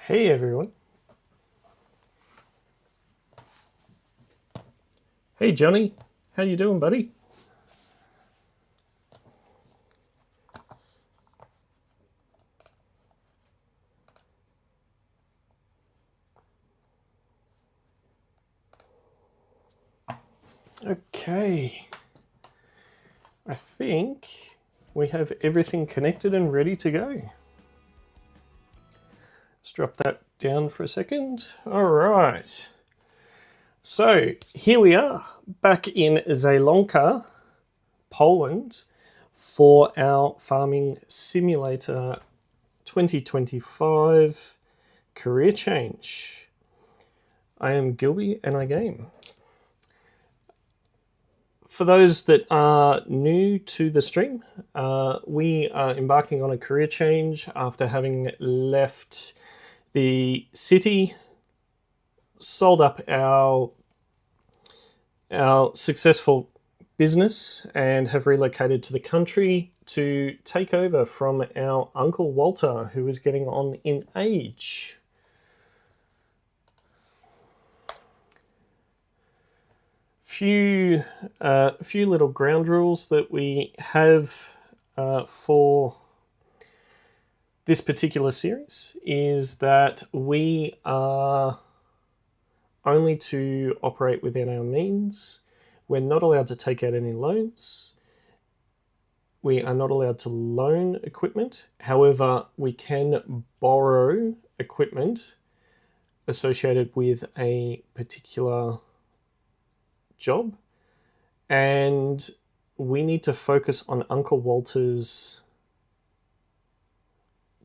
Hey everyone. Hey Johnny, how you doing, buddy? Okay. I think we have everything connected and ready to go. Let's drop that down for a second. All right. So here we are back in Zielonka, Poland, for our Farming Simulator 2025 career change. I am Gilby and I game. For those that are new to the stream, we are embarking on a career change after having left the city, sold up our successful business and have relocated to the country to take over from our Uncle Walter, who is getting on in age. Few little ground rules that we have for this particular series is that we are only to operate within our means. We're not allowed to take out any loans. We are not allowed to loan equipment. However, we can borrow equipment associated with a particular job, and we need to focus on Uncle Walter's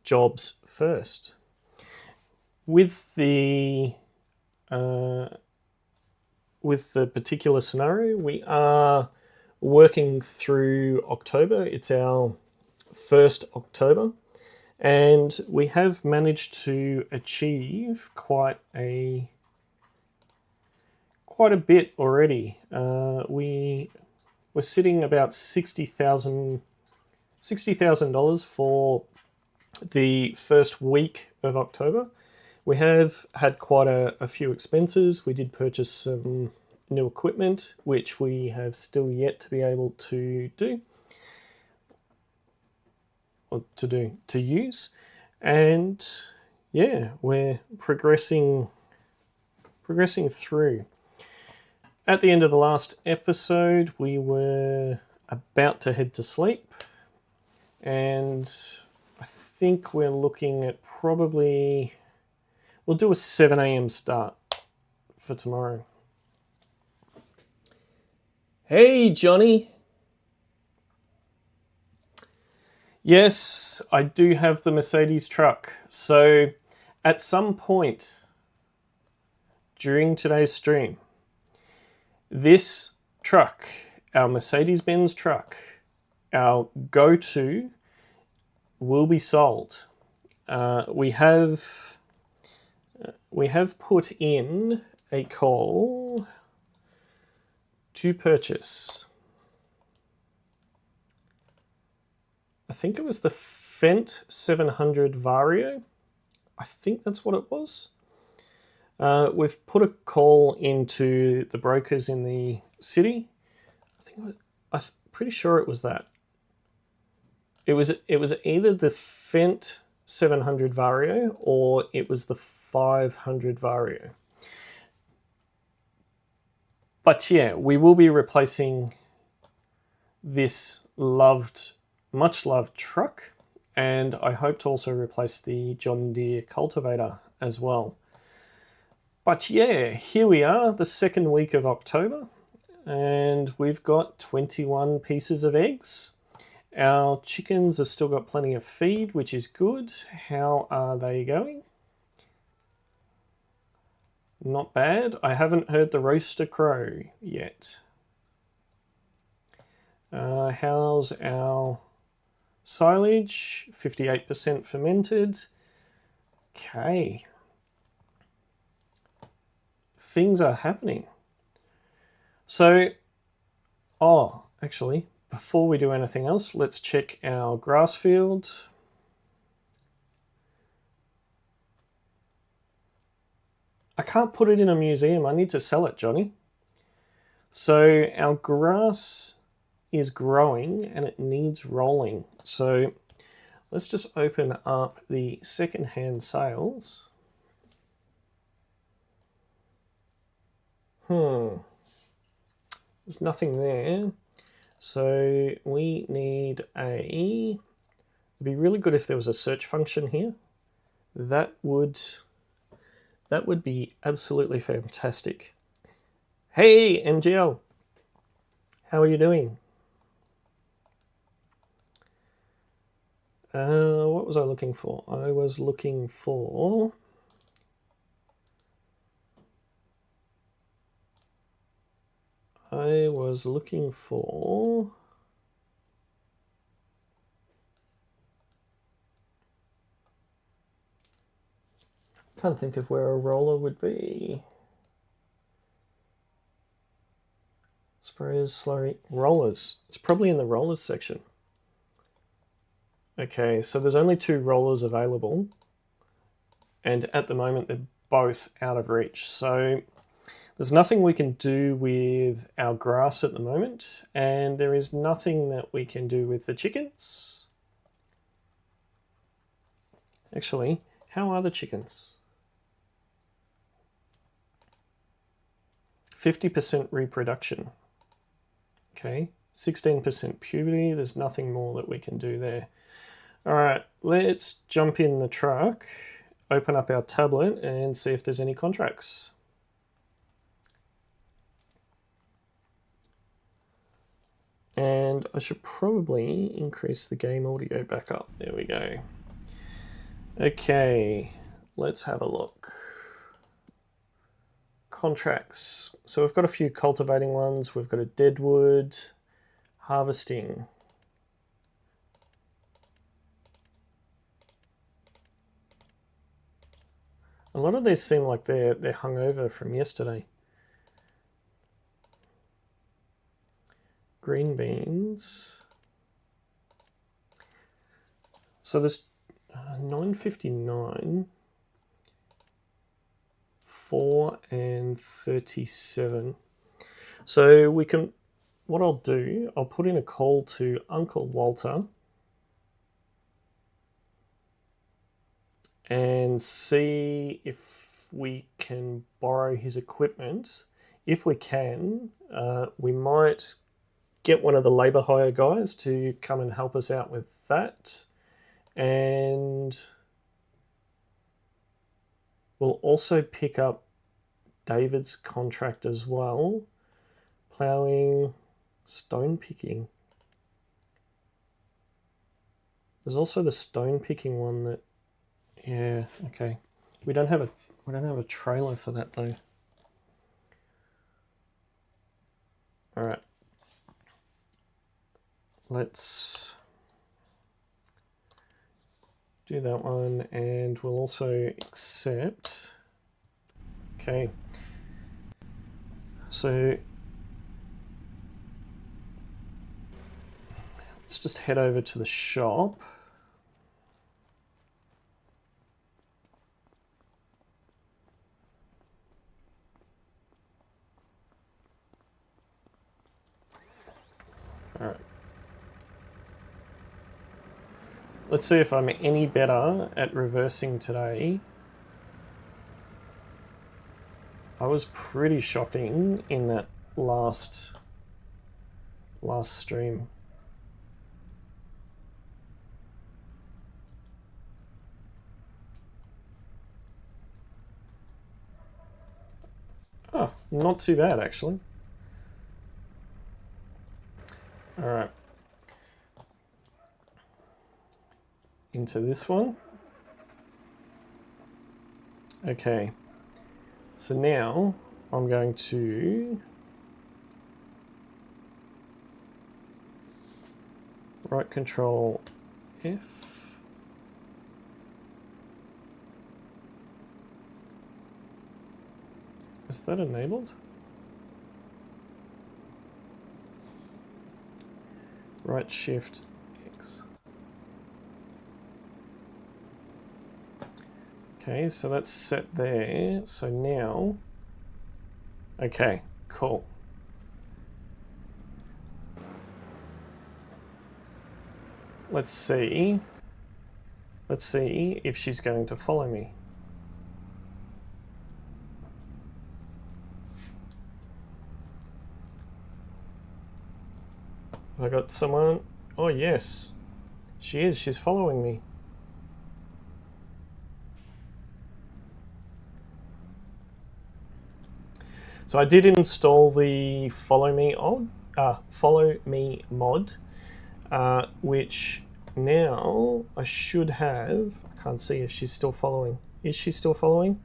jobs first. With the particular scenario, we are working through October. It's our first October, and we have managed to achieve quite a bit already. We were sitting about $60,000 for the first week of October. We have had quite a few expenses. We did purchase some new equipment, which we have still yet to be able to use. And yeah, we're progressing through. At the end of the last episode, we were about to head to sleep, and I think we're looking at probably, we'll do a 7 a.m. start for tomorrow. Hey, Johnny. Yes, I do have the Mercedes truck. So at some point during today's stream, this truck, our Mercedes-Benz truck, our go-to, will be sold. We have put in a call to purchase. I think it was the Fendt 700 Vario. I think that's what it was. We've put a call into the brokers in the city. I'm pretty sure it was that. It was either the Fendt 700 Vario or it was the 500 Vario. But yeah, we will be replacing this much loved truck, and I hope to also replace the John Deere cultivator as well. But yeah, here we are, the second week of October, and we've got 21 pieces of eggs. Our chickens have still got plenty of feed, which is good. How are they going? Not bad. I haven't heard the rooster crow yet. How's our silage? 58% fermented. Okay. Things are happening. So, actually, before we do anything else, let's check our grass field. I can't put it in a museum. I need to sell it, Johnny. So our grass is growing and it needs rolling. So let's just open up the second-hand sales. There's nothing there. So we need it'd be really good if there was a search function here. That would be absolutely fantastic. Hey, MGL. How are you doing? What was I looking for? I was looking for... Can't think of where a roller would be. Sprayers, slurry, rollers. It's probably in the rollers section. Okay, so there's only 2 rollers available, and at the moment they're both out of reach. So there's nothing we can do with our grass at the moment, and there is nothing that we can do with the chickens. Actually, how are the chickens? 50% reproduction. Okay, 16% puberty. There's nothing more that we can do there. All right, let's jump in the truck, open up our tablet and see if there's any contracts. And I should probably increase the game audio back up. There we go. Okay, let's have a look. Contracts. So we've got a few cultivating ones. We've got a deadwood, harvesting. A lot of these seem like they're hungover from yesterday. Green beans. So there's 959, 4 and 37. So we can, what I'll do, I'll put in a call to Uncle Walter and see if we can borrow his equipment. If we can, we might get one of the labour hire guys to come and help us out with that. And we'll also pick up David's contract as well. Plowing, stone picking. There's also the stone picking one that, yeah, okay. We don't have a trailer for that though. All right. Let's do that one, and we'll also accept. Okay. So let's just head over to the shop. All right. Let's see if I'm any better at reversing today. I was pretty shocking in that last stream. Oh, not too bad actually. All right. Into this one. Okay. So now I'm going to right control F. Is that enabled? Right shift X. Okay, so that's set there. So now, okay, cool. Let's see if she's going to follow me. I got someone. Oh yes, she is. She's following me. So I did install the follow me mod, which now I should have. I can't see if she's still following. Is she still following?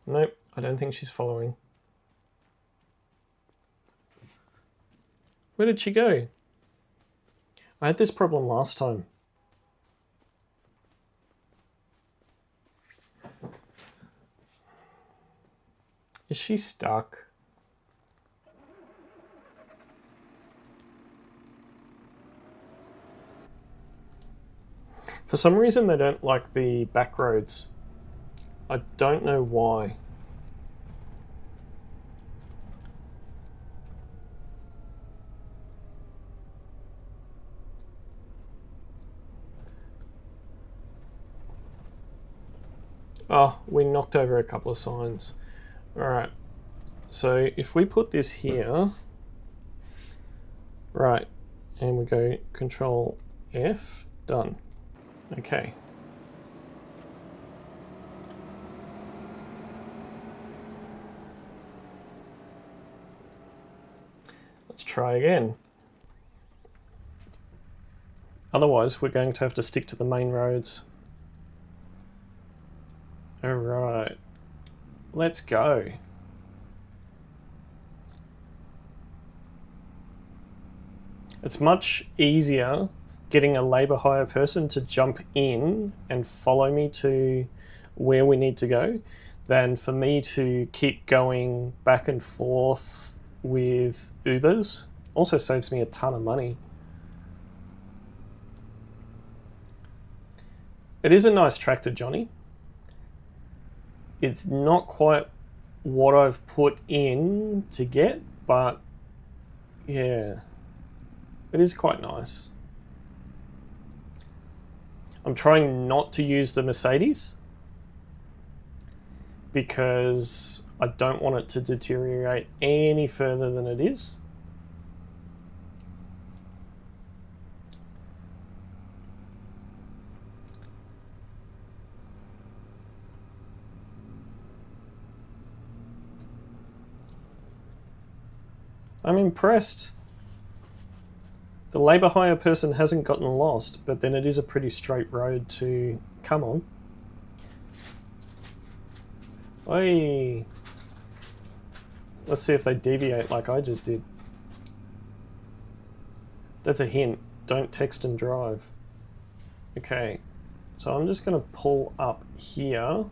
Nope, I don't think she's following. Where did she go? I had this problem last time. Is she stuck? For some reason they don't like the back roads. I don't know why. Oh, we knocked over a couple of signs. Alright, so if we put this here, right, and we go Control F, done. Okay. Let's try again. Otherwise, we're going to have to stick to the main roads. Alright, let's go. It's much easier getting a labour hire person to jump in and follow me to where we need to go than for me to keep going back and forth with Ubers. Also saves me a ton of money. It is a nice tractor, Johnny. It's not quite what I've put in to get, but yeah, it is quite nice. I'm trying not to use the Mercedes because I don't want it to deteriorate any further than it is. I'm impressed. The labour hire person hasn't gotten lost, but then it is a pretty straight road to come on. Oi! Let's see if they deviate like I just did. That's a hint. Don't text and drive. Okay, so I'm just going to pull up here.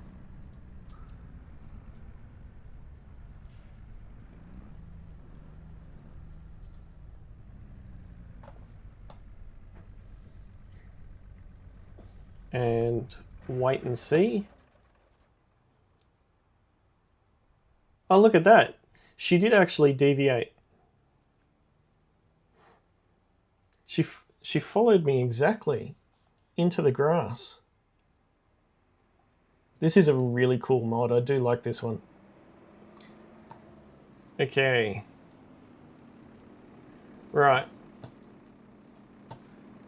And wait and see. Oh, look at that. She did actually deviate. She followed me exactly into the grass. This is a really cool mod. I do like this one. Okay. Right.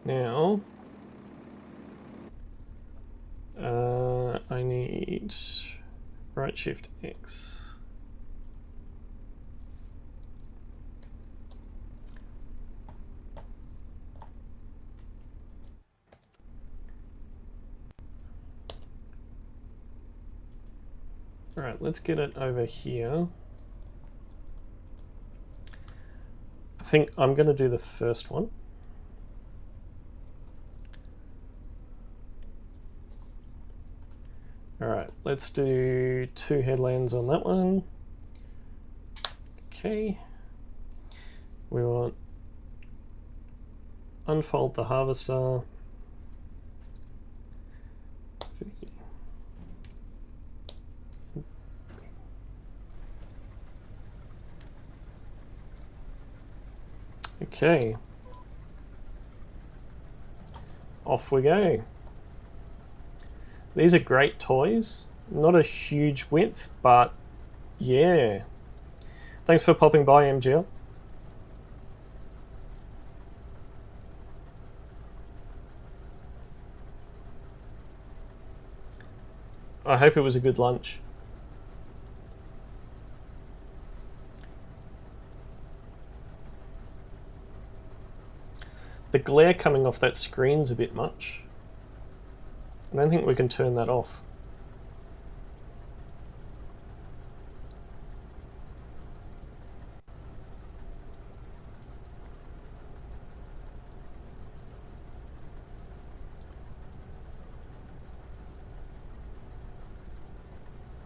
Now, I need right shift X. All right, let's get it over here. I think I'm going to do the first one. All right, let's do 2 headlands on that one. Okay. We want unfold the harvester. Okay. Off we go. These are great toys. Not a huge width, but yeah. Thanks for popping by, MGL. I hope it was a good lunch. The glare coming off that screen's a bit much. I don't think we can turn that off.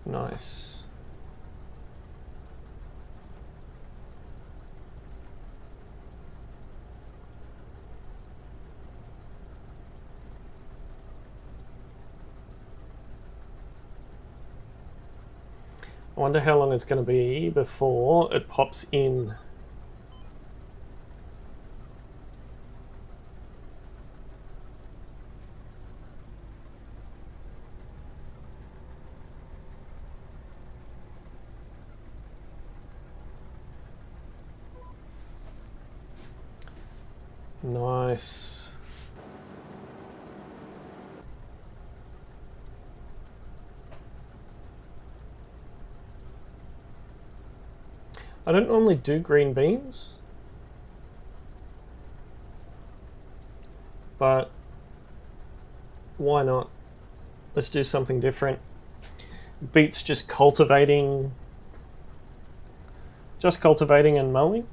Nice. I wonder how long it's going to be before it pops in. Nice. I don't normally do green beans, but why not? Let's do something different. Beats just cultivating and mowing.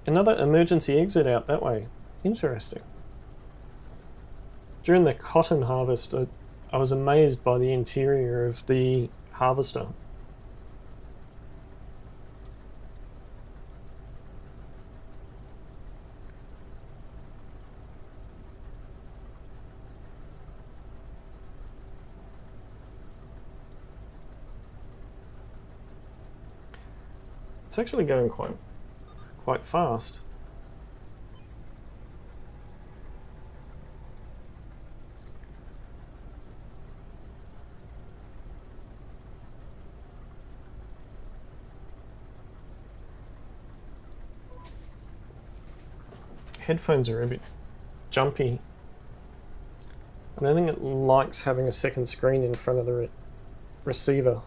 Another emergency exit out that way. Interesting. During the cotton harvest, I was amazed by the interior of the harvester. It's actually going quite fast. Headphones are a bit jumpy. I don't think it likes having a second screen in front of the receiver.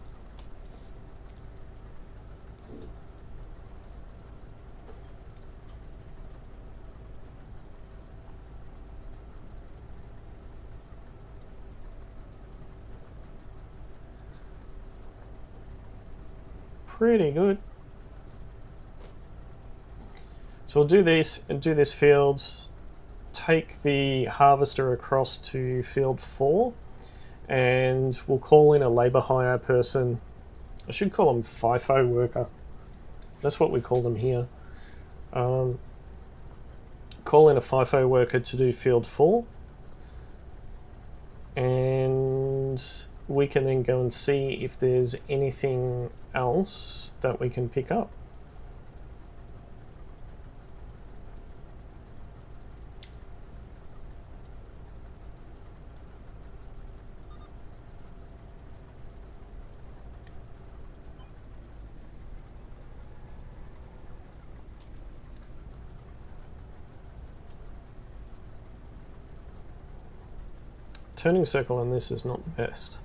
Pretty good. So we'll do this and do this field, take the harvester across to field 4, and we'll call in a labour hire person. I should call them FIFO worker. That's what we call them here. Call in a FIFO worker to do field 4, and we can then go and see if there's anything else that we can pick up. Turning circle on this is not the best.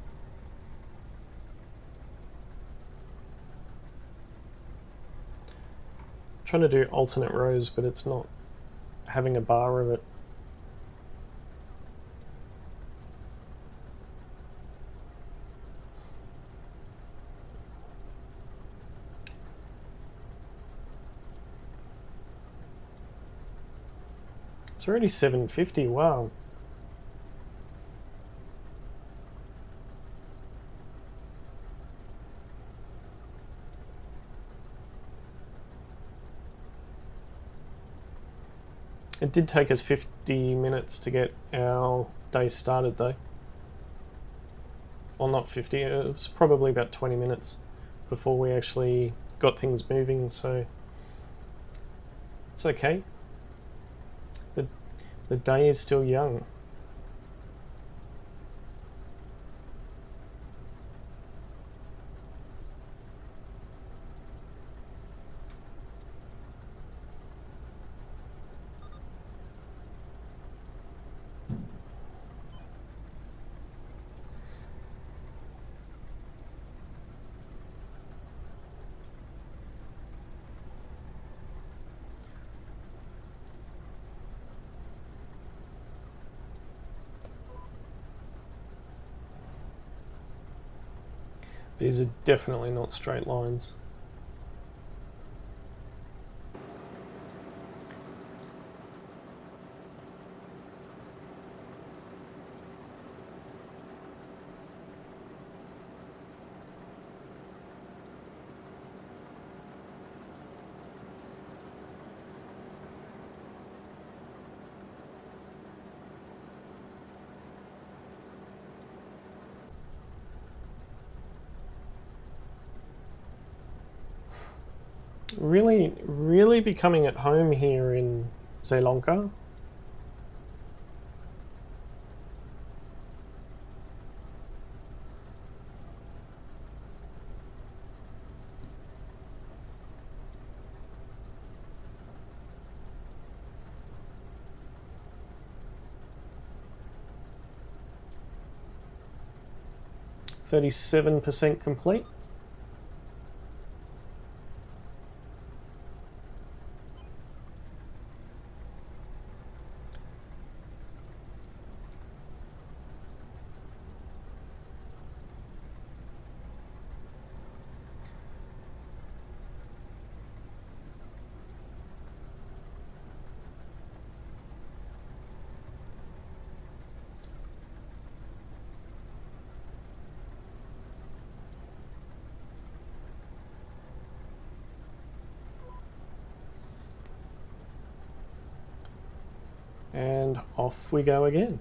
I'm trying to do alternate rows, but it's not having a bar of it. It's already 750, wow. It did take us 50 minutes to get our day started though. well, not 50, it was probably about 20 minutes before we actually got things moving, so it's okay. The day is still young. These are definitely not straight lines. Really becoming at home here in Zielonka. %37 complete. And off we go again.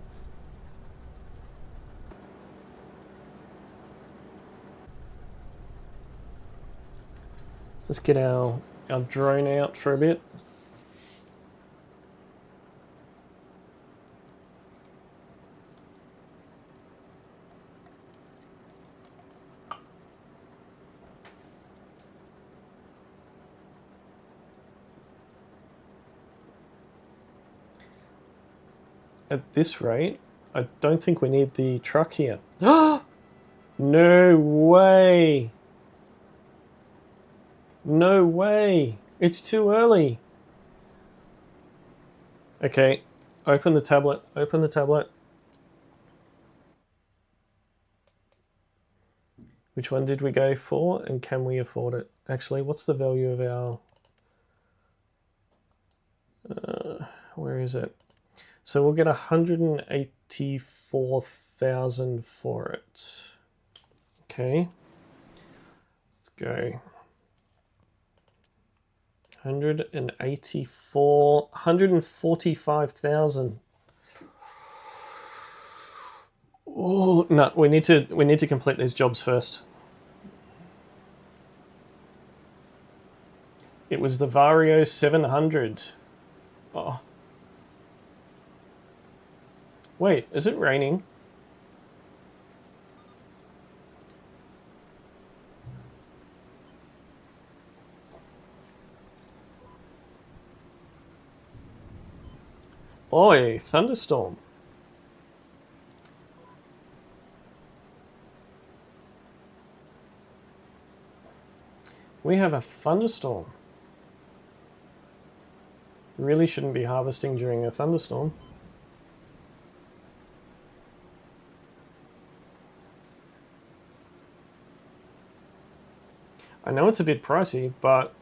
Let's get our drone out for a bit. At this rate, I don't think we need the truck here. No way! No way! It's too early! Okay, open the tablet, open the tablet. Which one did we go for, and can we afford it? Actually, what's the value of our... where is it? So we'll get 184,000 for it. Okay, let's go. 145,000. Oh no, we need to complete these jobs first. It was the Vario 700. Oh. Wait, is it raining? Oi, Thunderstorm. We have a thunderstorm. Really shouldn't be harvesting during a thunderstorm. I know it's a bit pricey, but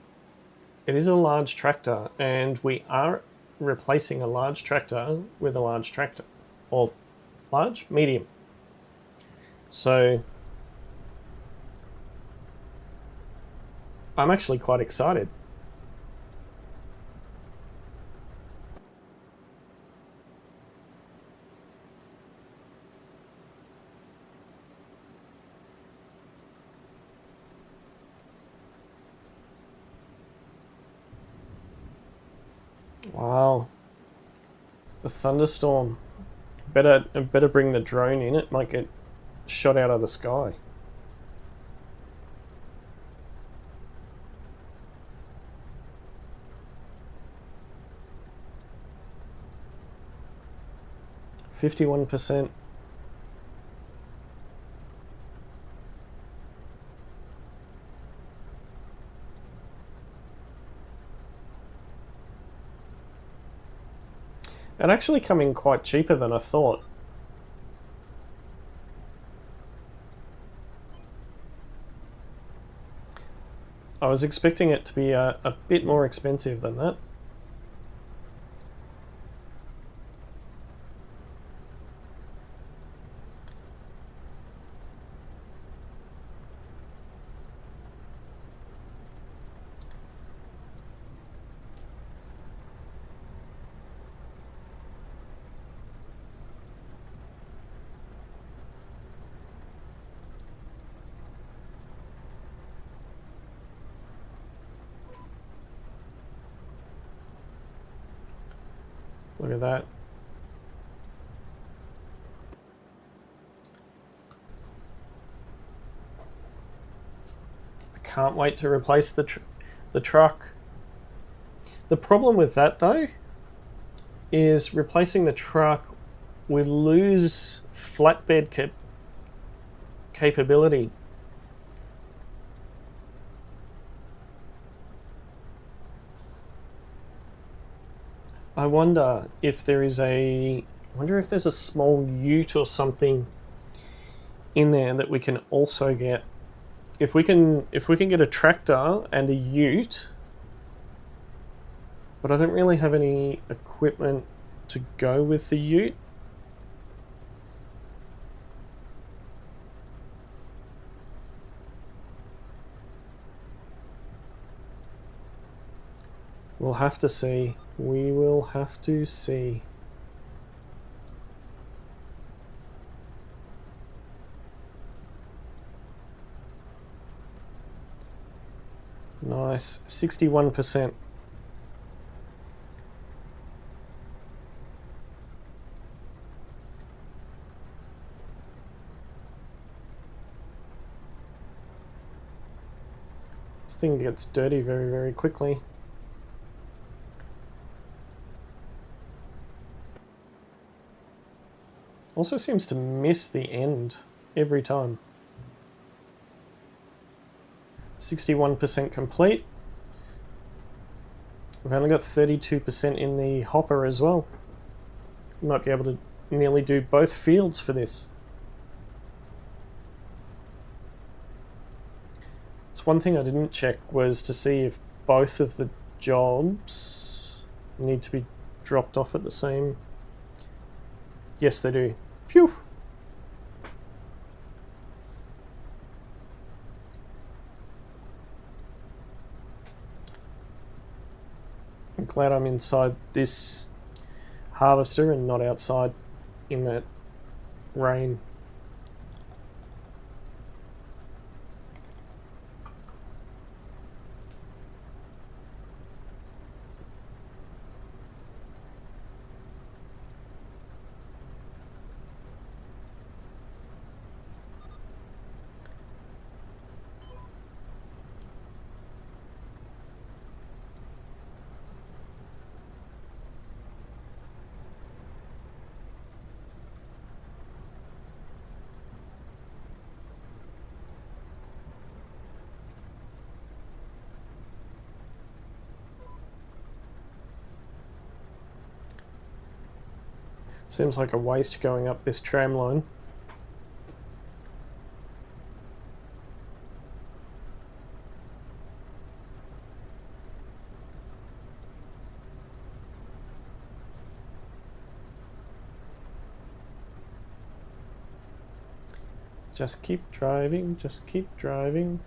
it is a large tractor, and we are replacing a large tractor with a large tractor. Or large? Medium. So I'm actually quite excited. Wow. The Thunderstorm. Better bring the drone in. It might get shot out of the sky. %51%. It actually come in quite cheaper than I thought. I was expecting it to be a bit more expensive than that. Look at that. I can't wait to replace the truck. The problem with that though is replacing the truck, we lose flatbed capability. I wonder if there is I wonder if there's a small ute or something in there that we can also get. If we can get a tractor and a ute, but I don't really have any equipment to go with the ute. We'll have to see. We will have to see. Nice, 61%. This thing gets dirty very, very quickly. Also seems to miss the end every time. 61% complete. We've only got 32% in the hopper as well. We might be able to nearly do both fields for this. It's one thing I didn't check was to see if both of the jobs need to be dropped off at the same. Yes, they do. Phew. I'm glad I'm inside this harvester and not outside in that rain. Seems like a waste going up this tram line. Just keep driving, just keep driving.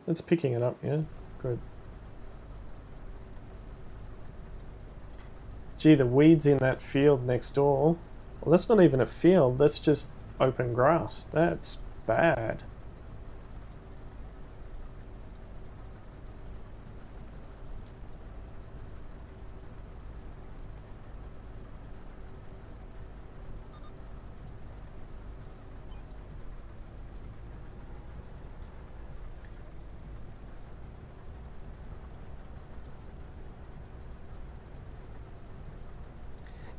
It's picking it up, yeah, good. Gee, the weeds in that field next door. Well, that's not even a field, that's just open grass. That's bad.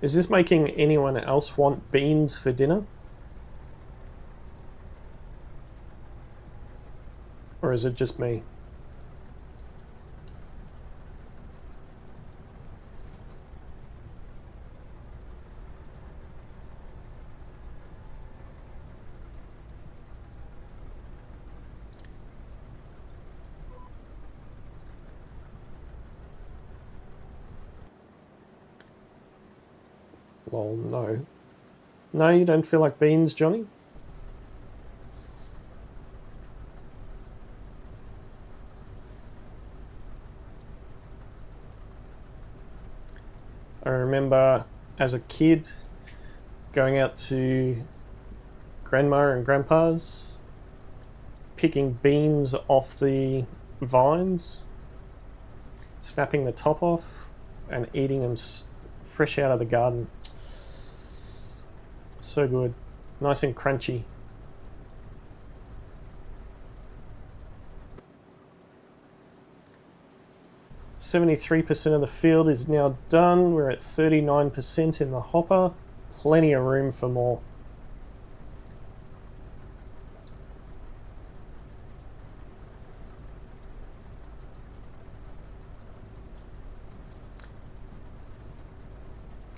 Is this making anyone else want beans for dinner? Or is it just me? Well, no. No, you don't feel like beans, Johnny? I remember as a kid going out to grandma and grandpa's, picking beans off the vines, snapping the top off, and eating them fresh out of the garden. So good. Nice and crunchy. %73% of the field is now done. We're at 39% in the hopper. Plenty of room for more.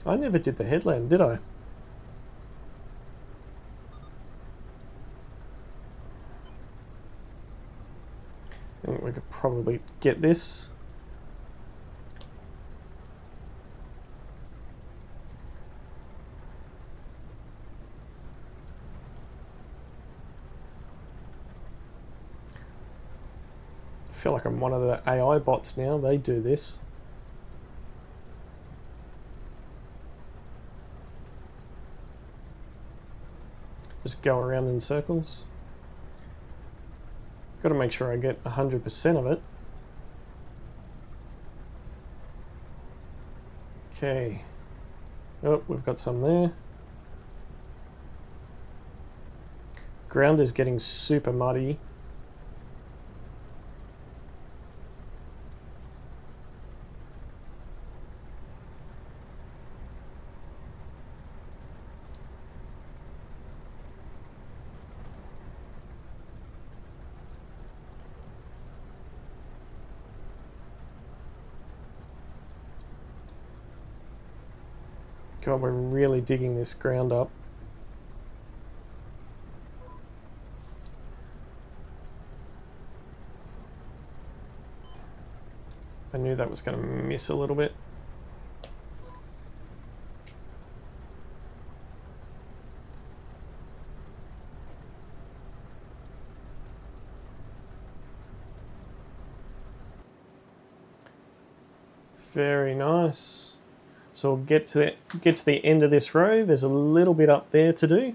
I never did the headland, did I? I think we could probably get this. I feel like I'm one of the AI bots now. They do this. Just go around in circles. Got to make sure I get 100% of it. Okay. Oh, we've got some there. Ground is getting super muddy. God, we're really digging this ground up. I knew that was going to miss a little bit. Very nice. So we'll get to the end of this row. There's a little bit up there to do.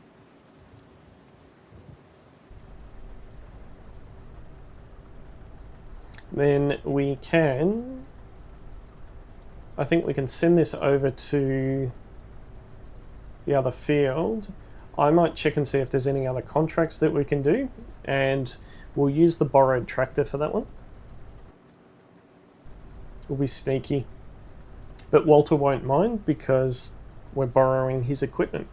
Then we can, I think we can send this over to the other field. I might check and see if there's any other contracts that we can do, and we'll use the borrowed tractor for that one. We'll be sneaky. But Walter won't mind because we're borrowing his equipment.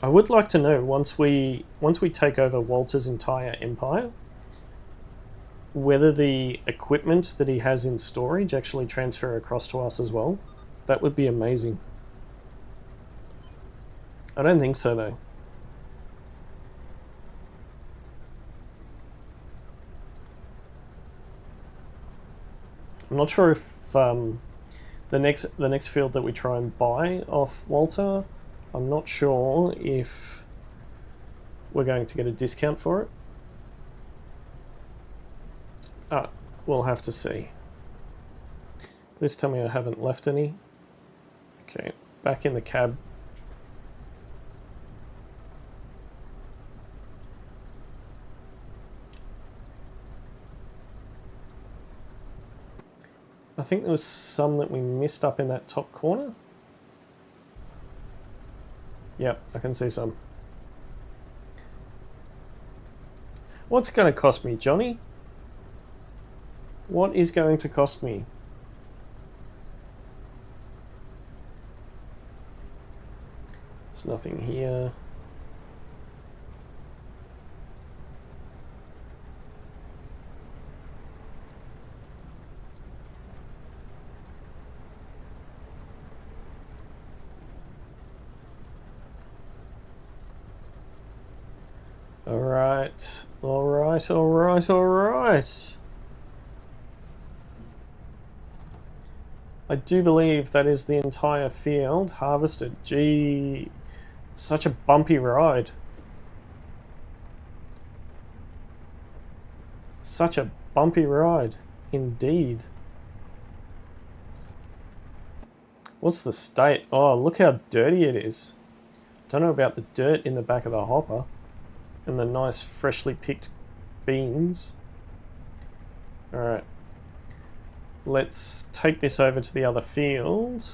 I would like to know, once we take over Walter's entire empire, whether the equipment that he has in storage actually transfer across to us as well. That would be amazing. I don't think so though. I'm not sure if the next field that we try and buy off Walter, I'm not sure if we're going to get a discount for it. We'll have to see. Please tell me I haven't left any. Okay, back in the cab. I think there was some that we missed up in that top corner. Yep, I can see some. What's going to cost me, Johnny? What is going to cost me? There's nothing here. Alright, alright, alright, alright. I do believe that is the entire field harvested. Gee, such a bumpy ride. Such a bumpy ride, indeed. What's the state? Oh, look how dirty it is. Don't know about the dirt in the back of the hopper and the nice freshly picked beans. Alright. Let's take this over to the other field.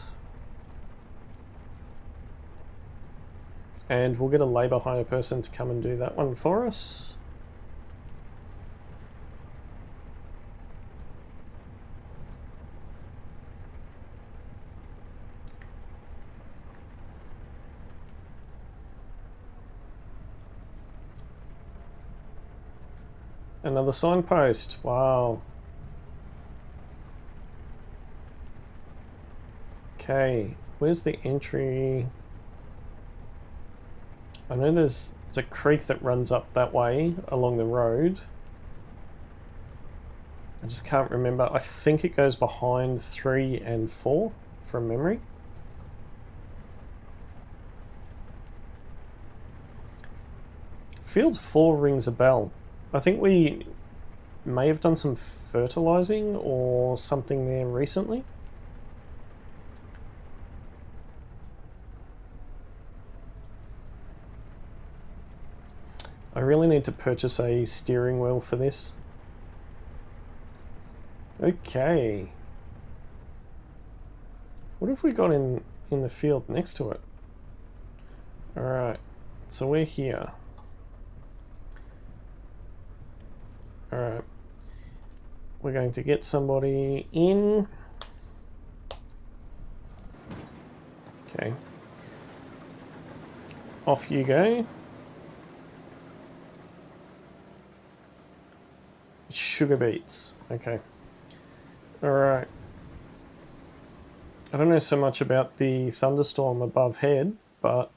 And we'll get a labour hire person to come and do that one for us. Another signpost. Wow. Okay, where's the entry? I know there's a creek that runs up that way along the road. I just can't remember. I think it goes behind 3 and 4 from memory. Field 4 rings a bell. I think we may have done some fertilizing or something there recently. I really need to purchase a steering wheel for this. Okay. What have we got in the field next to it? Alright, so we're here. Alright. We're going to get somebody in. Okay. Off you go. Sugar beets. Okay. Alright. I don't know so much about the thunderstorm above head, but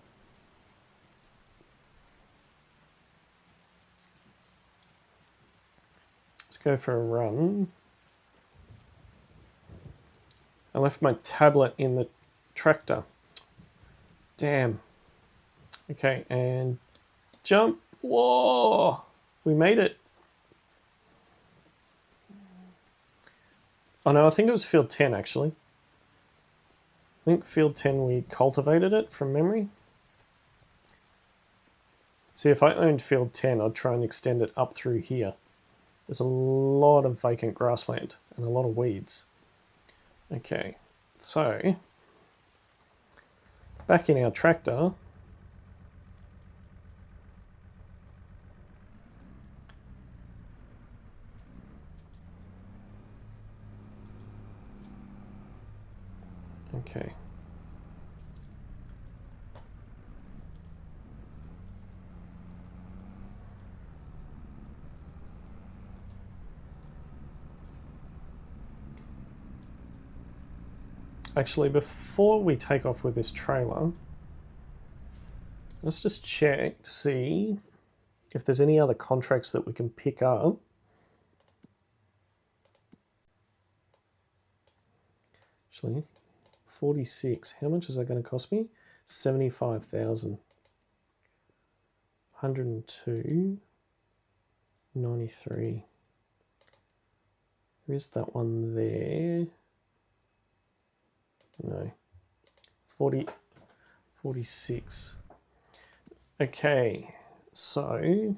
let's go for a run. I left my tablet in the tractor. Damn. Okay, and jump. Whoa! We made it. Oh no, I think it was field 10 actually. I think field 10 we cultivated it from memory. See, if I owned field 10, I'd try and extend it up through here. There's a lot of vacant grassland and a lot of weeds. Okay, so back in our tractor. Okay. Actually, before we take off with this trailer, let's just check to see if there's any other contracts that we can pick up. Actually, 46. How much is that going to cost me? 75,000. 102. 93. There is that one there. No. 40, 46. Okay, so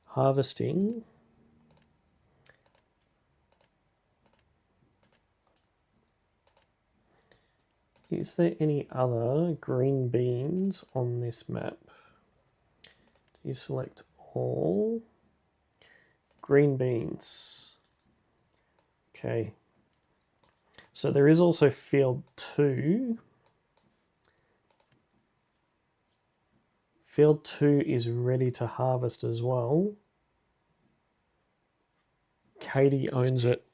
harvesting. Is there any other green beans on this map? Do you select all? Green beans. Okay. So there is also field 2. Field 2 is ready to harvest as well. Katie owns it.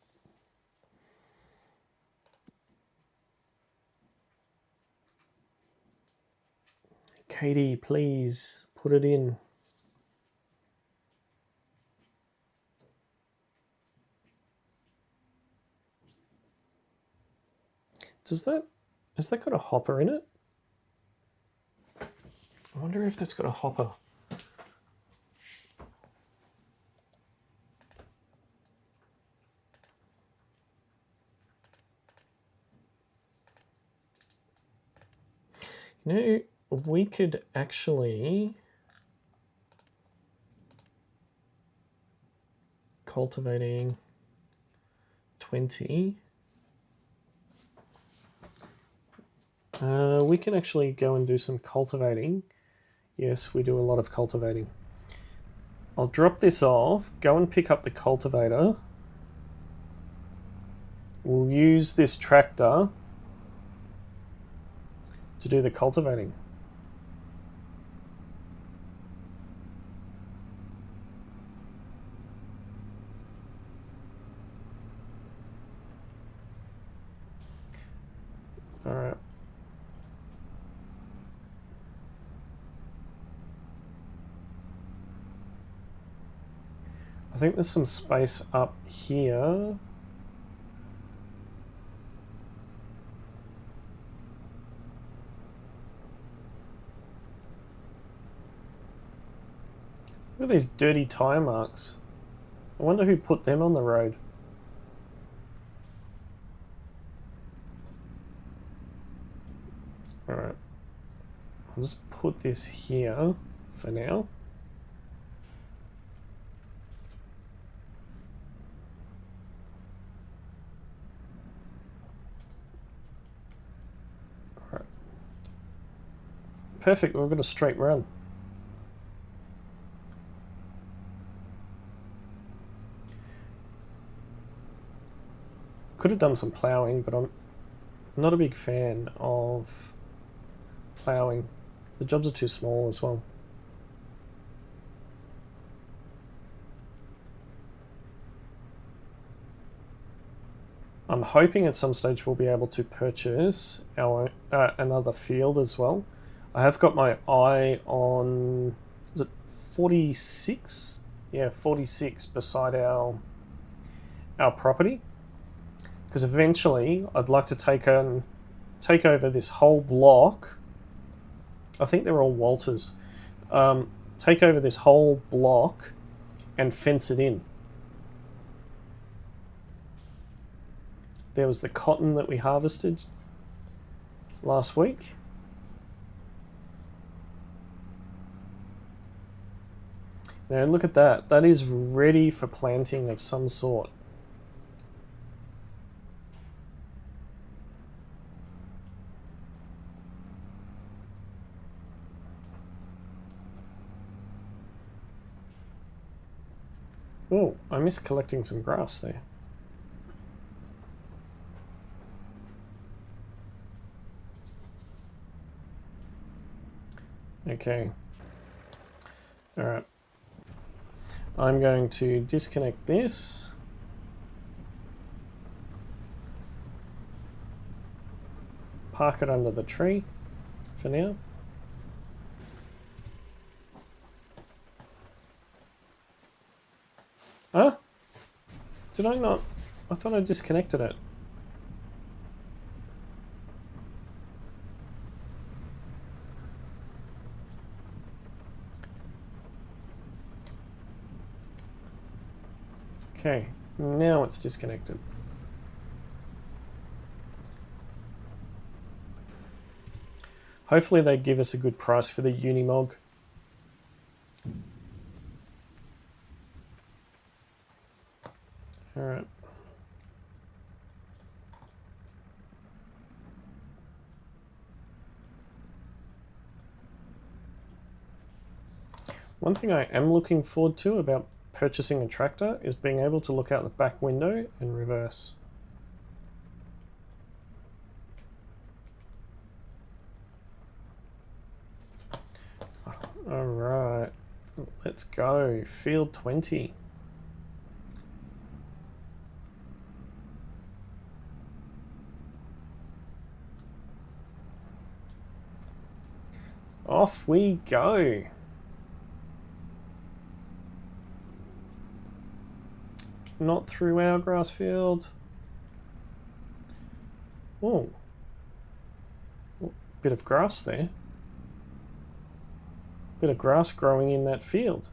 Katie, please put it in. Has that got a hopper in it? I wonder if that's got a hopper. You know, we could actually cultivating 20. We can actually go and do some cultivating. Yes, we do a lot of cultivating. I'll drop this off, go and pick up the cultivator. We'll use this tractor to do the cultivating. All right. I think there's some space up here. Look at these dirty tire marks. I wonder who put them on the road. Alright. I'll just put this here for now. Alright. Perfect, we've got a straight run. Could have done some ploughing, but I'm not a big fan of ploughing. The jobs are too small as well. I'm hoping at some stage we'll be able to purchase our another field as well. I have got my eye on, is it 46? Yeah, 46 beside our property. Because eventually I'd like to take over this whole block. I think they're all Walters. Take over this whole block and fence it in. There was the cotton that we harvested last week. Now look at that. That is ready for planting of some sort. Oh, I missed collecting some grass there. Okay. All right. I'm going to disconnect this. Park it under the tree for now. Huh? Did I not? I thought I disconnected it. Okay, now it's disconnected. Hopefully they give us a good price for the Unimog. Alright. One thing I am looking forward to about purchasing a tractor is being able to look out the back window and reverse. Alright, let's go. Field 20. Off we go. Not through our grass field. Oh, bit of grass there. Bit of grass growing in that field.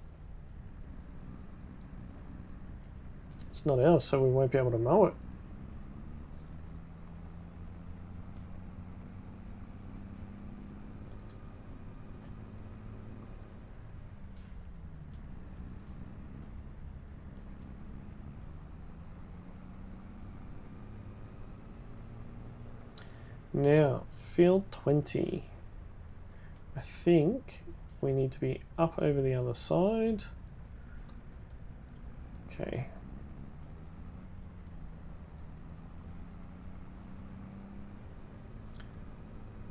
It's not ours, so we won't be able to mow it. Now, field 20. I think we need to be up over the other side. Okay.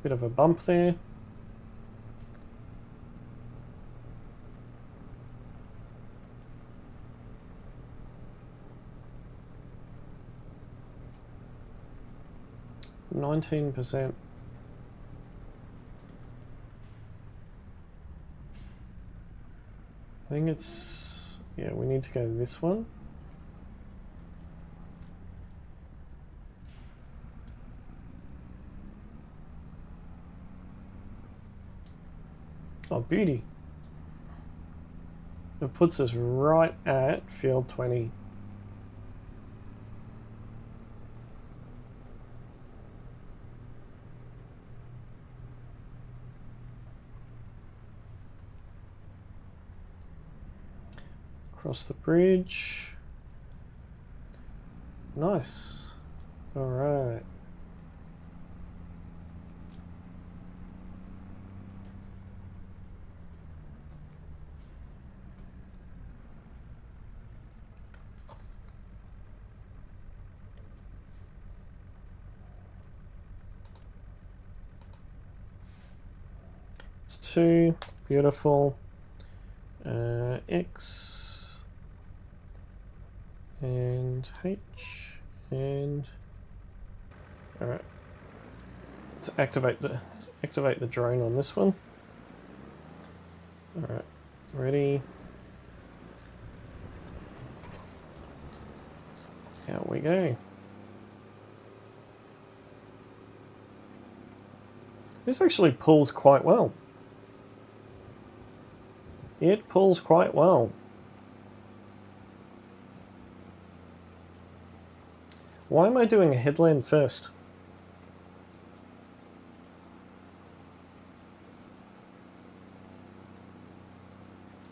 Bit of a bump there. %. I think it's, yeah, we need to go this one. Oh, beauty. It puts us right at field 20. Across the bridge. Nice. All right. It's 2. Beautiful. X and H and all right. Let's activate the drone on this one. All right, ready. Out we go. This actually pulls quite well. It pulls quite well. Why am I doing a headland first?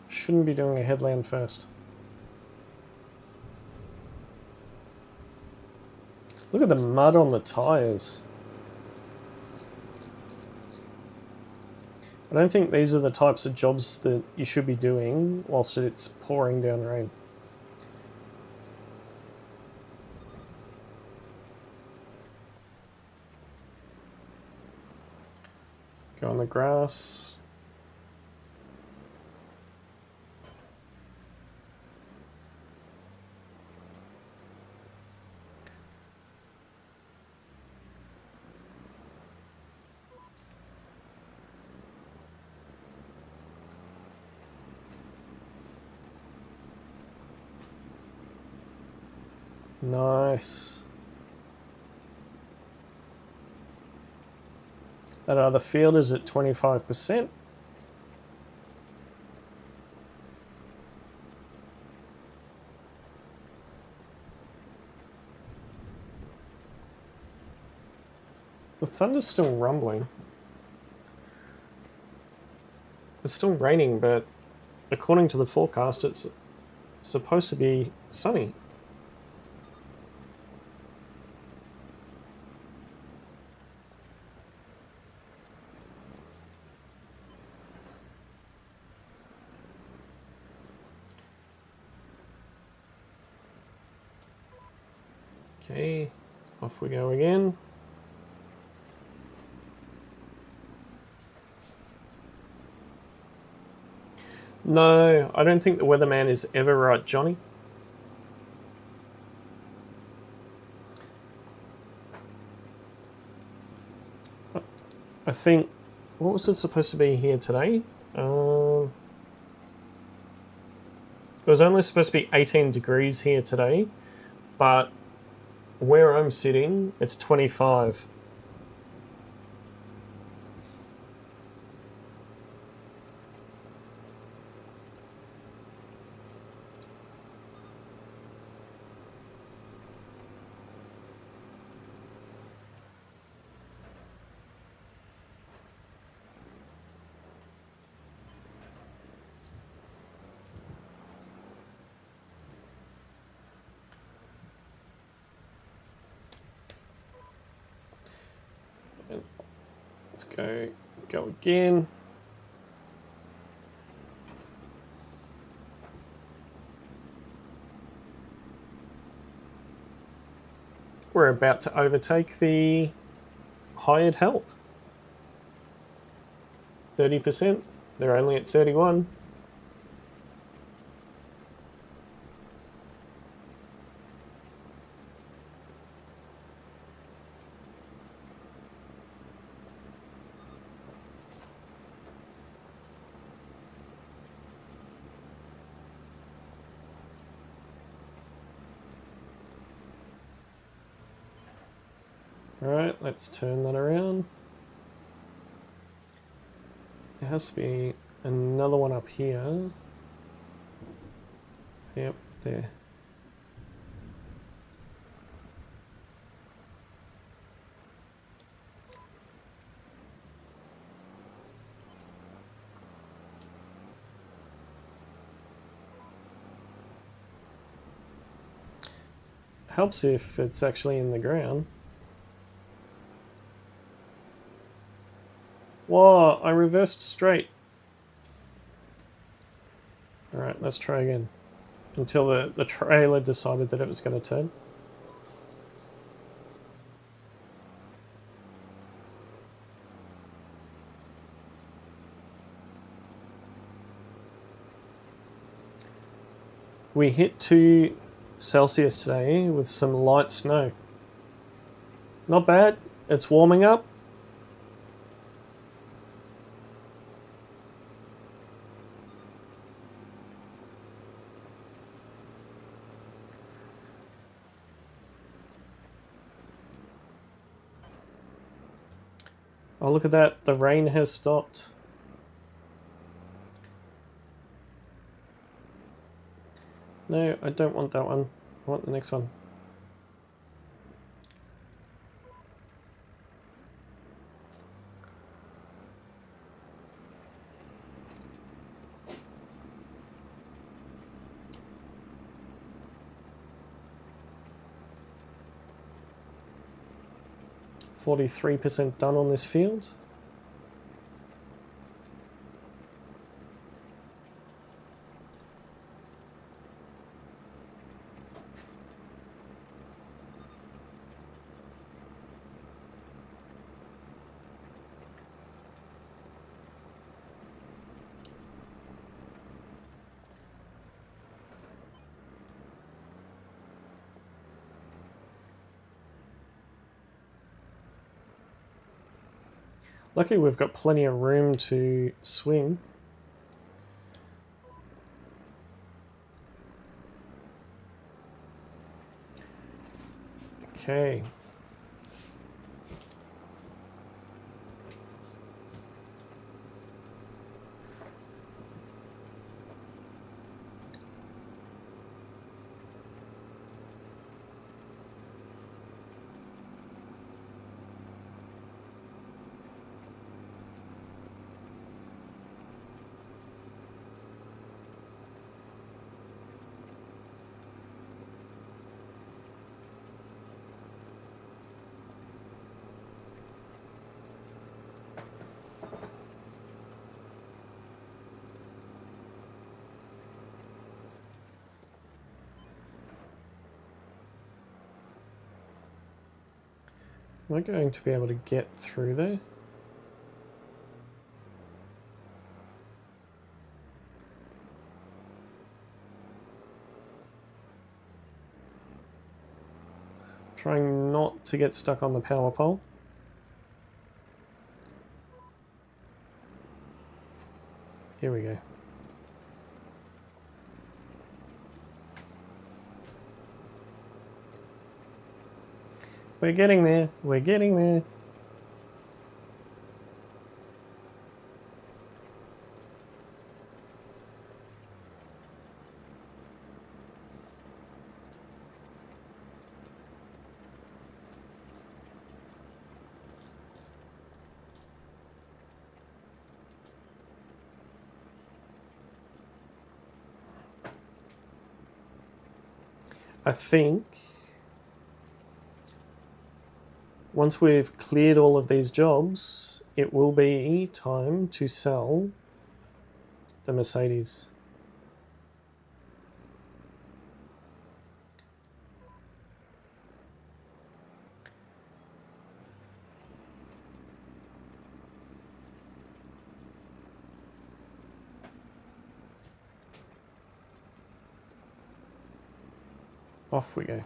Shouldn't be doing a headland first. Look at the mud on the tires. I don't think these are the types of jobs that you should be doing whilst it's pouring down rain. Go on the grass. Nice. That other field is at 25%. The thunder's still rumbling. It's still raining, but according to the forecast, it's supposed to be sunny. Okay, off we go again. No, I don't think the weatherman is ever right, Johnny. I think, what was it supposed to be here today? It was only supposed to be 18 degrees here today, but where I'm sitting, it's 25. Let's go again. We're about to overtake the hired help. 30%. They're only at 31. Alright, let's turn that around. There has to be another one up here. Yep, there. Helps if it's actually in the ground. Whoa, I reversed straight. Alright, let's try again. Until the trailer decided that it was going to turn. We hit 2 Celsius today with some light snow. Not bad. It's warming up. Oh, look at that. The rain has stopped. No, I don't want that one. I want the next one. %43 done on this field. Lucky we've got plenty of room to swing. Okay. Am I going to be able to get through there? Trying not to get stuck on the power pole. Here we go. We're getting there. We're getting there. I think once we've cleared all of these jobs, it will be time to sell the Mercedes. Off we go.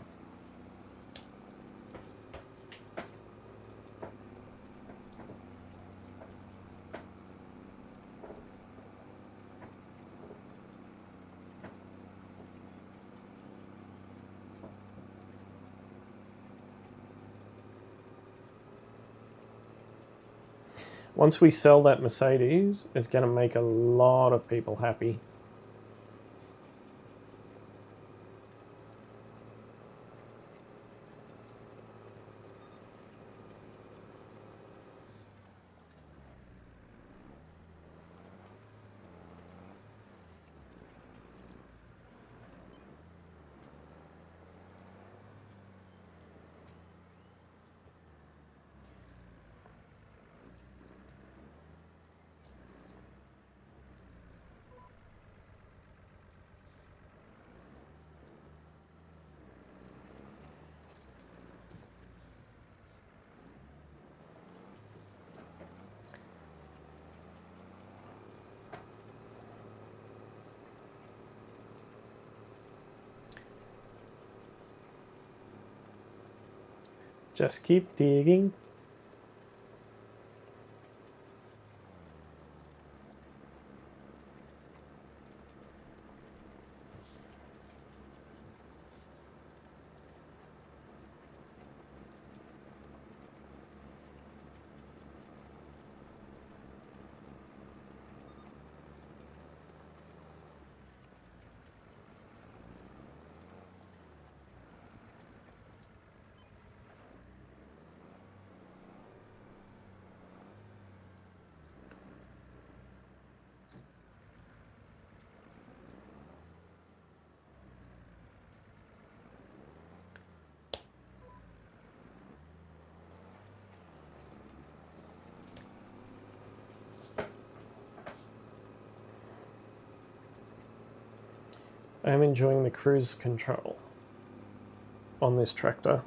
Once we sell that Mercedes, it's going to make a lot of people happy. Just keep digging. I am enjoying the cruise control on this tractor.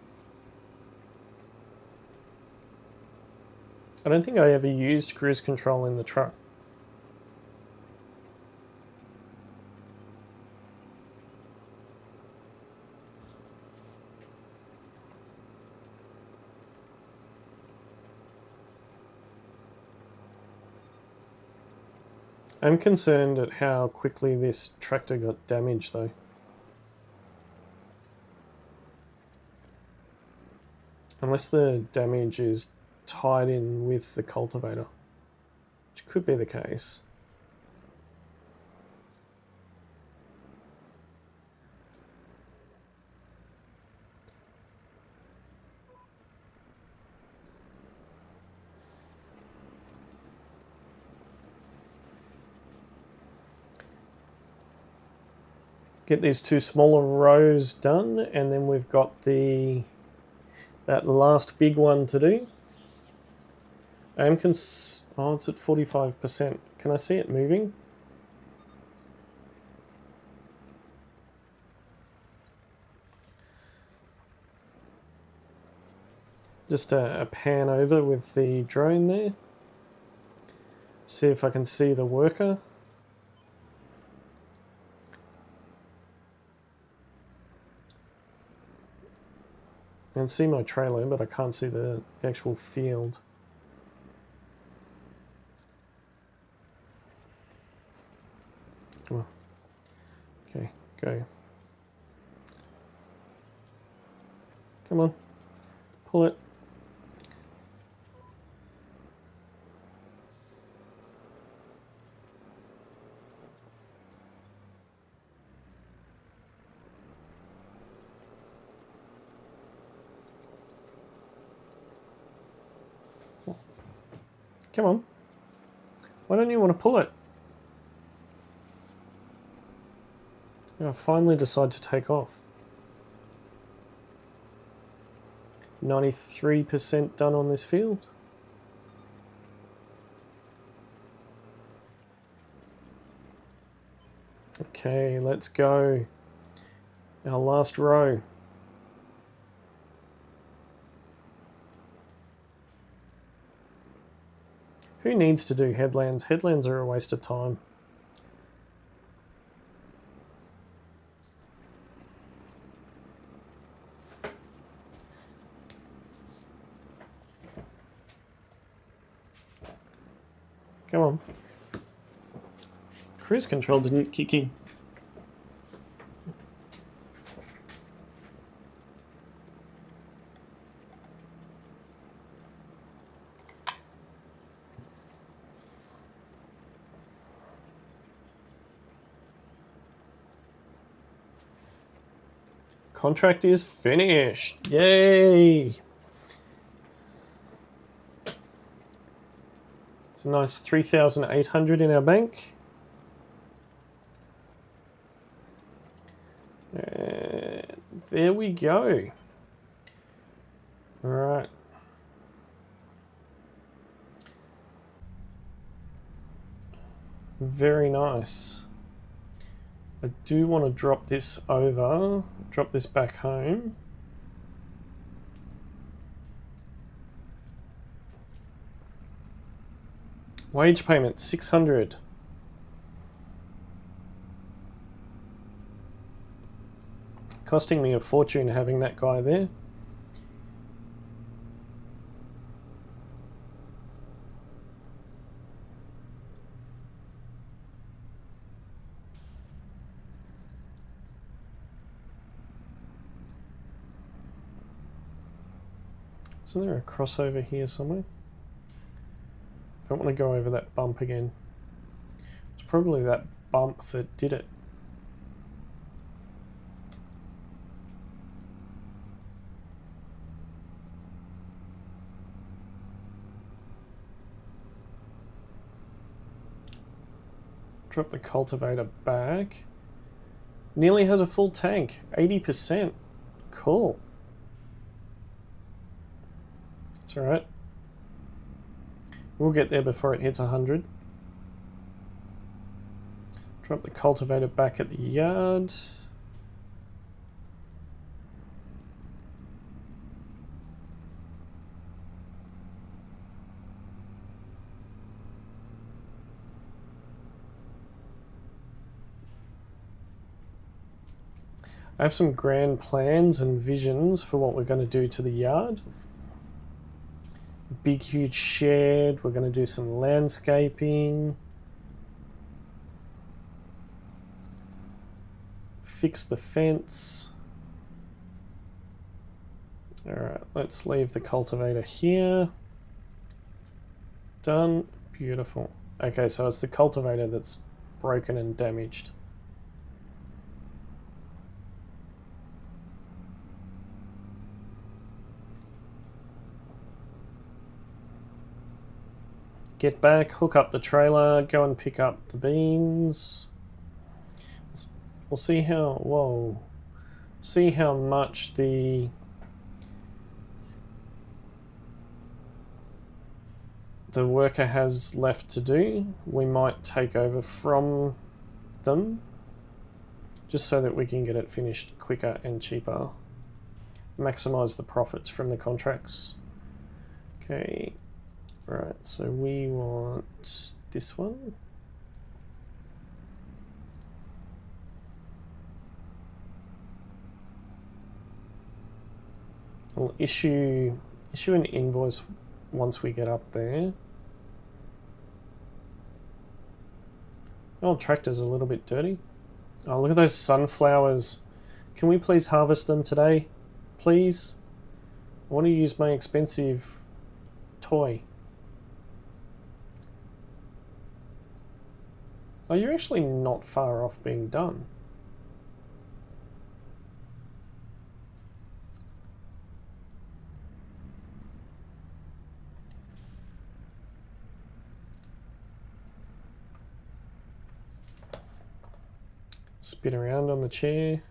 I don't think I ever used cruise control in the truck. I'm concerned at how quickly this tractor got damaged though. Unless the damage is tied in with the cultivator, which could be the case. Get these two smaller rows done, and then we've got that last big one to do. I am oh, it's at 45%. Can I see it moving? Just a pan over with the drone there. See if I can see the worker. I can see my trailer, but I can't see the actual field. Come on. Okay, go. Come on. Pull it. Come on. Why don't you want to pull it? I finally decide to take off. 93% done on this field. Okay, let's go. Our last row. Who needs to do headlands? Headlands are a waste of time. Come on. Cruise control didn't kick in. Contract is finished. Yay! It's a nice 3,800 in our bank. And there we go. All right. Very nice. I do want to drop this over, drop this back home. Wage payment, 600. Costing me a fortune having that guy there. Isn't there a crossover here somewhere? I don't want to go over that bump again. It's probably that bump that did it. Drop the cultivator back. Nearly has a full tank, 80%. Cool. It's alright. We'll get there before it hits 100. Drop the cultivator back at the yard. I have some grand plans and visions for what we're going to do to the yard. Big huge shed, we're going to do some landscaping, fix the fence. Alright, let's leave the cultivator here. Done. Beautiful. Okay, so it's the cultivator that's broken and damaged. Get back, hook up the trailer, go and pick up the beans. We'll see how, whoa, see how much the worker has left to do. We might take over from them, just so that we can get it finished quicker and cheaper. Maximize the profits from the contracts. Okay, right, so we want this one. We'll issue an invoice once we get up there. Oh, tractor's a little bit dirty. Oh, look at those sunflowers. Can we please harvest them today? Please? I want to use my expensive toy. Oh, you're actually not far off being done. Spin around on the chair.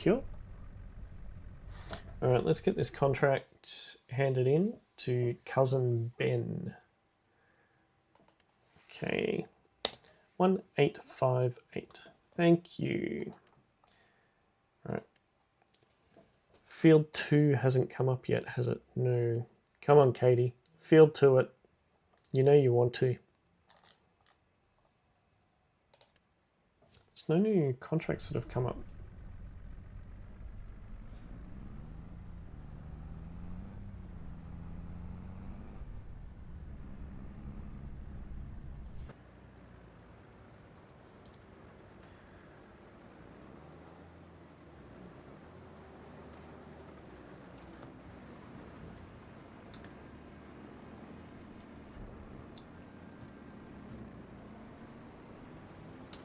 Cool. All right, let's get this contract handed in to cousin Ben. Okay, 1858. Thank you. All right. Field 2 hasn't come up yet, has it? No. Come on, Katie. Field 2 it. You know you want to. There's no new contracts that have come up.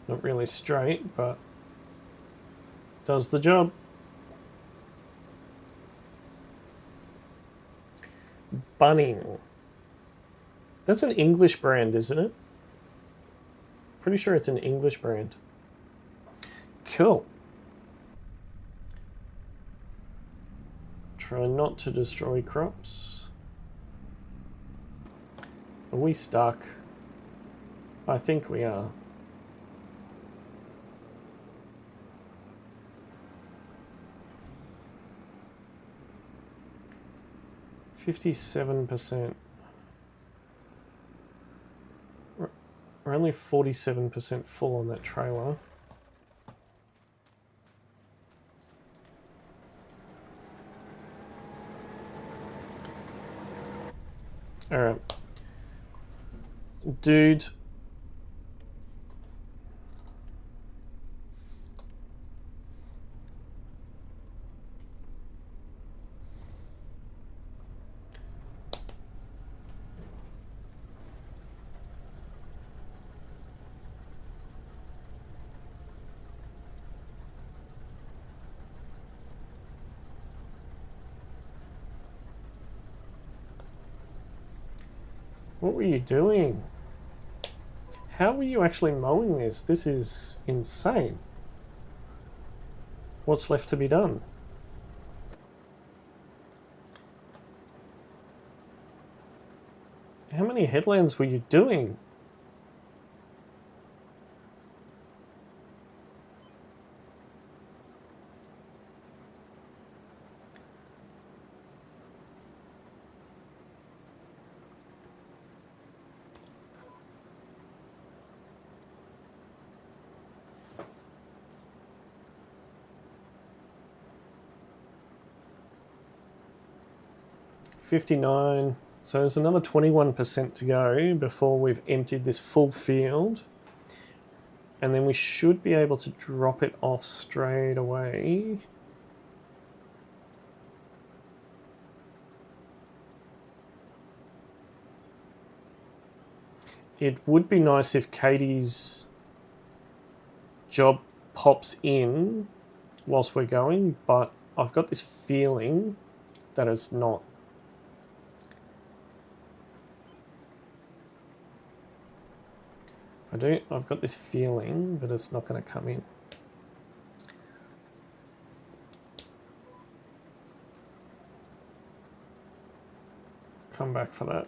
Not really straight, but does the job. Bunning. That's an English brand, isn't it? Pretty sure it's an English brand. Cool. Try not to destroy crops. Are we stuck? I think we are. %. We're only 47% full on that trailer. All right, dude. What were you doing? How were you actually mowing this? This is insane. What's left to be done? How many headlands were you doing? $59. So there's another 21% to go before we've emptied this full field. And then we should be able to drop it off straight away. It would be nice if Katie's job pops in whilst we're going, but I've got this feeling that it's not. I've got this feeling that it's not going to come in. Come back for that.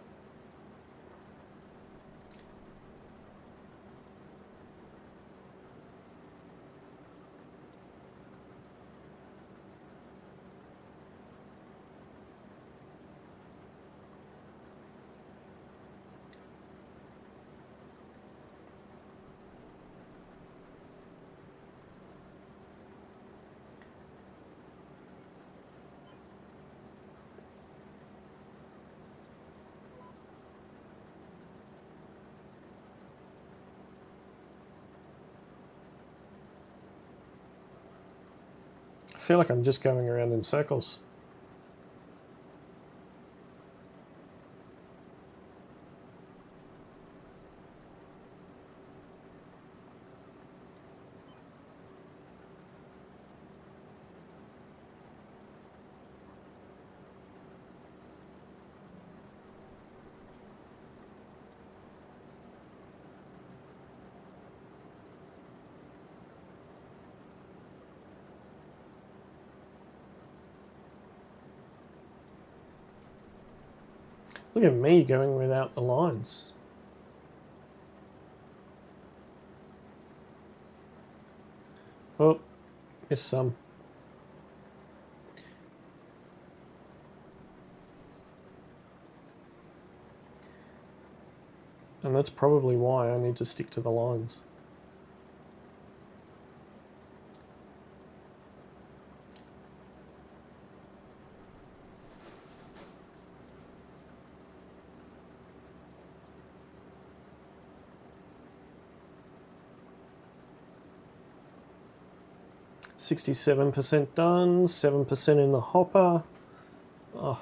feel like I'm just going around in circles. Look at me going without the lines. Oh, missed some. And that's probably why I need to stick to the lines. %67 done, 7% in the hopper. Oh.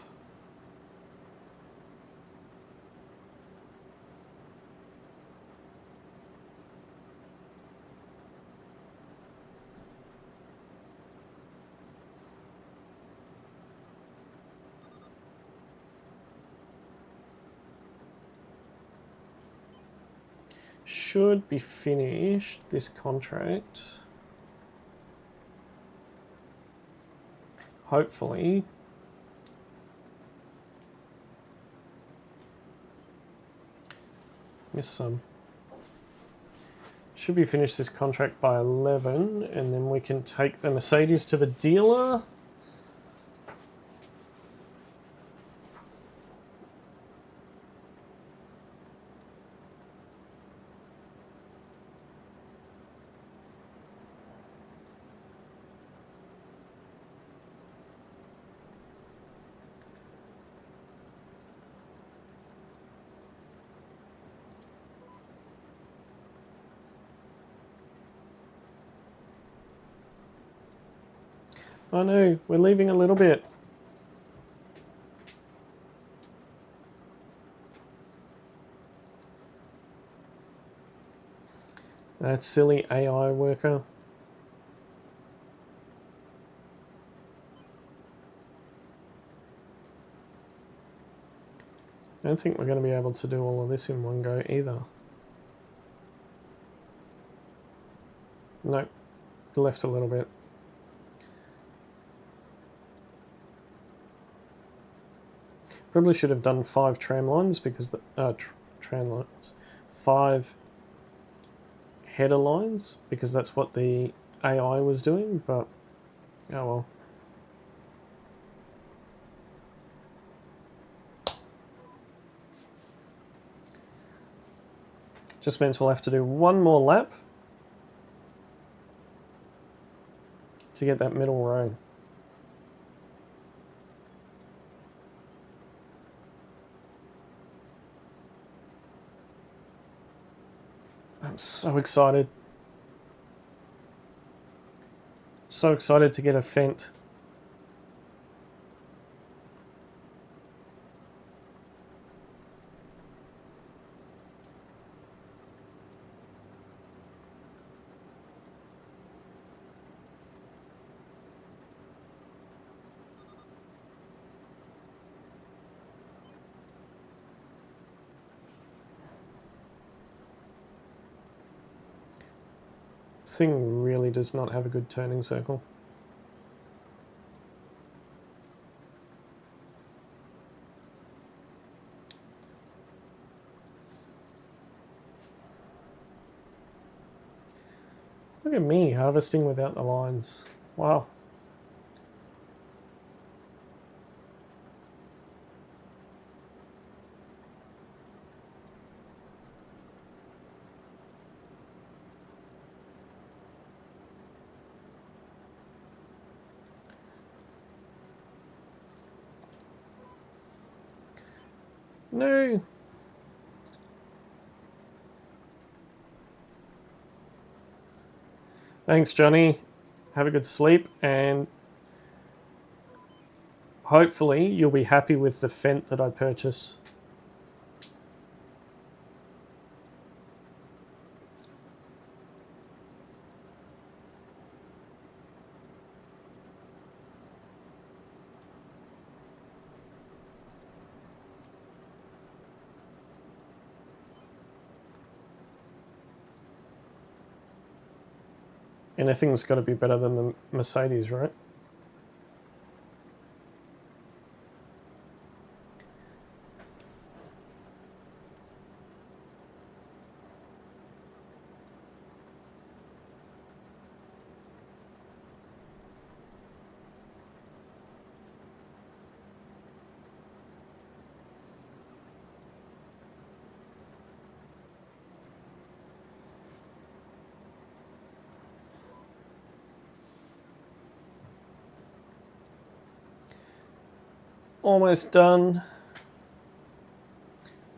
Should be finished, this contract. Hopefully. Missed some. Should be finished this contract by 11, and then we can take the Mercedes to the dealer. Oh no, we're leaving a little bit. That silly AI worker. I don't think we're going to be able to do all of this in one go either. Nope, left a little bit. Probably should have done 5 tram lines because the tram lines, 5 header lines because that's what the AI was doing. But oh well. Just means we'll have to do one more lap to get that middle row. I'm so excited. So excited to get a Fendt. This thing really does not have a good turning circle. Look at me harvesting without the lines. Wow. No. Thanks, Johnny. Have a good sleep, and hopefully you'll be happy with the Fendt that I purchase. Anything's got to be better than the Mercedes, right? Almost done.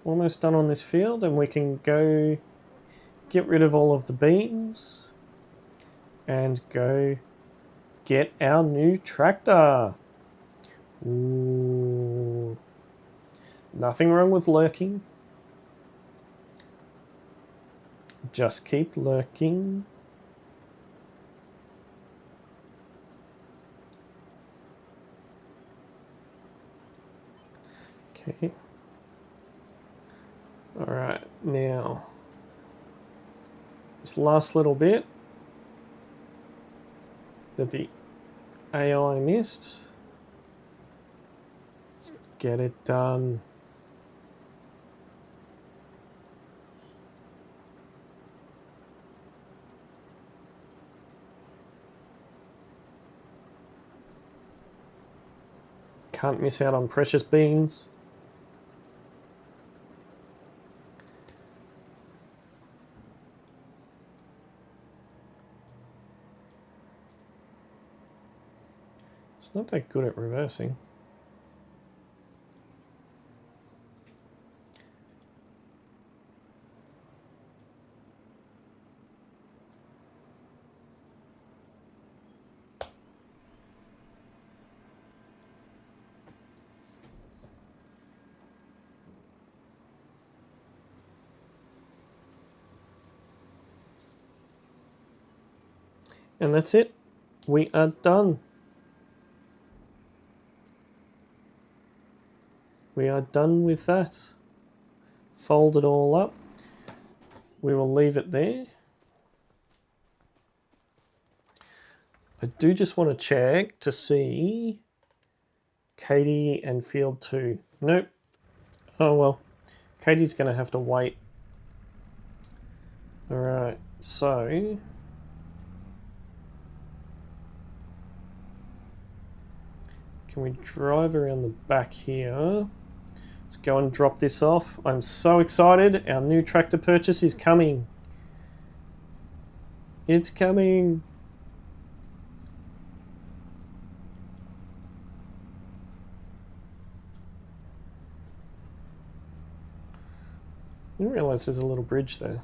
Almost done on this field, and we can go get rid of all of the beans and go get our new tractor. Ooh. Nothing wrong with lurking. Just keep lurking. Okay. Alright, now this last little bit that the AI missed. Let's get it done. Can't miss out on precious beans. It's not that good at reversing. And that's it. We are done. We are done with that. Fold it all up. We will leave it there. I do just want to check to see Katie and field 2. Nope. Oh well. Katie's going to have to wait. Alright, so can we drive around the back here? Let's go and drop this off. I'm so excited. Our new tractor purchase is coming. It's coming. I didn't realize there's a little bridge there.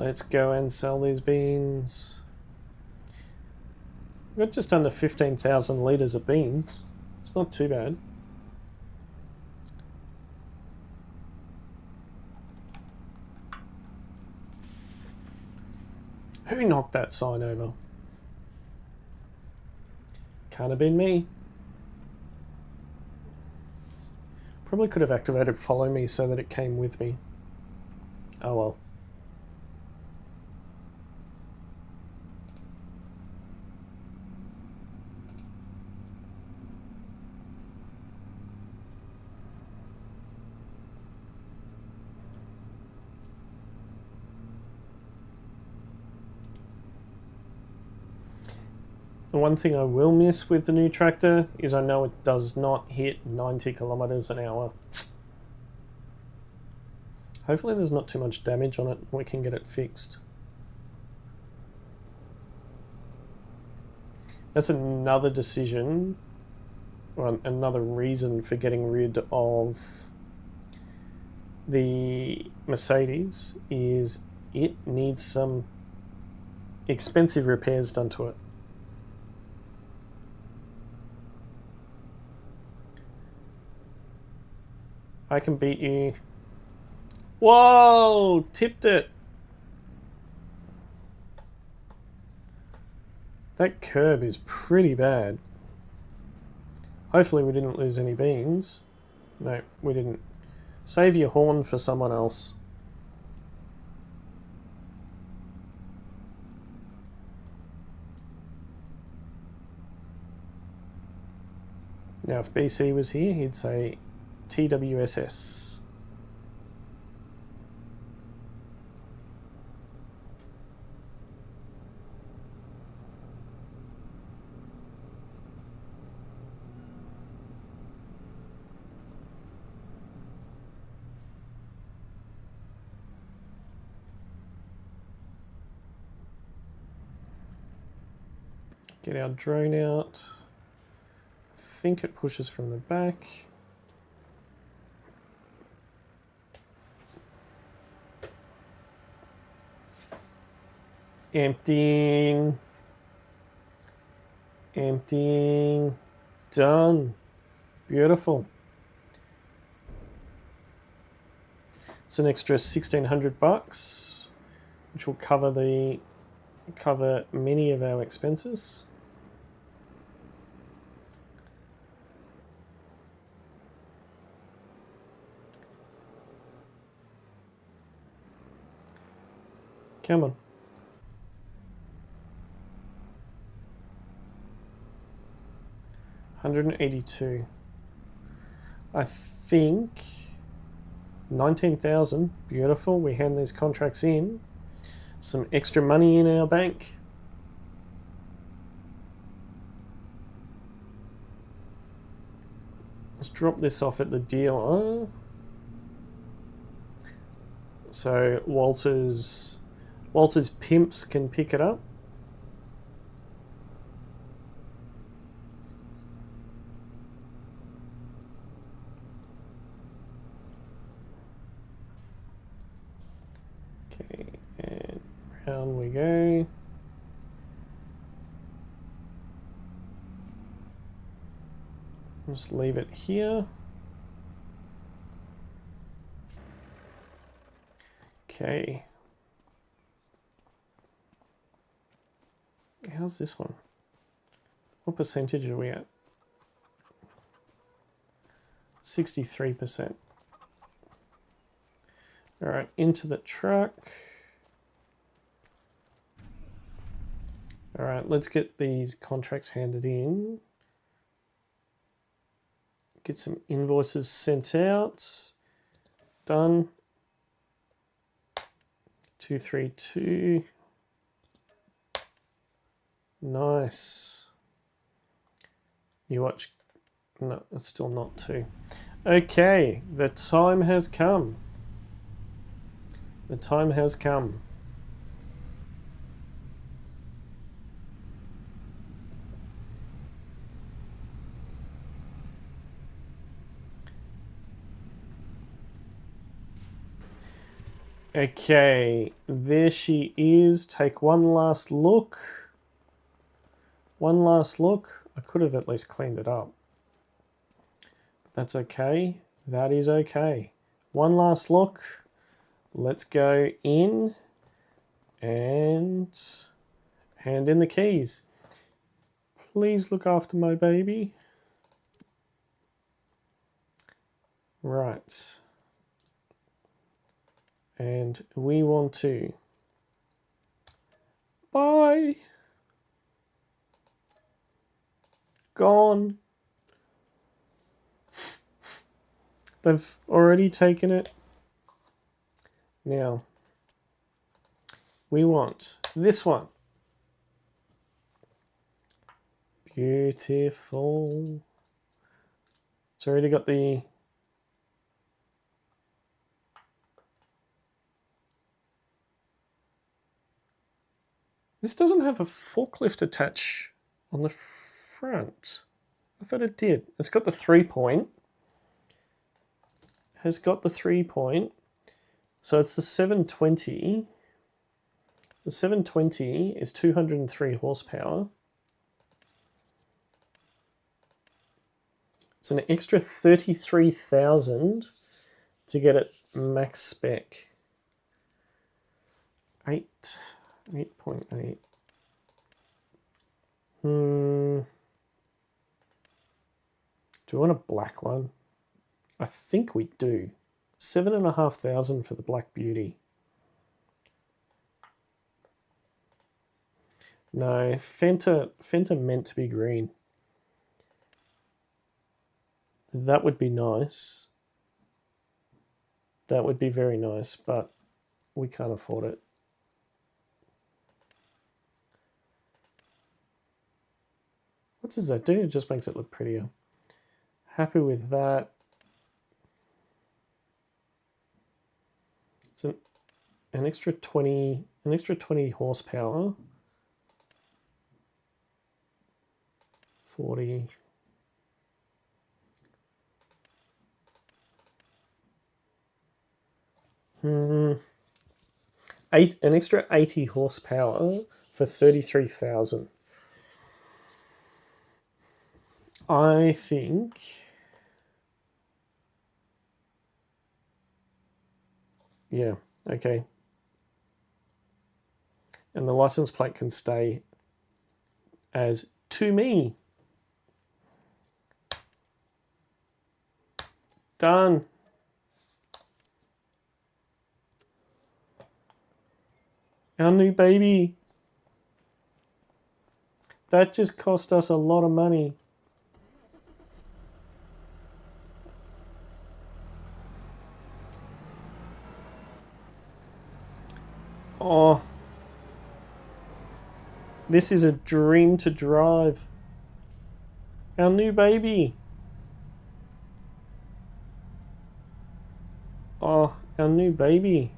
Let's go and sell these beans. We've got just under 15,000 litres of beans. It's not too bad. Who knocked that sign over? Can't have been me. Probably could have activated follow me so that it came with me. Oh well. The one thing I will miss with the new tractor is I know it does not hit 90 kilometers an hour. Hopefully there's not too much damage on it and we can get it fixed. That's another decision, or another reason for getting rid of the Mercedes, is it needs some expensive repairs done to it. I can beat you. Whoa! Tipped it. That curb is pretty bad. Hopefully we didn't lose any beans. No, we didn't. Save your horn for someone else. Now if BC was here, he'd say TWSS. Get our drone out. I think it pushes from the back. Emptying. Emptying. Done. Beautiful. It's an extra 1,600 bucks, which will cover many of our expenses. Come on. $182. I think 19,000. Beautiful. We hand these contracts in. Some extra money in our bank. Let's drop this off at the dealer. So Walter's pimps can pick it up. Okay, and round we go. Just leave it here. Okay. How's this one? What percentage are we at? 63%. All right, into the truck. All right, let's get these contracts handed in. Get some invoices sent out. Done. 232. Nice. You watch. No, it's still not 2. Okay, the time has come. The time has come. Okay, there she is. Take one last look. One last look. I could have at least cleaned it up. But that's okay. That is okay. One last look. Let's go in and hand in the keys. Please look after my baby. Right. And we want to buy. Gone. They've already taken it. Now, we want this one. Beautiful. It's already got the... This doesn't have a forklift attached on the front. I thought it did. It's got the 3-point. Has got the 3-point. So it's the 720. The 720 is 203 horsepower. It's an extra 33,000 to get it max spec. 8.8. Do we want a black one? I think we do. 7,500 for the Black Beauty. No, Fendt meant to be green. That would be nice. That would be very nice, but we can't afford it. What does that do? It just makes it look prettier. Happy with that. It's an extra 20 horsepower. 40. An extra 80 horsepower for 33,000. I think yeah, okay. And the license plate can stay as to me. Done. Our new baby. That just cost us a lot of money. Oh, this is a dream to drive. Our new baby. Oh, our new baby.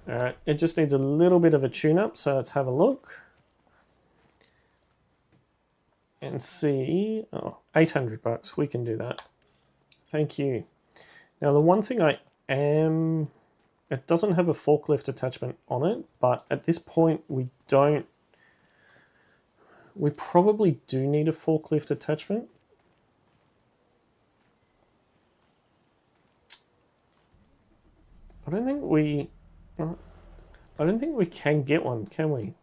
Alright, it just needs a little bit of a tune-up, so let's have a look. And see, oh, 800 bucks, we can do that. Thank you. Now the one thing it doesn't have a forklift attachment on it, but at this point we probably do need a forklift attachment. I don't think we can get one, can we?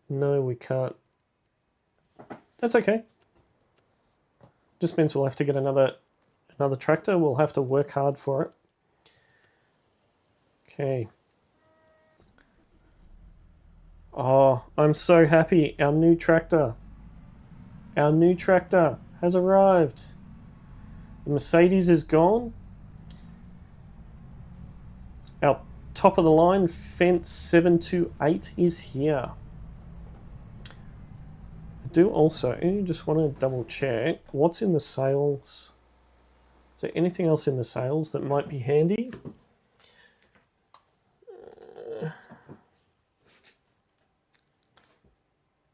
No, we can't. That's okay. Just means we'll have to get another tractor. We'll have to work hard for it. Okay. Oh, I'm so happy. Our new tractor has arrived. The Mercedes is gone. Our top of the line Fendt 728 is here. I do also just want to double check what's in the sales. Is there anything else in the sales that might be handy?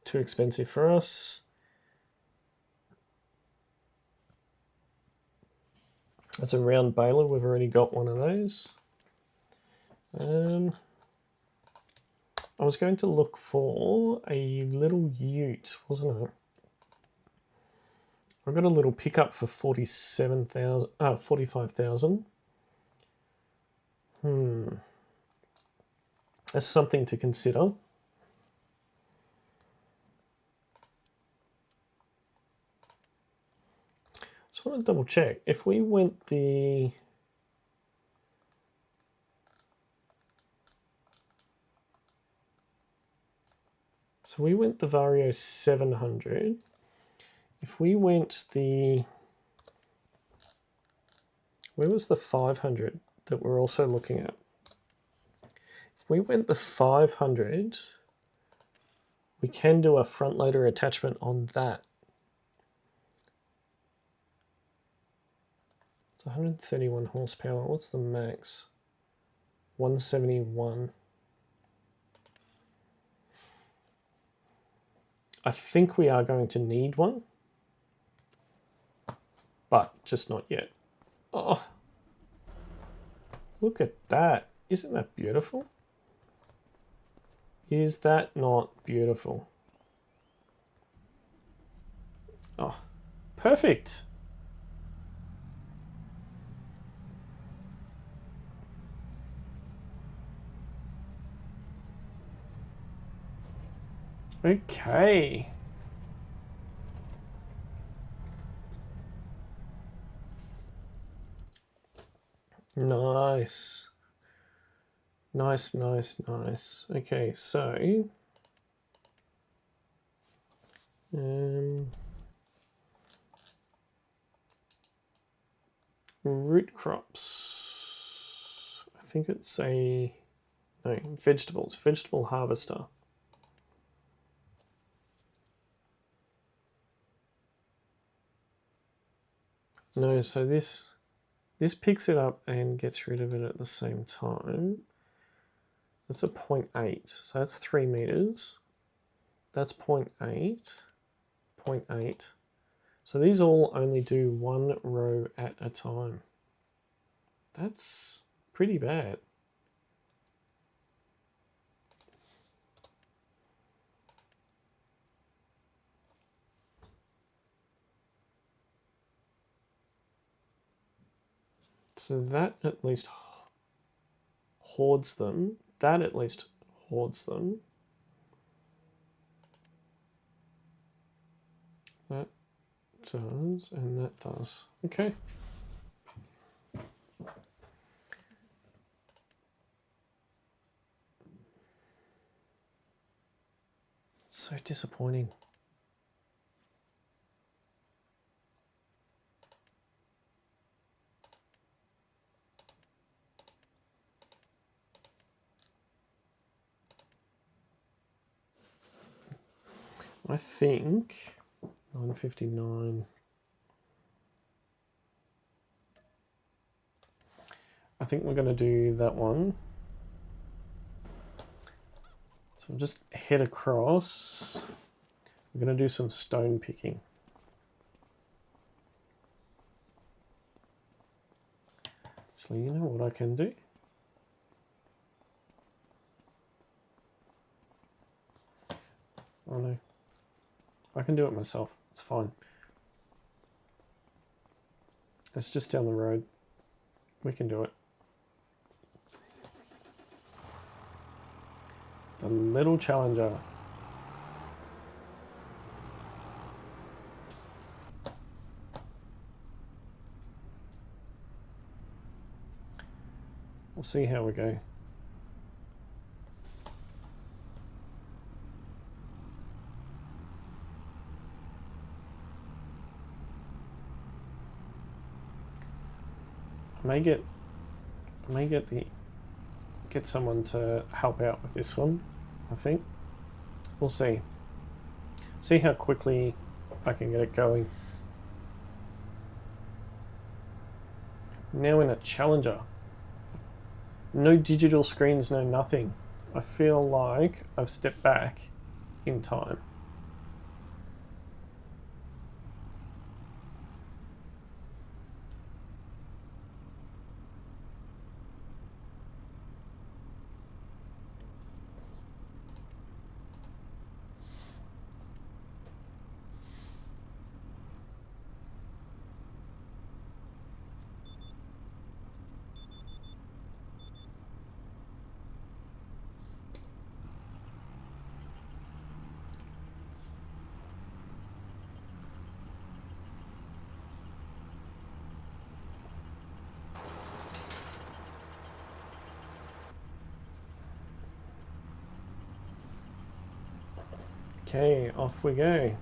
Too expensive for us. That's a round baler. We've already got one of those. I was going to look for a little ute, wasn't it? I got a little pickup for 45,000. That's something to consider. Just want to double check. If we went the... So we went the Vario 700. If we went the... Where was the 500 that we're also looking at? If we went the 500, we can do a front loader attachment on that. It's 131 horsepower. What's the max? 171. I think we are going to need one, but just not yet. Oh, look at that. Isn't that beautiful? Is that not beautiful? Oh, perfect. Okay. Nice. Nice, nice, nice. Okay, so root crops. I think it's no, vegetables, vegetable harvester. No, so this picks it up and gets rid of it at the same time. That's a 0.8, so that's 3 meters. That's 0.8, 0.8. So these all only do 1 row at a time. That's pretty bad. So that at least hoards them. That at least hoards them. That does, and that does. Okay. So disappointing. I think 959. I think we're going to do that one. So we'll just head across. We're going to do some stone picking. Actually, you know what I can do? Oh no. I can do it myself. It's fine. It's just down the road. We can do it. The little Challenger. We'll see how we go. I may get someone to help out with this one, I think. We'll see. See how quickly I can get it going. Now in a Challenger. No digital screens, no nothing. I feel like I've stepped back in time. Okay, off we go.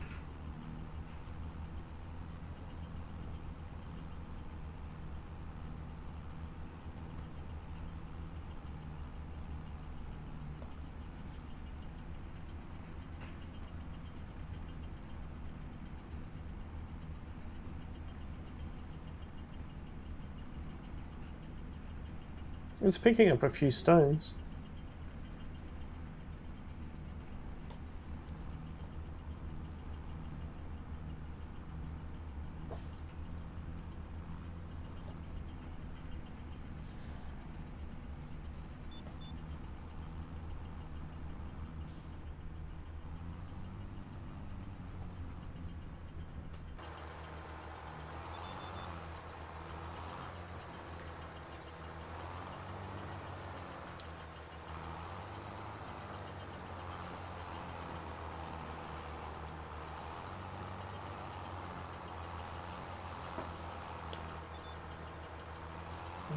It's picking up a few stones.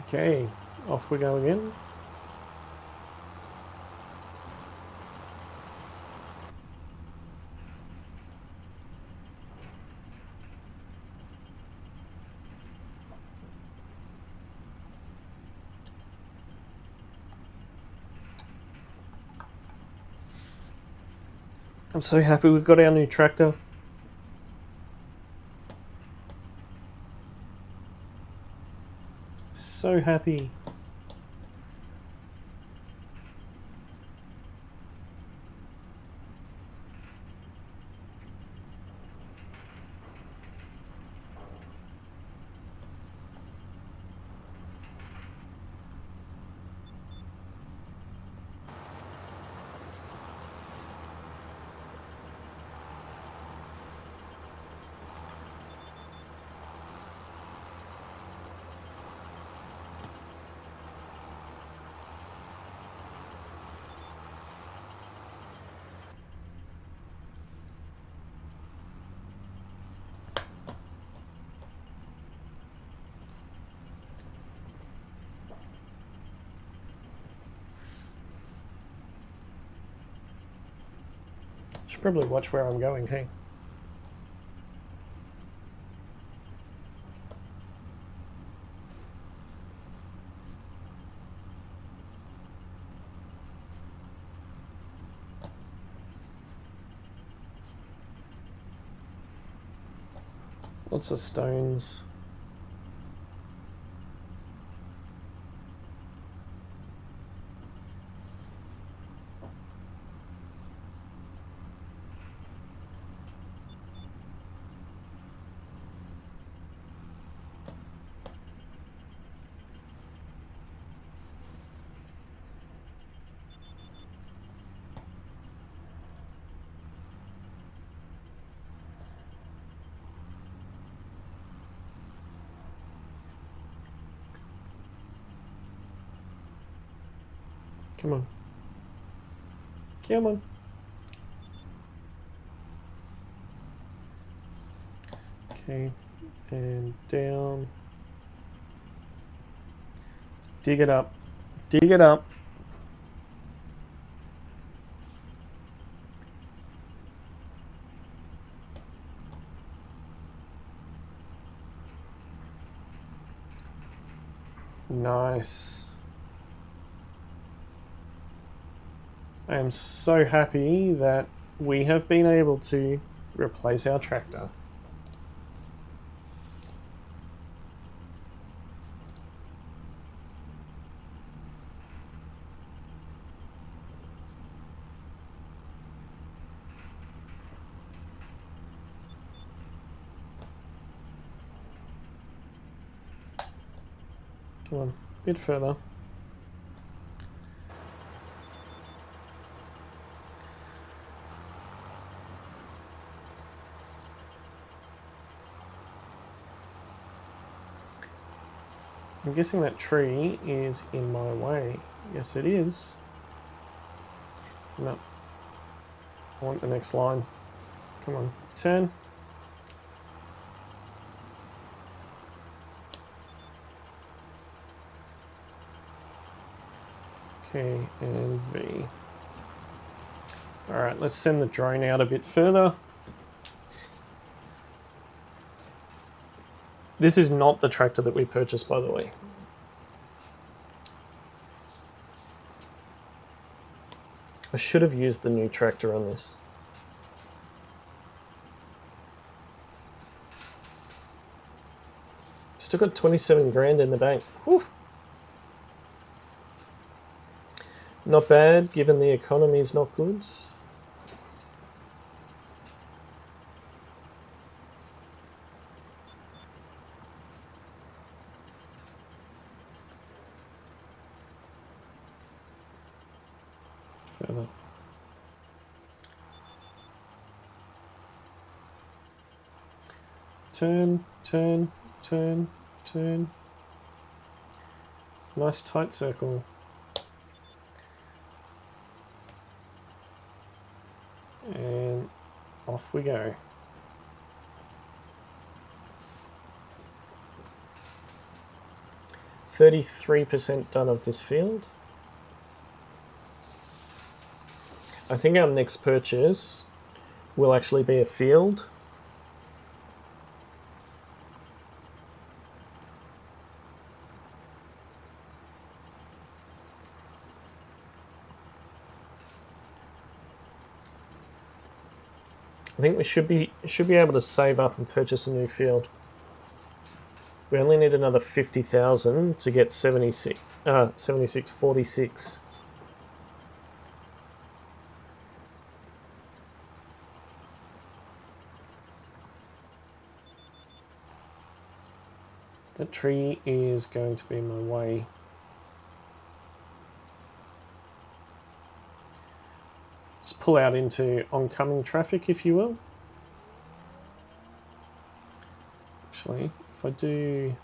Okay, off we go again. I'm so happy we've got our new tractor. So happy. Should probably watch where I'm going, hey? Lots of stones. Come on. Come on. Okay, and down. Let's dig it up. Dig it up. Nice. I am so happy that we have been able to replace our tractor. Come on, a bit further. I'm guessing that tree is in my way. Yes, it is. No. I want the next line. Come on, turn. Okay, and V. Alright, let's send the drone out a bit further. This is not the tractor that we purchased, by the way. I should have used the new tractor on this. Still got 27 grand in the bank. Whew. Not bad, given the economy is not good. Further. Turn, turn, turn, turn. Nice tight circle. And off we go. %33% done of this field. I think our next purchase will actually be a field. I think we should be able to save up and purchase a new field. We only need another 50,000 to get 7646. That tree is going to be my way. Just pull out into oncoming traffic, if you will. Actually, if I do...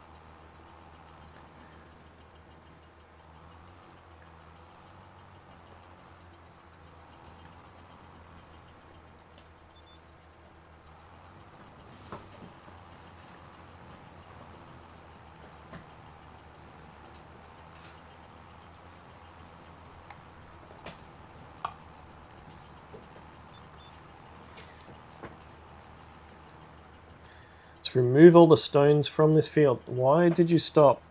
remove all the stones from this field. Why did you stop?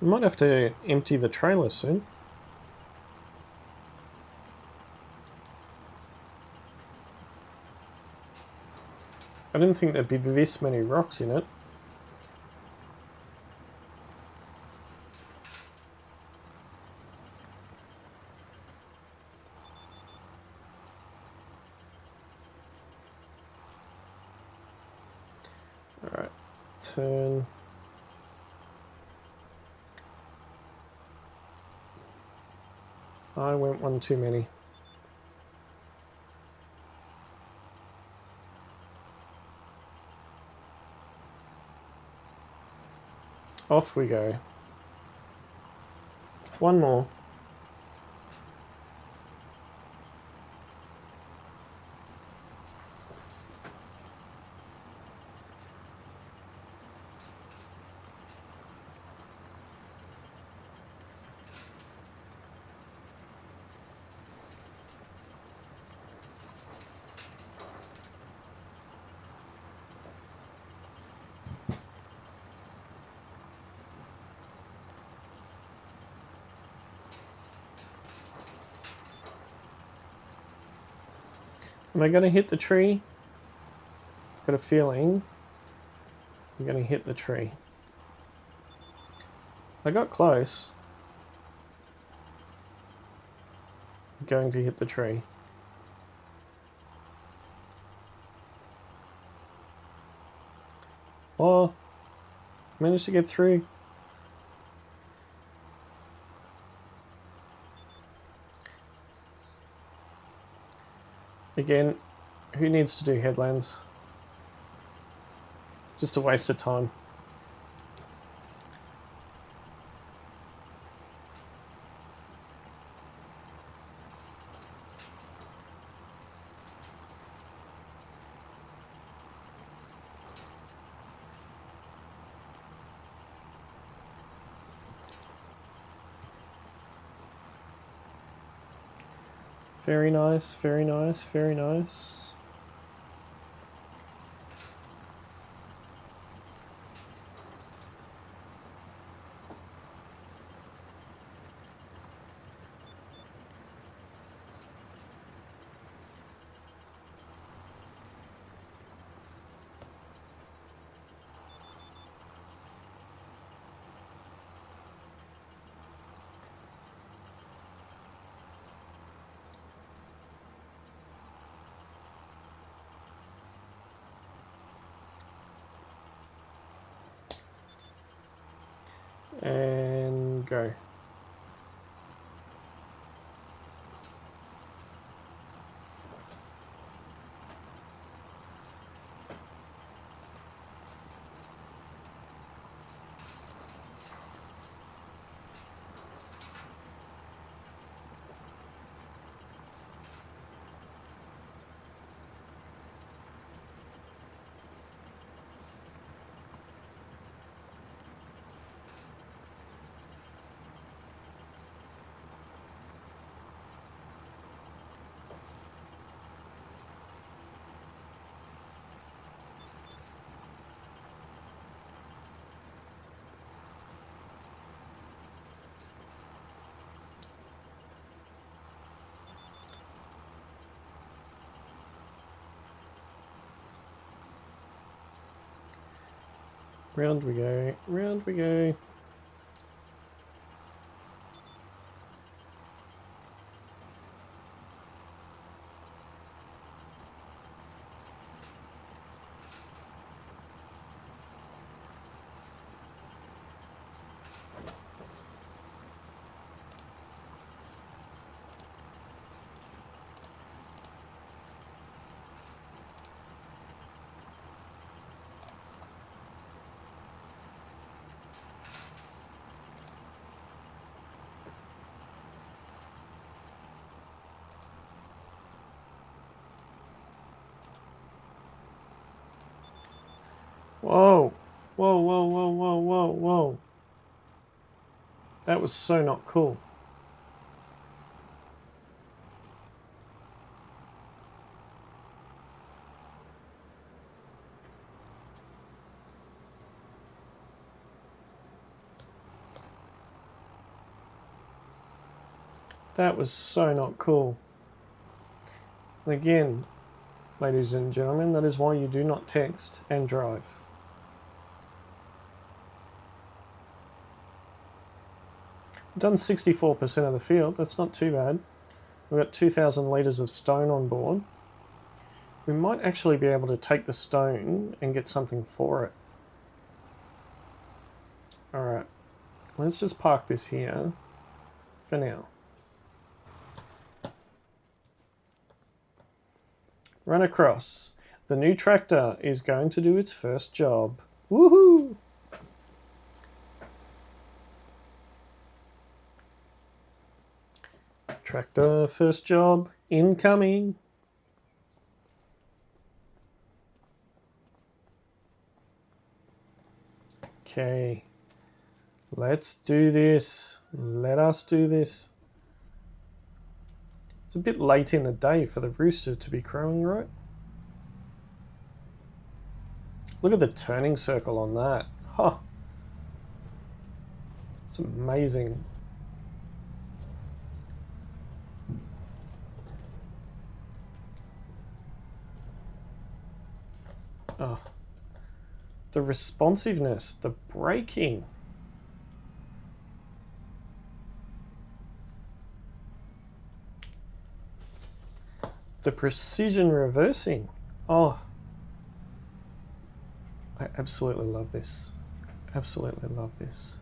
We might have to empty the trailer soon. I didn't think there'd be this many rocks in it. Alright, turn. I went one too many. Off we go. One more. Am I going to hit the tree? Got a feeling I'm going to hit the tree. I got close. I'm going to hit the tree. Oh, managed to get through. Again, who needs to do headlands? Just a waste of time. Very nice, very nice, very nice. go. Round we go, round we go. Whoa, whoa, whoa, whoa, whoa, whoa, whoa. That was so not cool. That was so not cool. And again, ladies and gentlemen, that is why you do not text and drive. Done 64% of the field, that's not too bad. We've got 2,000 litres of stone on board. We might actually be able to take the stone and get something for it. Alright, let's just park this here for now. Run across. The new tractor is going to do its first job. Woohoo! Tractor first job incoming. Okay, let's do this. Let us do this. It's a bit late in the day for the rooster to be crowing, right? Look at the turning circle on that. Huh. It's amazing. Oh. The responsiveness, the braking. The precision reversing. Oh. I absolutely love this. Absolutely love this.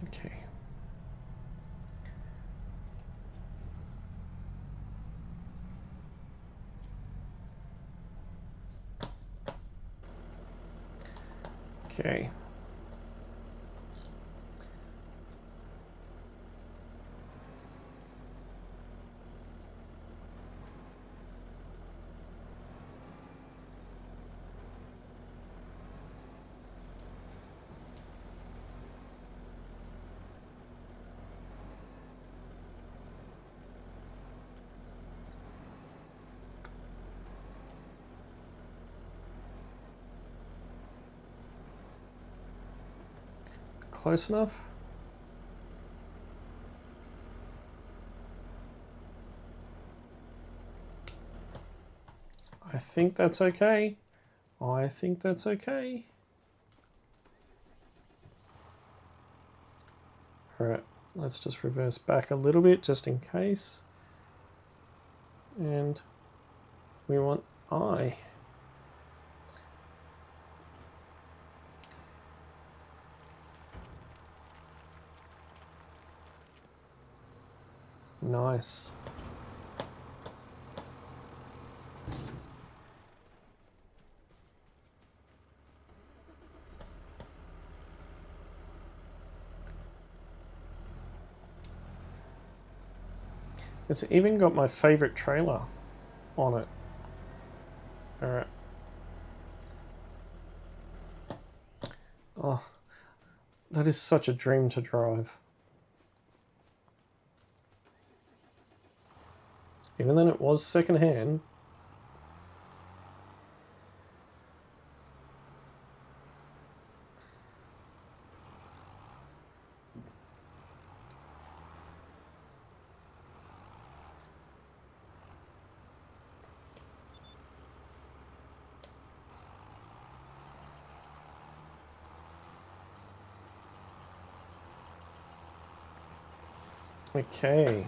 Okay. Okay. Close enough? I think that's okay. I think that's okay. Alright, let's just reverse back a little bit just in case. And we want I. Nice. It's even got my favorite trailer on it. Alright. Oh, that is such a dream to drive. Even though it was secondhand. Okay.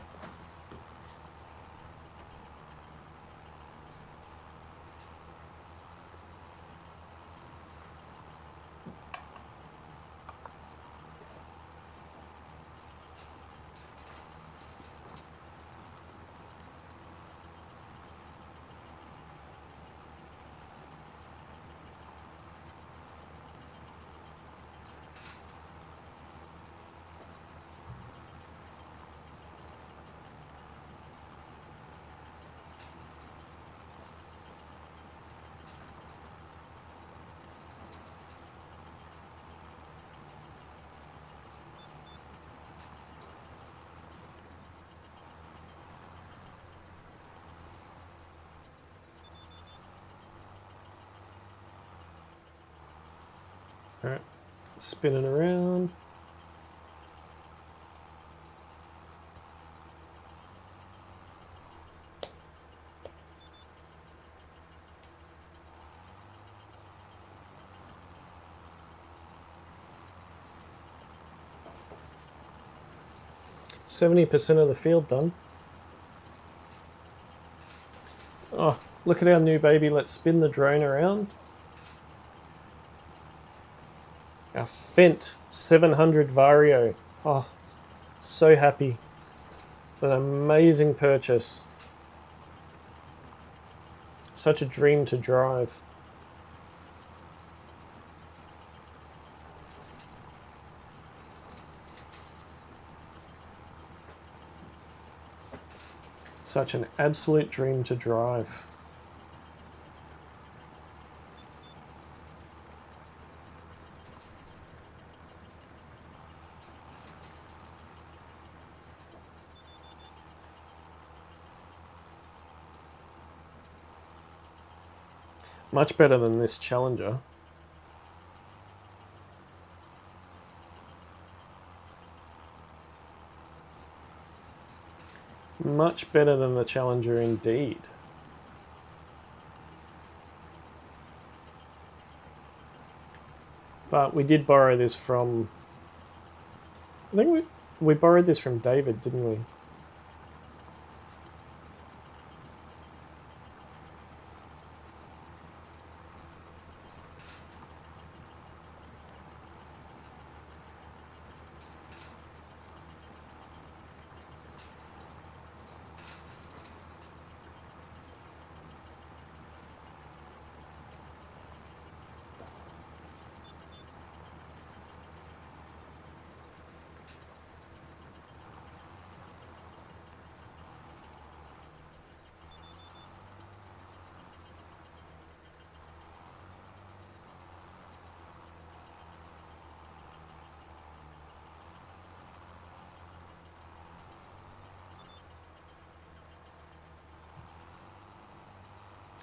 Alright, spin it around. %70 of the field done. Oh, look at our new baby. Let's spin the drone around. Our Fendt 700 Vario. Oh, so happy. An amazing purchase. Such a dream to drive. Such an absolute dream to drive. Much better than this Challenger. Much better than the Challenger indeed. But we did borrow this from... I think we borrowed this from David, didn't we?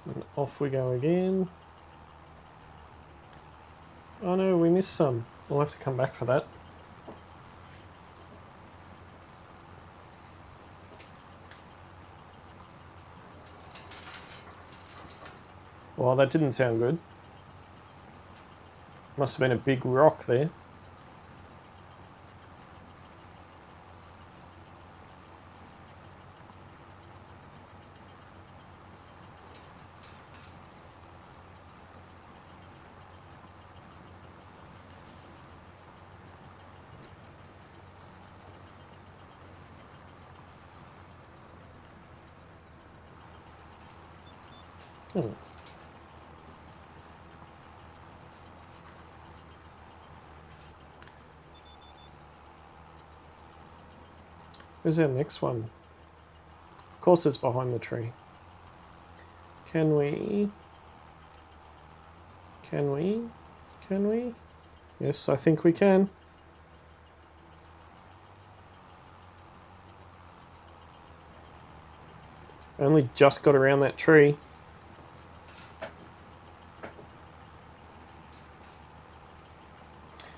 And off we go again. Oh no, we missed some. We'll have to come back for that. Well, that didn't sound good. Must have been a big rock there. Hmm. Where's our next one? Of course it's behind the tree. Can we? Can we? Can we? Yes, I think we can. Only just got around that tree.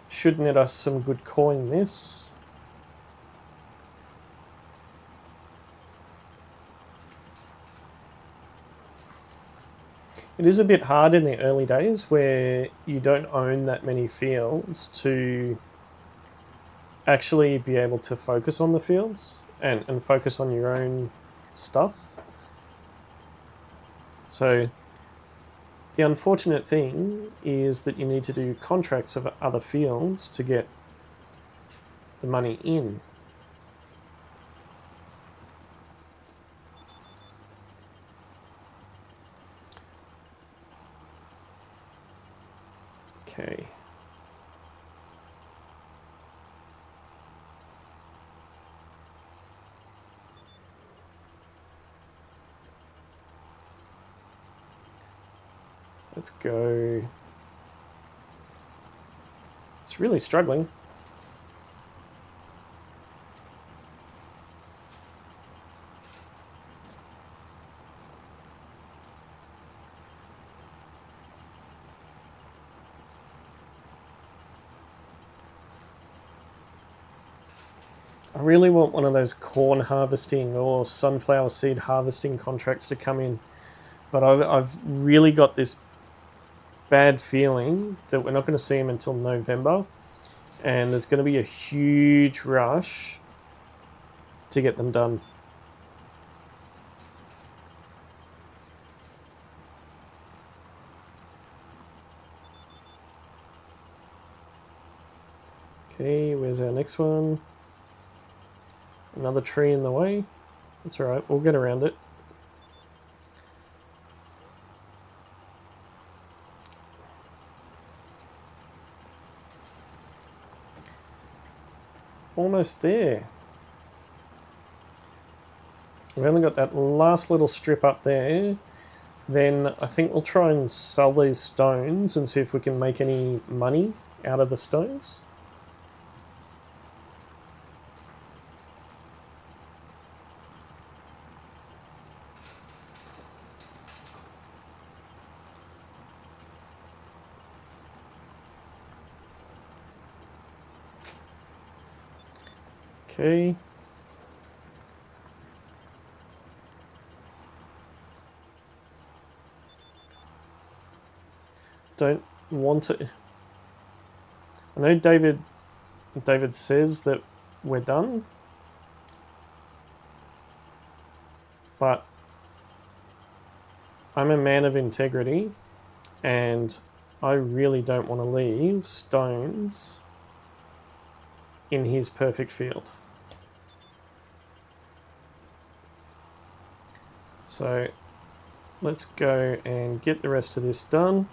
Should net us some good coin, this. It is a bit hard in the early days where you don't own that many fields to actually be able to focus on the fields and focus on your own stuff. So the unfortunate thing is that you need to do contracts of other fields to get the money in. Okay. Let's go. It's really struggling. I really want one of those corn harvesting or sunflower seed harvesting contracts to come in. But I've really got this bad feeling that we're not going to see them until November. And there's going to be a huge rush to get them done. Okay, where's our next one? Another tree in the way. That's alright, we'll get around it. Almost there. We've only got that last little strip up there. Then I think we'll try and sell these stones and see if we can make any money out of the stones. Okay. Don't want it. I know David says that we're done, but I'm a man of integrity and I really don't want to leave stones in his perfect field. So let's go and get the rest of this done.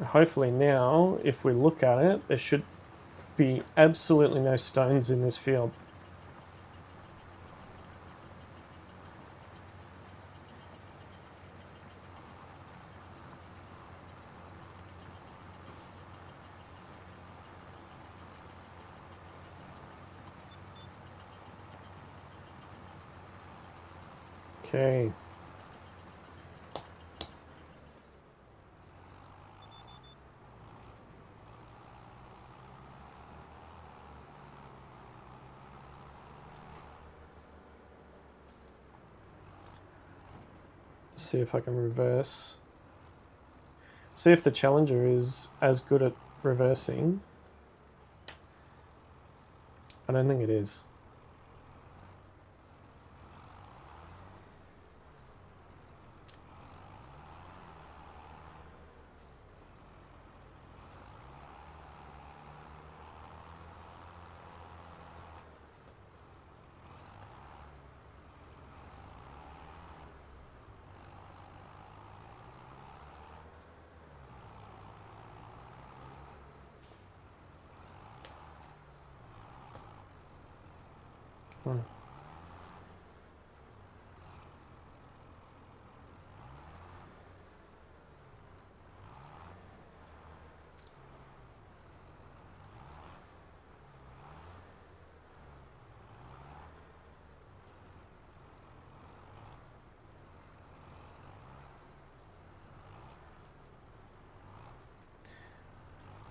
Hopefully now, if we look at it, there should be absolutely no stones in this field. Okay. See if I can reverse. See if the Challenger is as good at reversing. I don't think it is. on.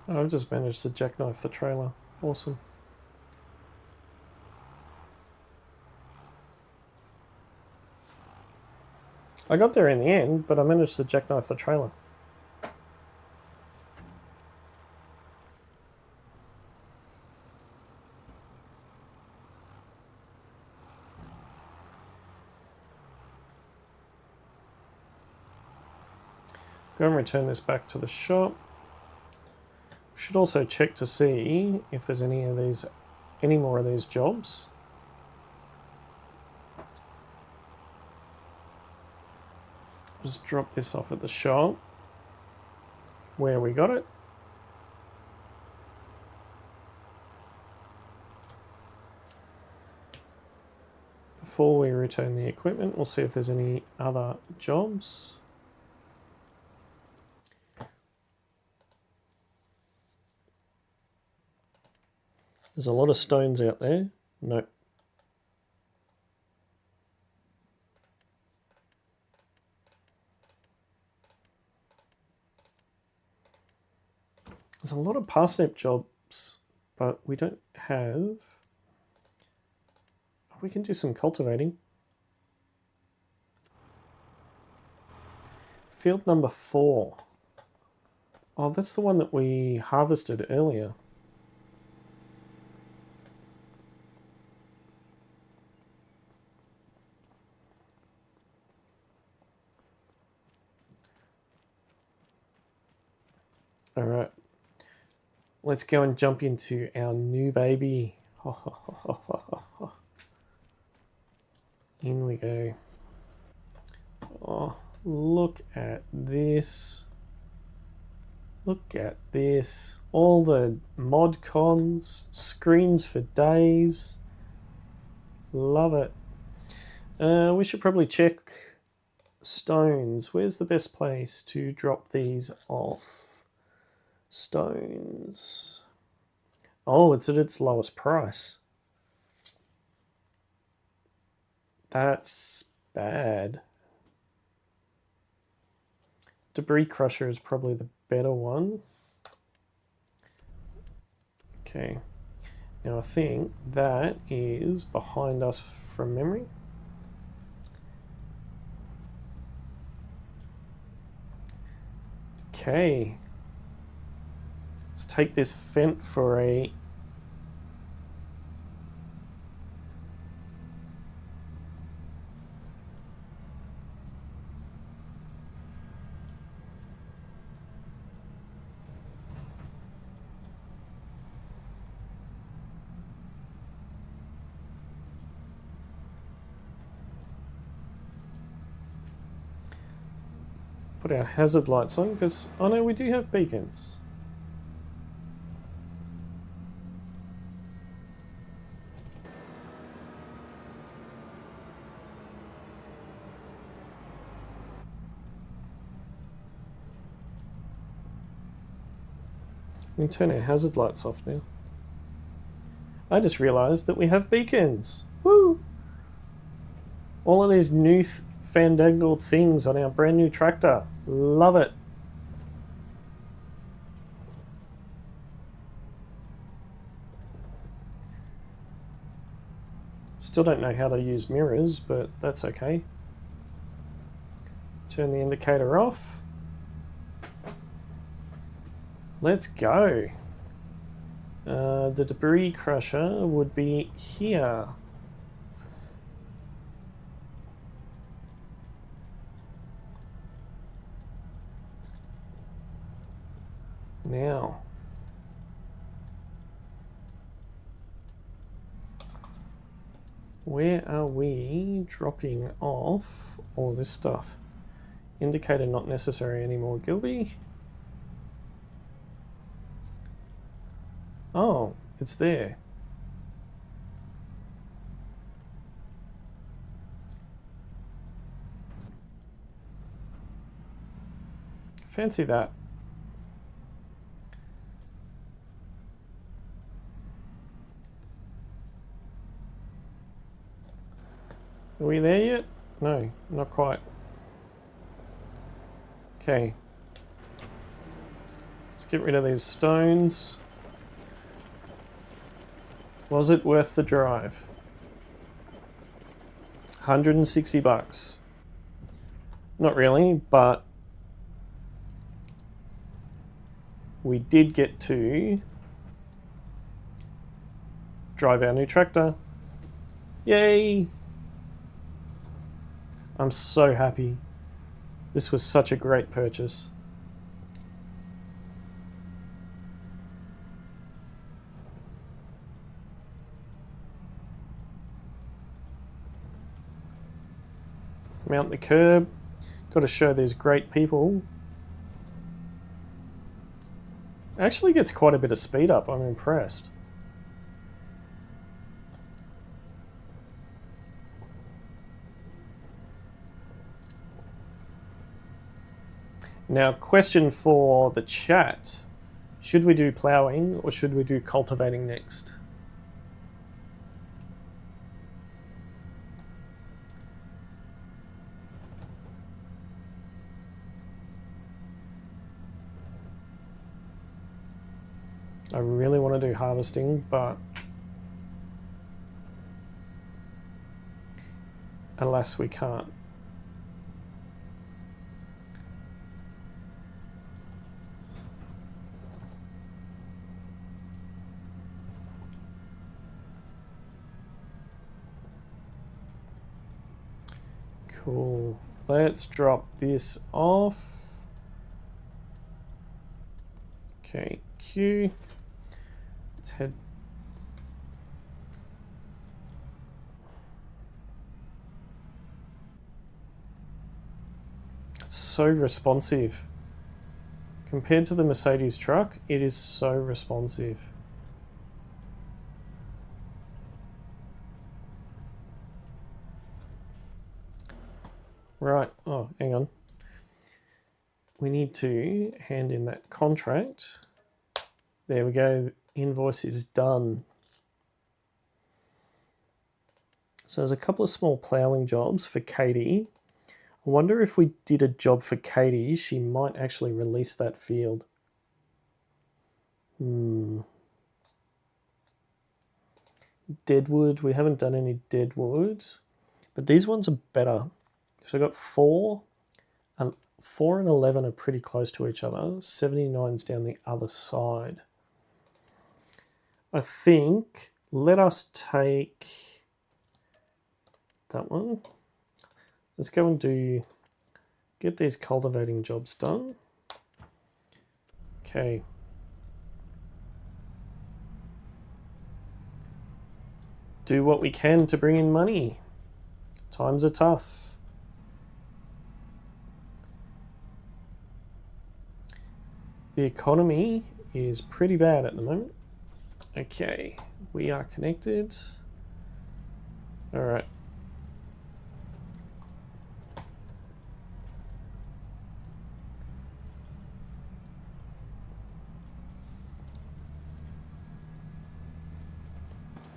Oh, I've just managed to jackknife the trailer. Awesome. I got there in the end, but I managed to jackknife the trailer. Go and return this back to the shop. Should also check to see if there's any more of these jobs. Just drop this off at the shop where we got it. Before we return the equipment, we'll see if there's any other jobs. There's a lot of stones out there. Nope. There's a lot of parsnip jobs, but we don't have... We can do some cultivating. Field number 4. Oh, that's the one that we harvested earlier. All right, let's go and jump into our new baby. In we go. Oh, look at this. Look at this. All the mod cons, screens for days. Love it. We should probably check stones. Where's the best place to drop these off? Stones. Oh, it's at its lowest price. That's bad. Debris crusher is probably the better one. Okay. Now I think that is behind us from memory. Okay. Let's take this Fendt for a... Put our hazard lights on because, oh no, we do have beacons. We can turn our hazard lights off now. I just realised that we have beacons. Woo! All of these new fandangled things on our brand new tractor. Love it. Still don't know how to use mirrors, but that's okay. Turn the indicator off. Let's go. The debris crusher would be here. Now, where are we dropping off all this stuff? Indicator not necessary anymore, Gilby. Oh, it's there. Fancy that. Are we there yet? No, not quite. Okay. Let's get rid of these stones. Was it worth the drive? 160 bucks. Not really, but we did get to drive our new tractor. Yay! I'm so happy. This was such a great purchase. Mount the curb. Got to show these great people. Actually gets quite a bit of speed up. I'm impressed. Now, question for the chat. Should we do ploughing or should we do cultivating next? I really want to do harvesting, but alas, we can't. Cool. Let's drop this off. Okay, Q. Let's head. It's so responsive. Compared to the Mercedes truck, it is so responsive. Right, oh, hang on. We need to hand in that contract. There we go, invoice is done. So there's a couple of small ploughing jobs for Katie. I wonder if we did a job for Katie, she might actually release that field. Deadwood, we haven't done any deadwood, but these ones are better. So I got 4 and 11 are pretty close to each other. 79's down the other side. I think let us take that one. Let's go and get these cultivating jobs done. Okay. Do what we can to bring in money. Times are tough. The economy is pretty bad at the moment. Okay, we are connected. All right.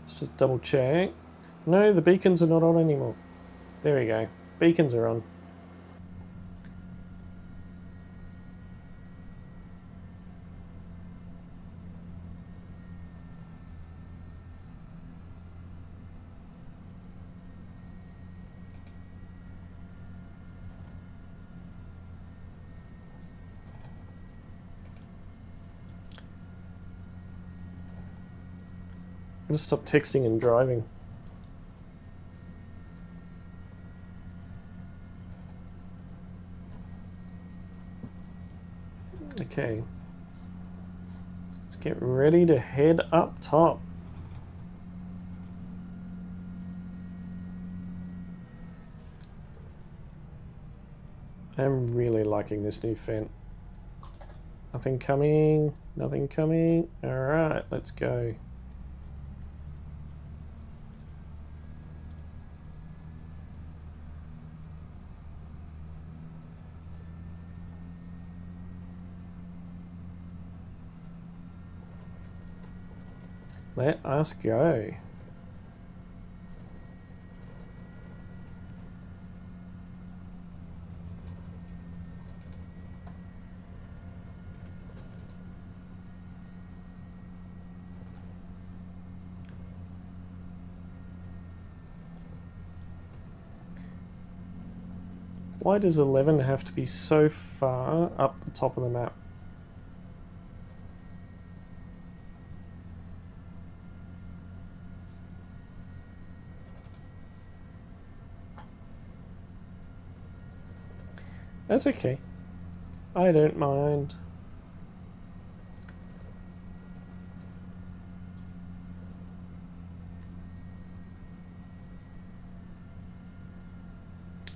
Let's just double check. No, the beacons are not on anymore. There we go. Beacons are on. I'm gonna stop texting and driving. Okay. Let's get ready to head up top. I'm really liking this new Fendt. Nothing coming, nothing coming. All right, let's go. Let us go. Why does 11 have to be so far up the top of the map? That's okay. I don't mind.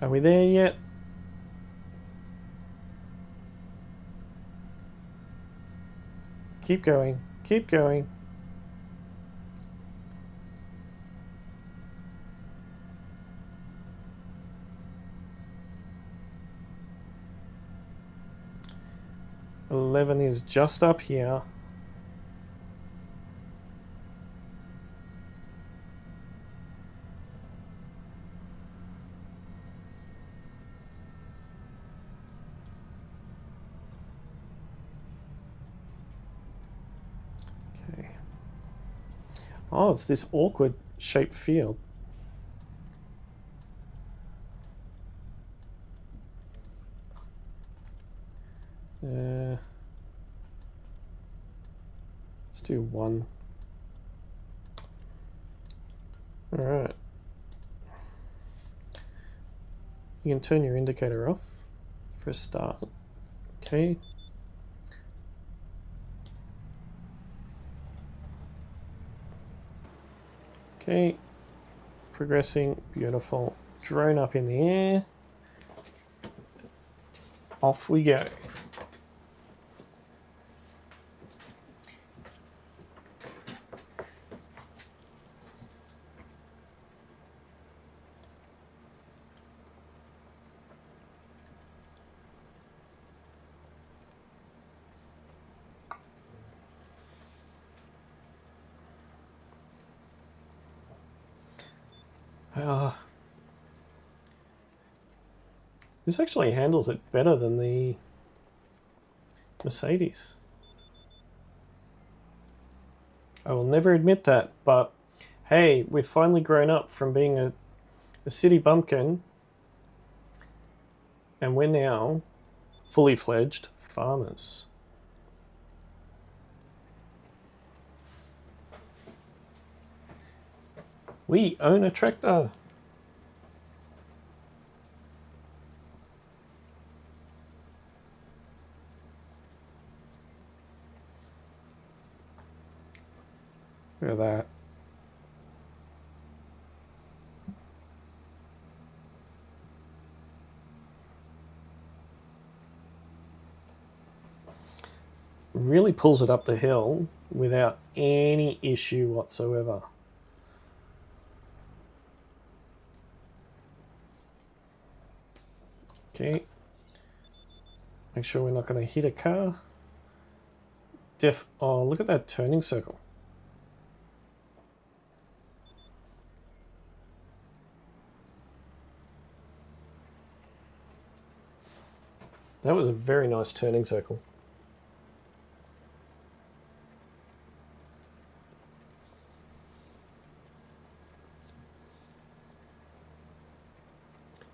Are we there yet? Keep going. Keep going. Eleven is just up here. Okay. Oh, it's this awkward shaped field. Let's do one. All right. You can turn your indicator off for a start. Okay. Okay. Progressing. Beautiful. Drone up in the air. Off we go. This actually handles it better than the Mercedes. I will never admit that, but hey, we've finally grown up from being a city bumpkin, and we're now fully fledged farmers. We own a tractor. Look at that. Really pulls it up the hill without any issue whatsoever. Okay. Make sure we're not going to hit a car. Oh, look at that turning circle. That was a very nice turning circle.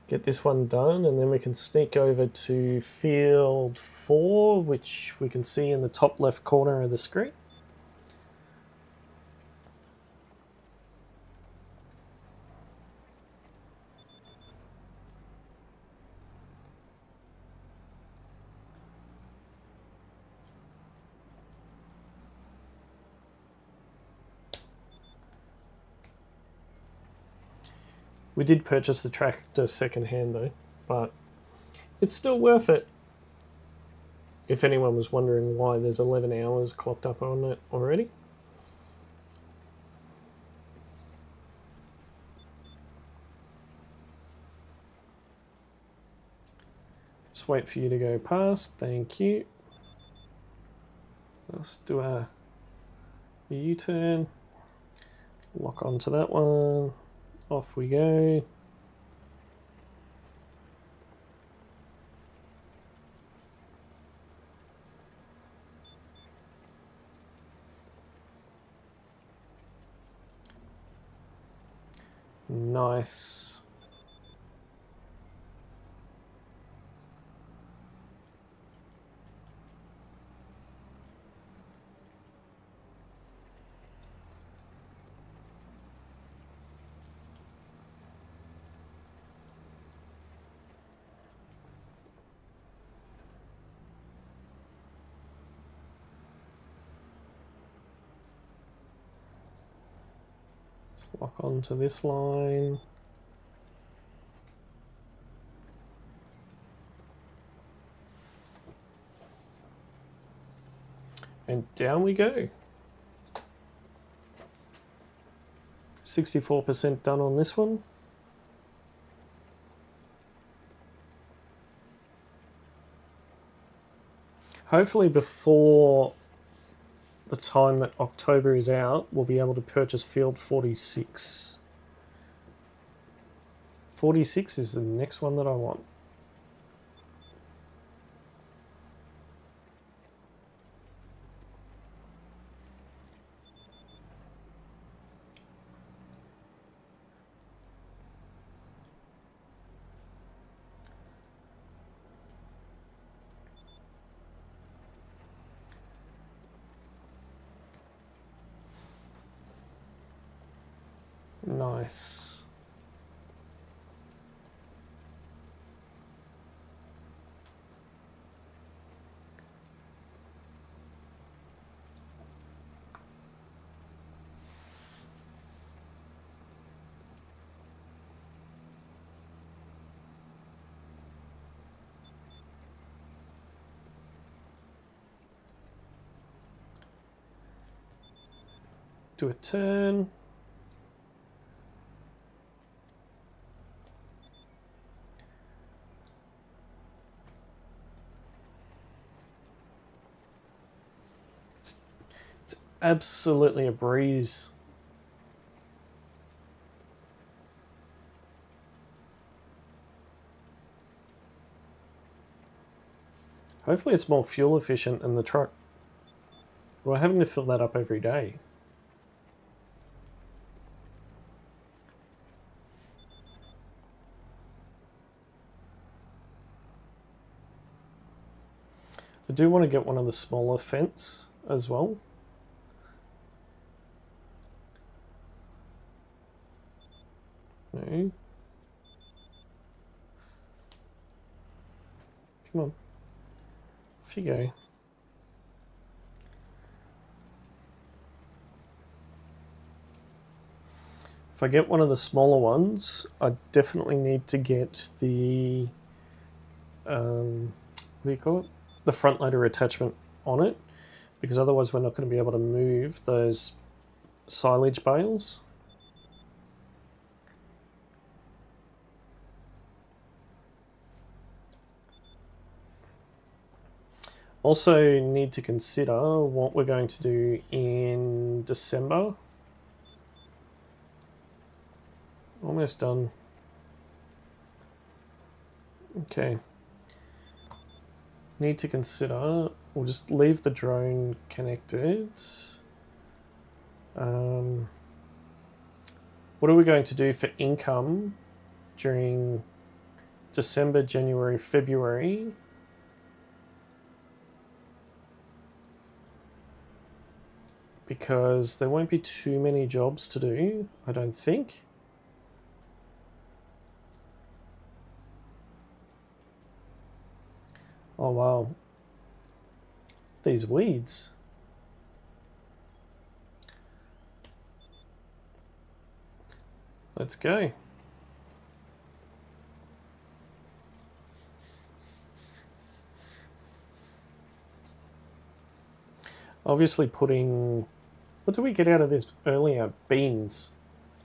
Get this one done, and then we can sneak over to field 4, which we can see in the top left corner of the screen. We did purchase the tractor second-hand though, but it's still worth it. If anyone was wondering why there's 11 hours clocked up on it already. Just wait for you to go past, thank you. Let's do a U-turn. Lock onto that one. Off we go. Nice. Lock onto this line. And down we go. 64% done on this one. Hopefully before the time that October is out, we'll be able to purchase field 46. 46 is the next one that I want. Nice. Do a turn. Absolutely a breeze. Hopefully it's more fuel efficient than the truck. We're having to fill that up every day. I do want to get one of the smaller Fendts as well. No. Come on. Off you go. If I get one of the smaller ones, I definitely need to get the what do you call it? The front loader attachment on it, because otherwise we're not going to be able to move those silage bales. Also need to consider what we're going to do in December. Almost done. Okay. Need to consider, we'll just leave the drone connected. What are we going to do for income during December, January, February? Because there won't be too many jobs to do, I don't think. Oh wow, these weeds. Let's go. Obviously putting, what did we get out of this earlier? Beans.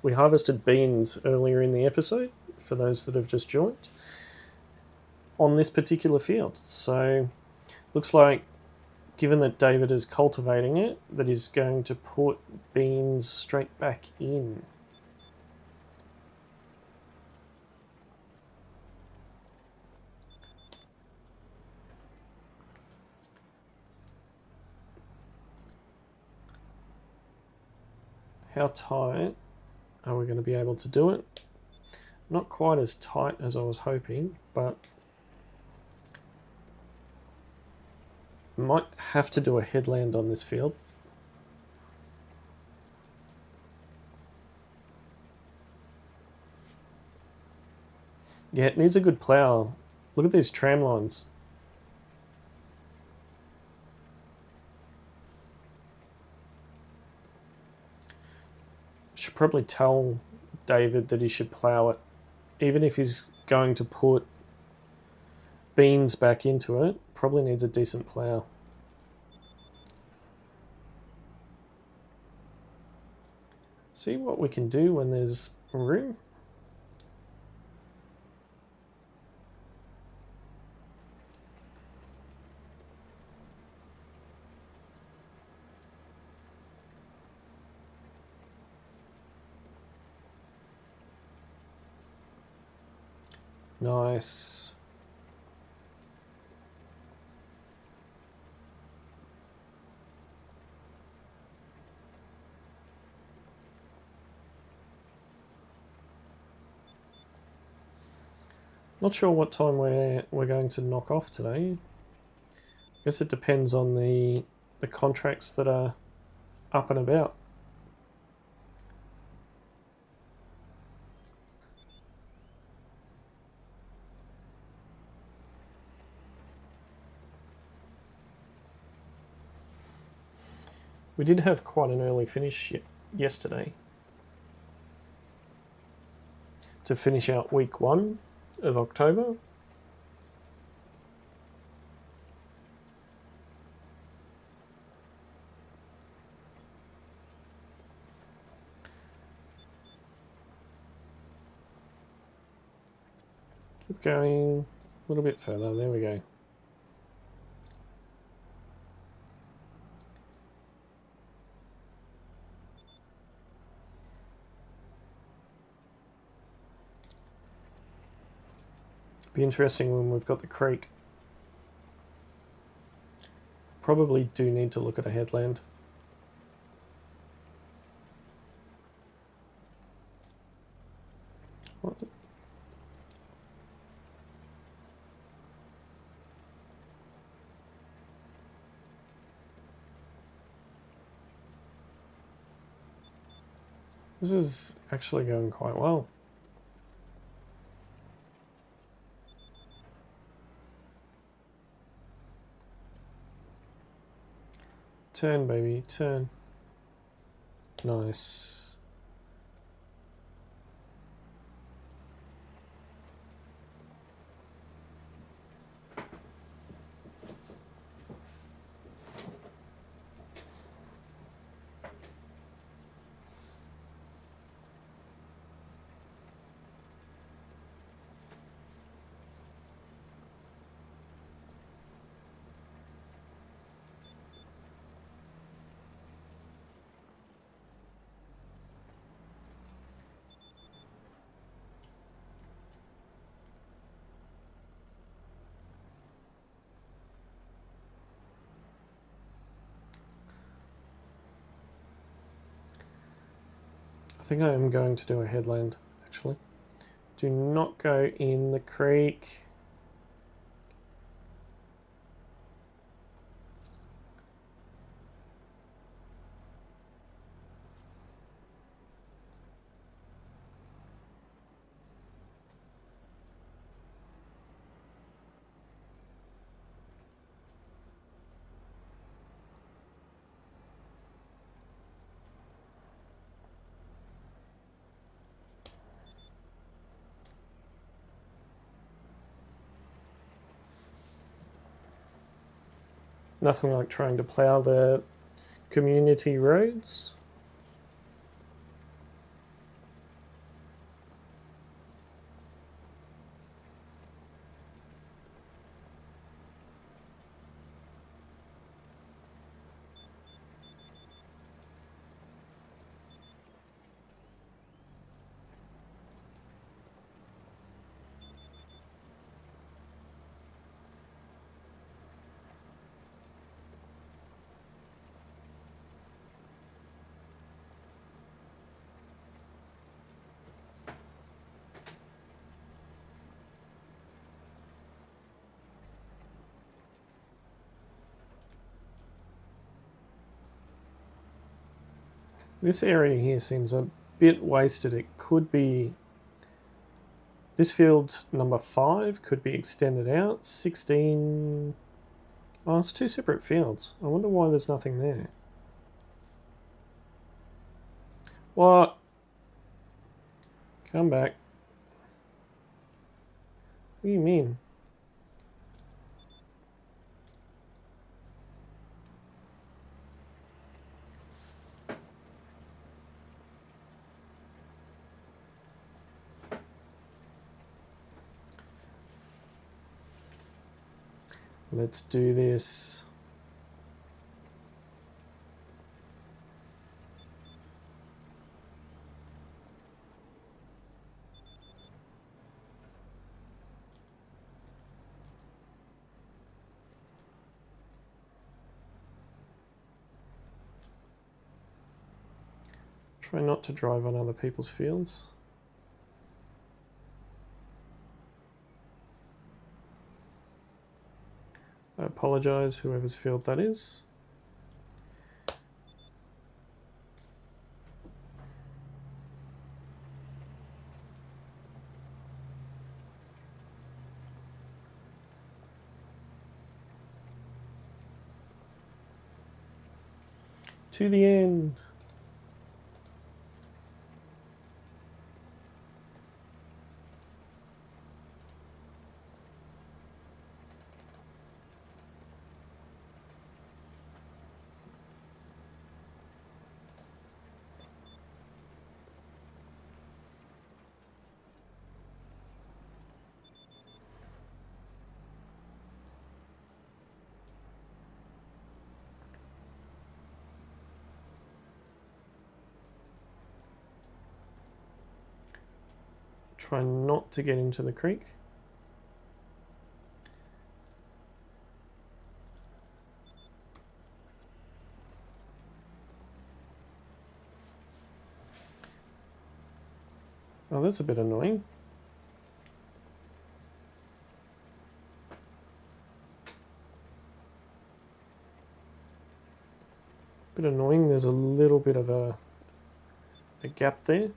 We harvested beans earlier in the episode, for those that have just joined, on this particular field. So looks like given that David is cultivating it, that he's going to put beans straight back in. How tight are we going to be able to do it? Not quite as tight as I was hoping, but might have to do a headland on this field. Yeah, it needs a good plough. Look at these tram lines. Should probably tell David that he should plough it, even if he's going to put beans back into it. Probably needs a decent plough. See what we can do when there's room. Nice. Not sure what time we're going to knock off today. I guess it depends on the contracts that are up and about. We did have quite an early finish yesterday to finish out week 1 of October. Keep going a little bit further, there we go. Be interesting when we've got the creek. Probably do need to look at a headland. What? This is actually going quite well. Turn, baby, turn. Nice. I think I am going to do a headland, actually. Do not go in the creek. Nothing like trying to plough the community roads. This area here seems a bit wasted. It could be... This field number 5 could be extended out. 16... Oh, it's 2 separate fields. I wonder why there's nothing there. What? Come back. What do you mean? Let's do this. Try not to drive on other people's fields. I apologise, whoever's field that is. To the end. Try not to get into the creek. Oh, that's a bit annoying. Bit annoying, there's a little bit of a gap there.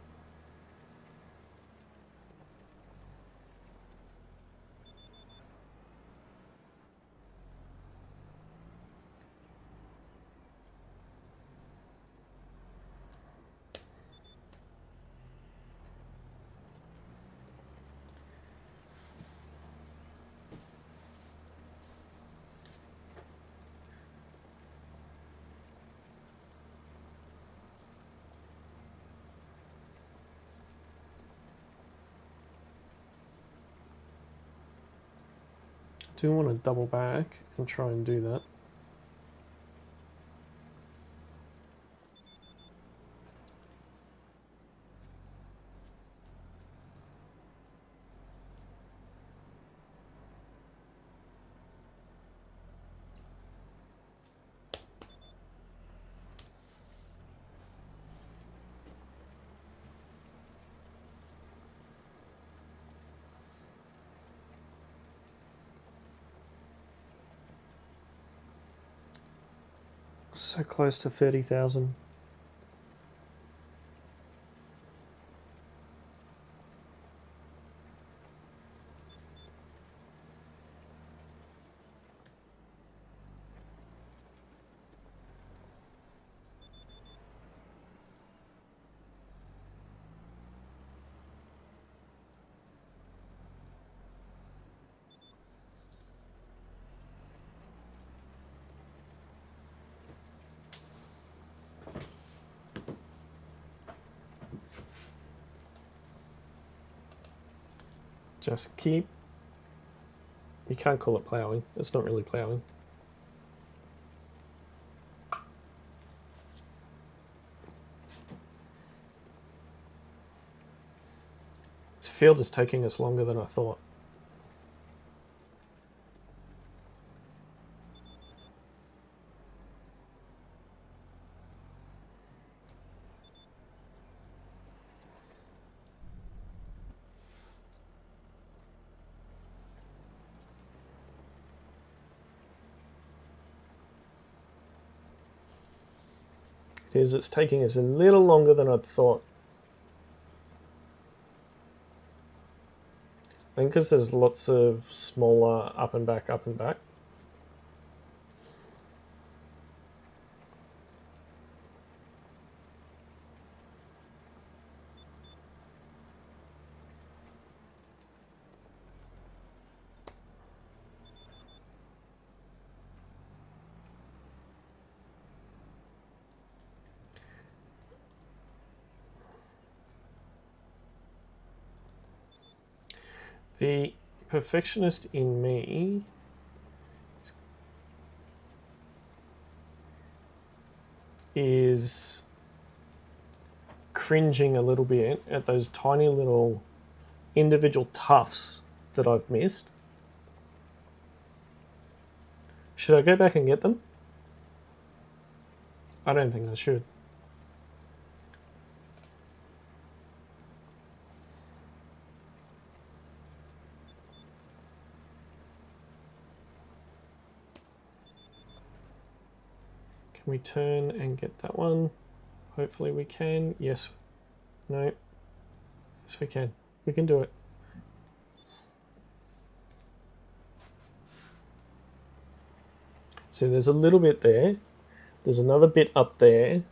Do want to double back and try and do that. So close to 30,000. Just keep... You can't call it ploughing. It's not really ploughing. This field is taking us longer than I thought. It is, it's taking us a little longer than I'd thought. I think because there's lots of smaller up and back, up and back. The perfectionist in me is cringing a little bit at those tiny little individual tufts that I've missed. Should I go back and get them? I don't think I should. Can we turn and get that one? Hopefully we can. Yes. No. Yes, we can. We can do it. So there's a little bit there. There's another bit up there.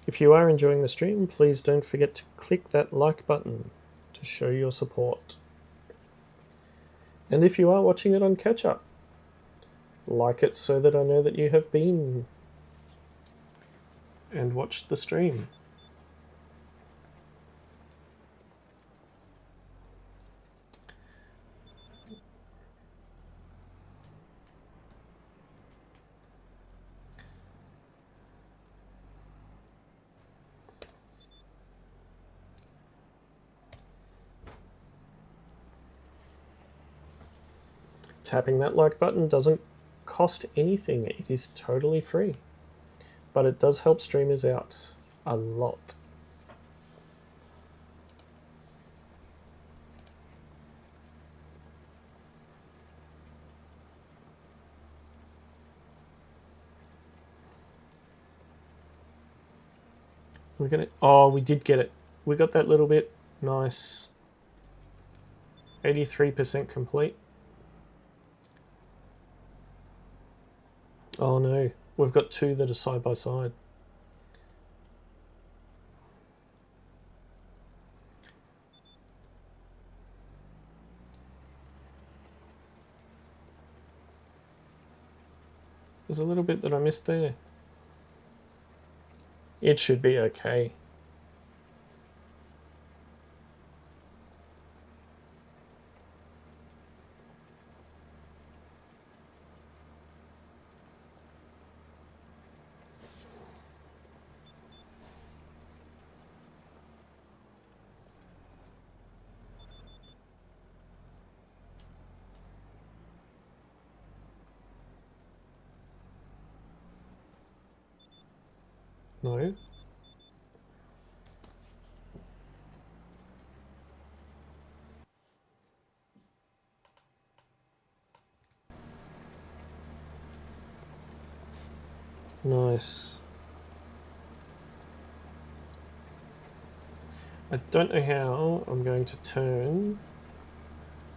If you are enjoying the stream, please don't forget to click that like button to show your support. And if you are watching it on catch up, like it so that I know that you have been and watched the stream. Tapping that like button doesn't cost anything. It is totally free. But it does help streamers out a lot. We're gonna, oh, we did get it. We got that little bit. Nice. 83% complete. Oh no, we've got two that are side by side. There's a little bit that I missed there. It should be okay. No. Nice. I don't know how I'm going to turn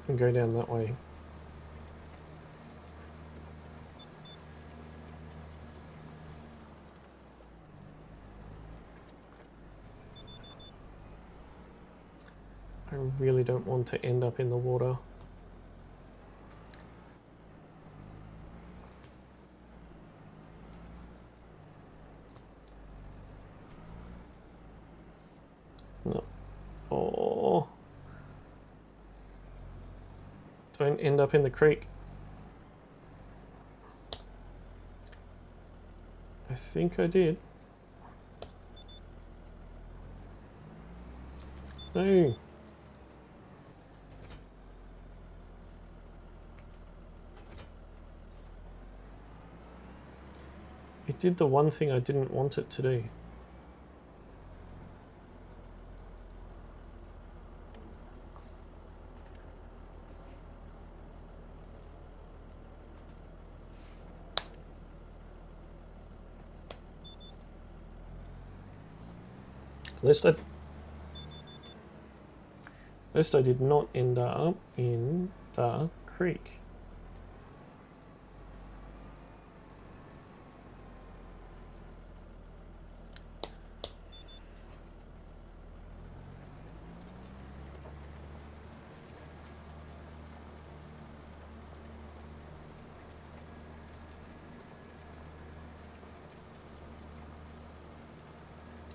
and go down that way. I really don't want to end up in the water. No. Oh. Don't end up in the creek. I think I did. No. It did the one thing I didn't want it to do. At least I did not end up in the creek.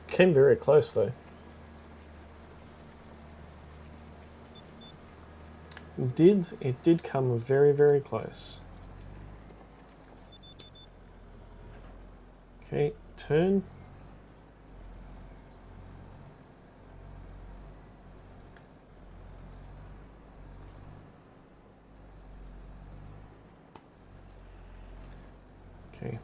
Came very close though. It did come very, very close. Okay, turn. Okay.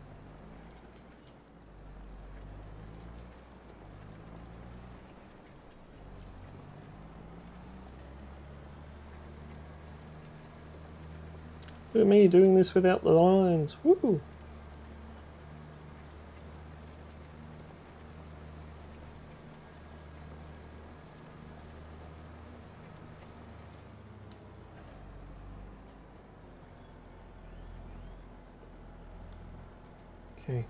Look at me doing this without the lines. Woo! Okay.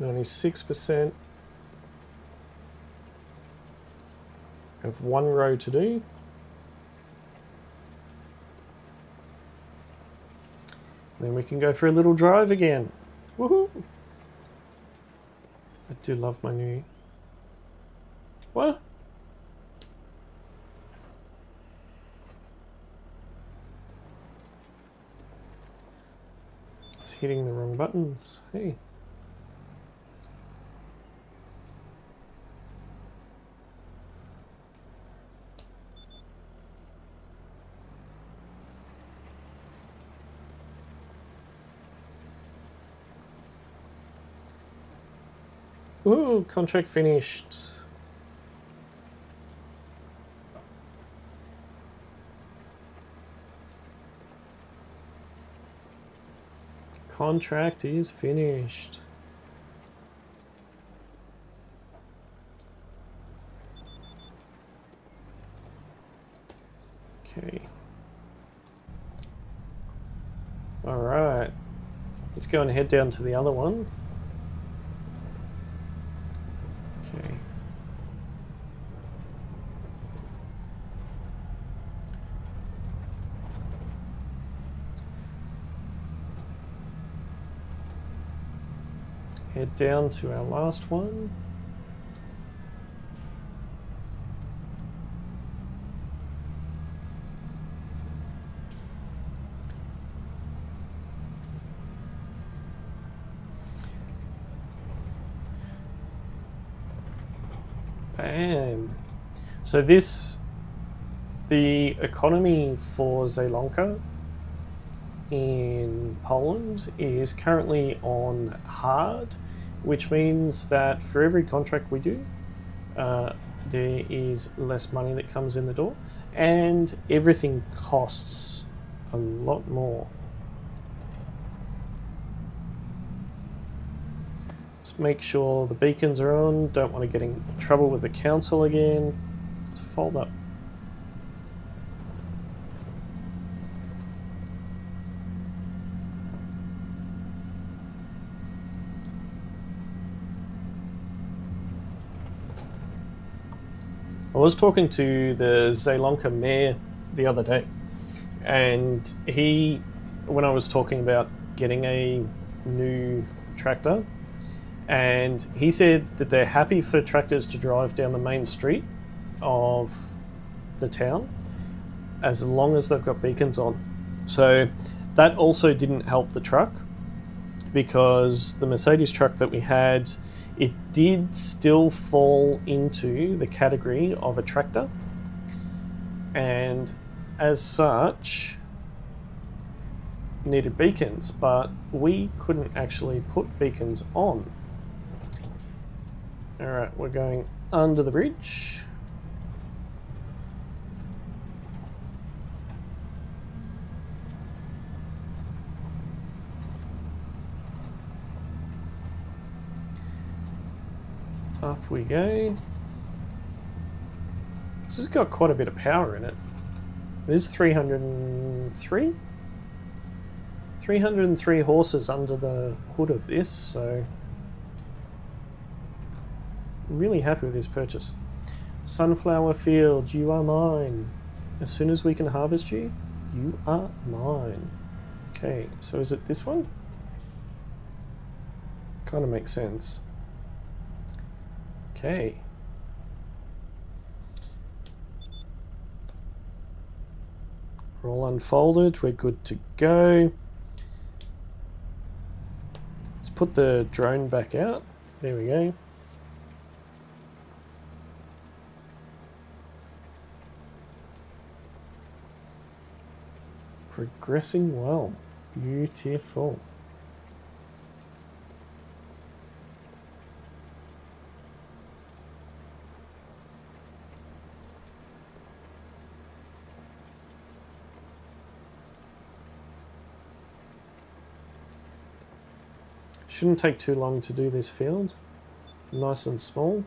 Only 6%. Have one row to do. Then we can go for a little drive again. Woohoo! I do love my new... What? It's hitting the wrong buttons. Hey. Ooh, contract finished. Contract is finished. Okay. All right. Let's go and head down to the other one. Okay. Head down to our last one. Bam. So the economy for Zielonka in Poland is currently on hard, which means that for every contract we do, there is less money that comes in the door, and everything costs a lot more. Just make sure the beacons are on. Don't want to get in trouble with the council again. Just fold up. I was talking to the Zielonka mayor the other day, and when I was talking about getting a new tractor, and he said that they're happy for tractors to drive down the main street of the town as long as they've got beacons on. So that also didn't help the truck, because the Mercedes truck that we had, it did still fall into the category of a tractor, and as such needed beacons, but we couldn't actually put beacons on. Alright, we're going under the bridge. Up we go. This has got quite a bit of power in it. It is 303? 303 horses under the hood of this, so really happy with this purchase. Sunflower field, you are mine. As soon as we can harvest you, you are mine. Okay, so is it this one? Kind of makes sense. Okay. We're all unfolded, we're good to go. Let's put the drone back out. There we go. Progressing well. Beautiful. Shouldn't take too long to do this field. Nice and small.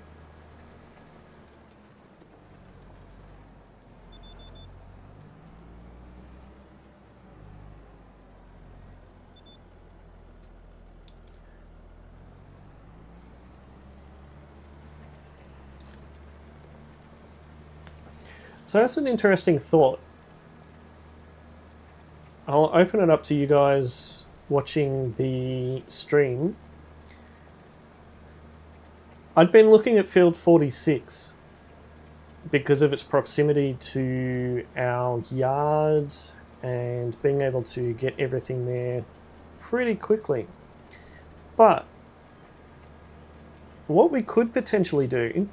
So that's an interesting thought. I'll open it up to you guys watching the stream. I'd been looking at field 46 because of its proximity to our yard and being able to get everything there pretty quickly. But what we could potentially do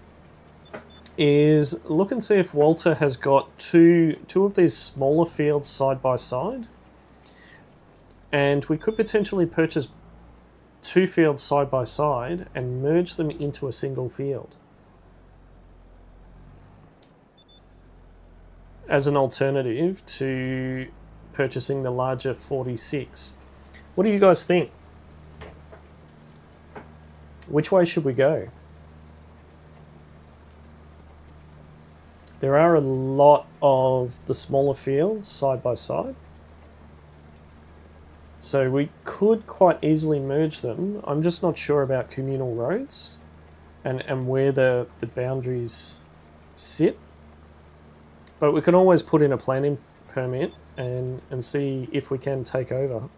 is look and see if Walter has got two of these smaller fields side by side, and we could potentially purchase 2 fields side by side and merge them into a single field as an alternative to purchasing the larger 46. What do you guys think? Which way should we go? There are a lot of the smaller fields side by side, so we could quite easily merge them. I'm just not sure about communal roads and where the boundaries sit, but we can always put in a planning permit and see if we can take over.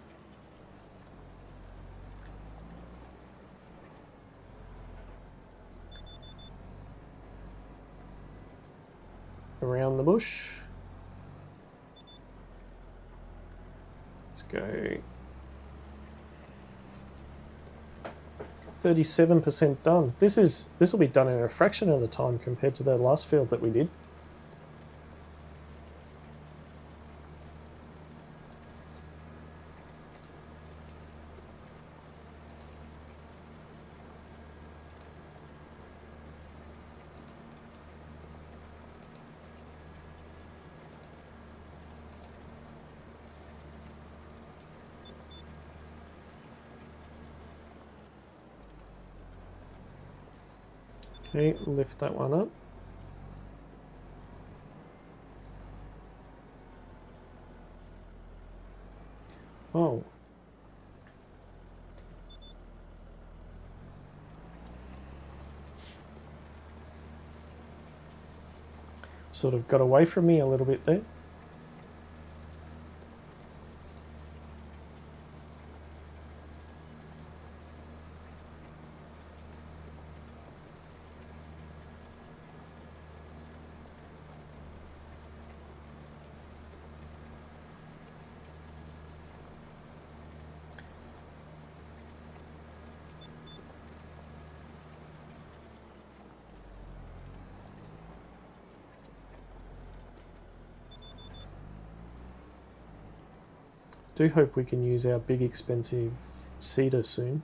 Around the bush. Let's go. 37% done. This will be done in a fraction of the time compared to the last field that we did. Okay, lift that one up. Oh. Sort of got away from me a little bit there. Do hope we can use our big expensive seeder soon.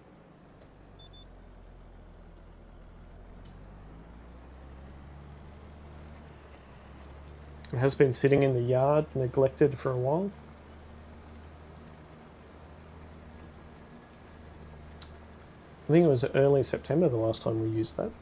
It has been sitting in the yard, neglected for a while. I think it was early September the last time we used that.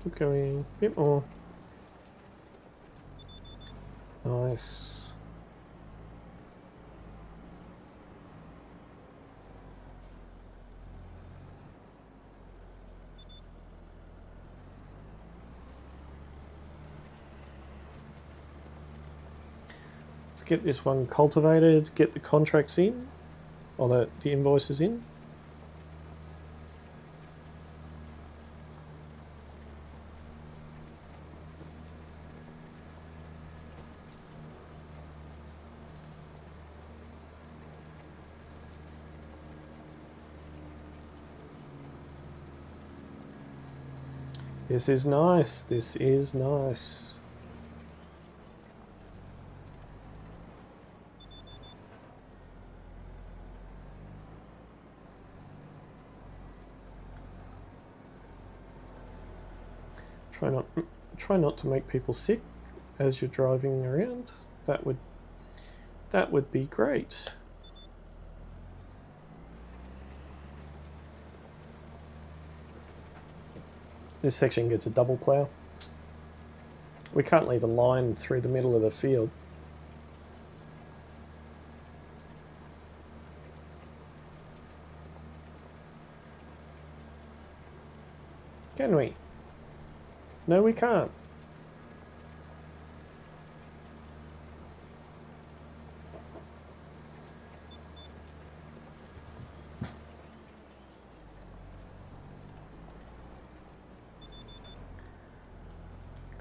Keep going. A bit more. Nice. Let's get this one cultivated, get the contracts in, or the invoices in. This is nice. This is nice. Try not to make people sick as you're driving around. That would be great. This section gets a double plow. We can't leave a line through the middle of the field. Can we? No, we can't.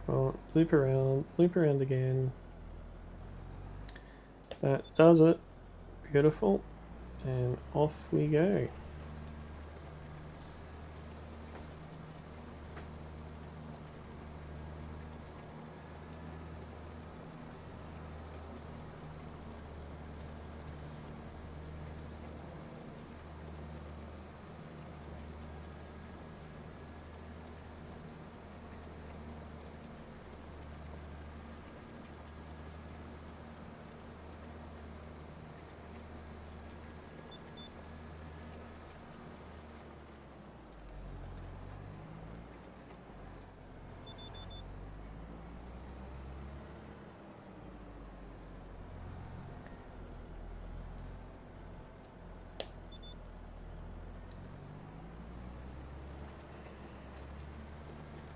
Come on, loop around again. That does it. Beautiful. And off we go.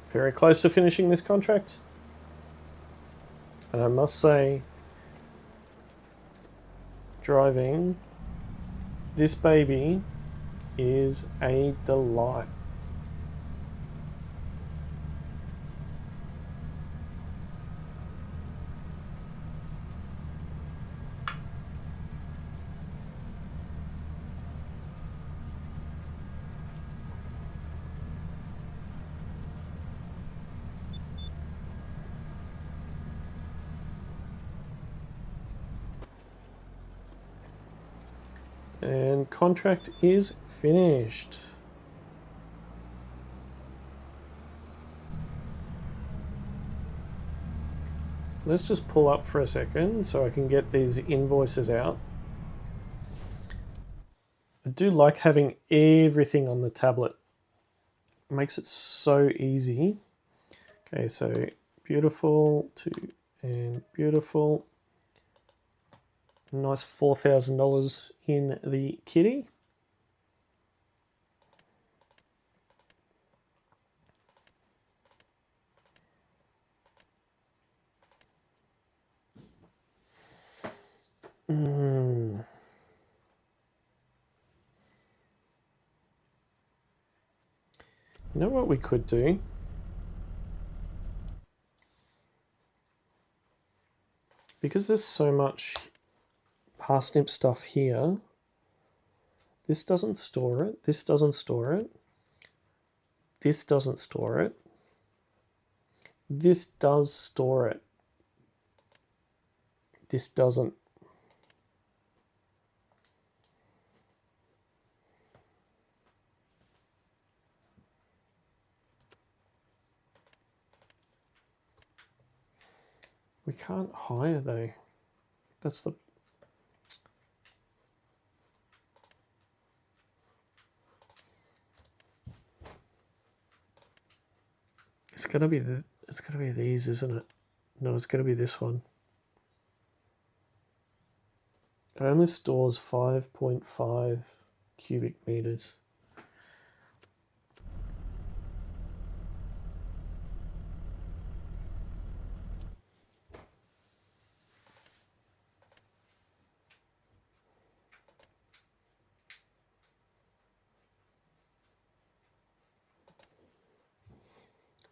Very close to finishing this contract. And I must say, driving this baby is a delight. And contract is finished. Let's just pull up for a second so I can get these invoices out. I do like having everything on the tablet. It makes it so easy. Okay, so beautiful and beautiful. Nice $4,000 in the kitty. You know what we could do? Because there's so much Parsnip stuff here, this doesn't store it, this doesn't store it, this doesn't store it, this does store it, this doesn't. We can't hire though. That's the... It's gonna be these, isn't it? No, it's gonna be this one. It only stores 5.5 cubic meters.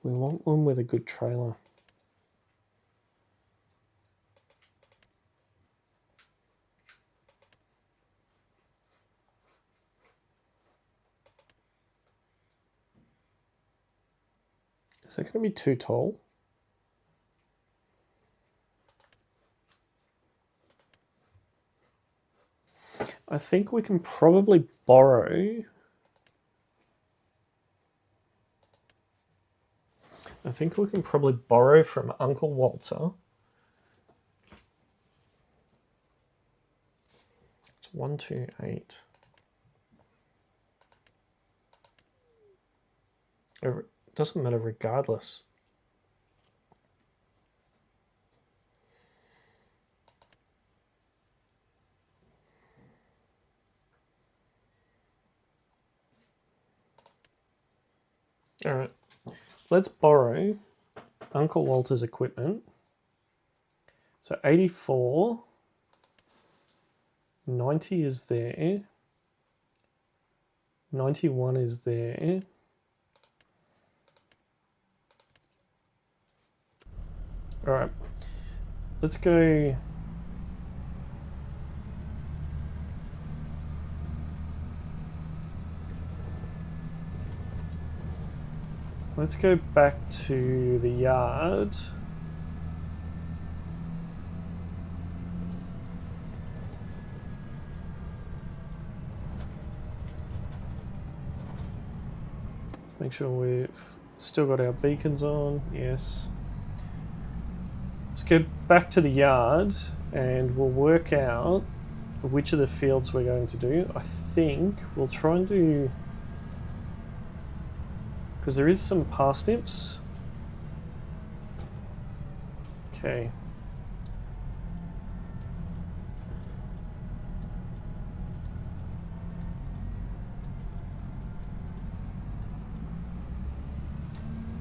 We want one with a good trailer. Is that going to be too tall? I think we can probably borrow. I think we can probably borrow from Uncle Walter. It's 128. It doesn't matter regardless. All right, let's borrow Uncle Walter's equipment. So 84, 90 is there, 91 is there. All right, let's go. Let's go back to the yard. Let's make sure we've still got our beacons on. Yes. Let's go back to the yard and we'll work out which of the fields we're going to do. I think we'll try and do, because there is some parsnips. Okay.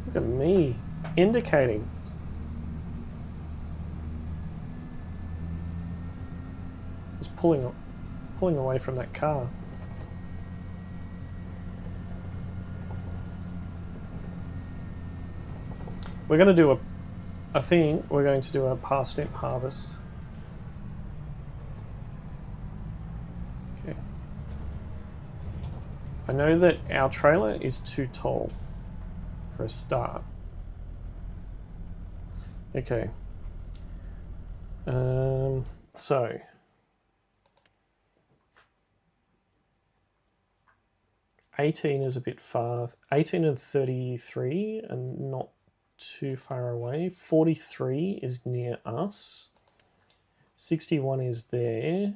Look at me indicating. Just pulling away from that car. We're going to do I think we're going to do a parsnip harvest. Okay. I know that our trailer is too tall for a start. Okay. So 18 is a bit far. 18 and 33 and not too far away. 43 is near us. 61 is there.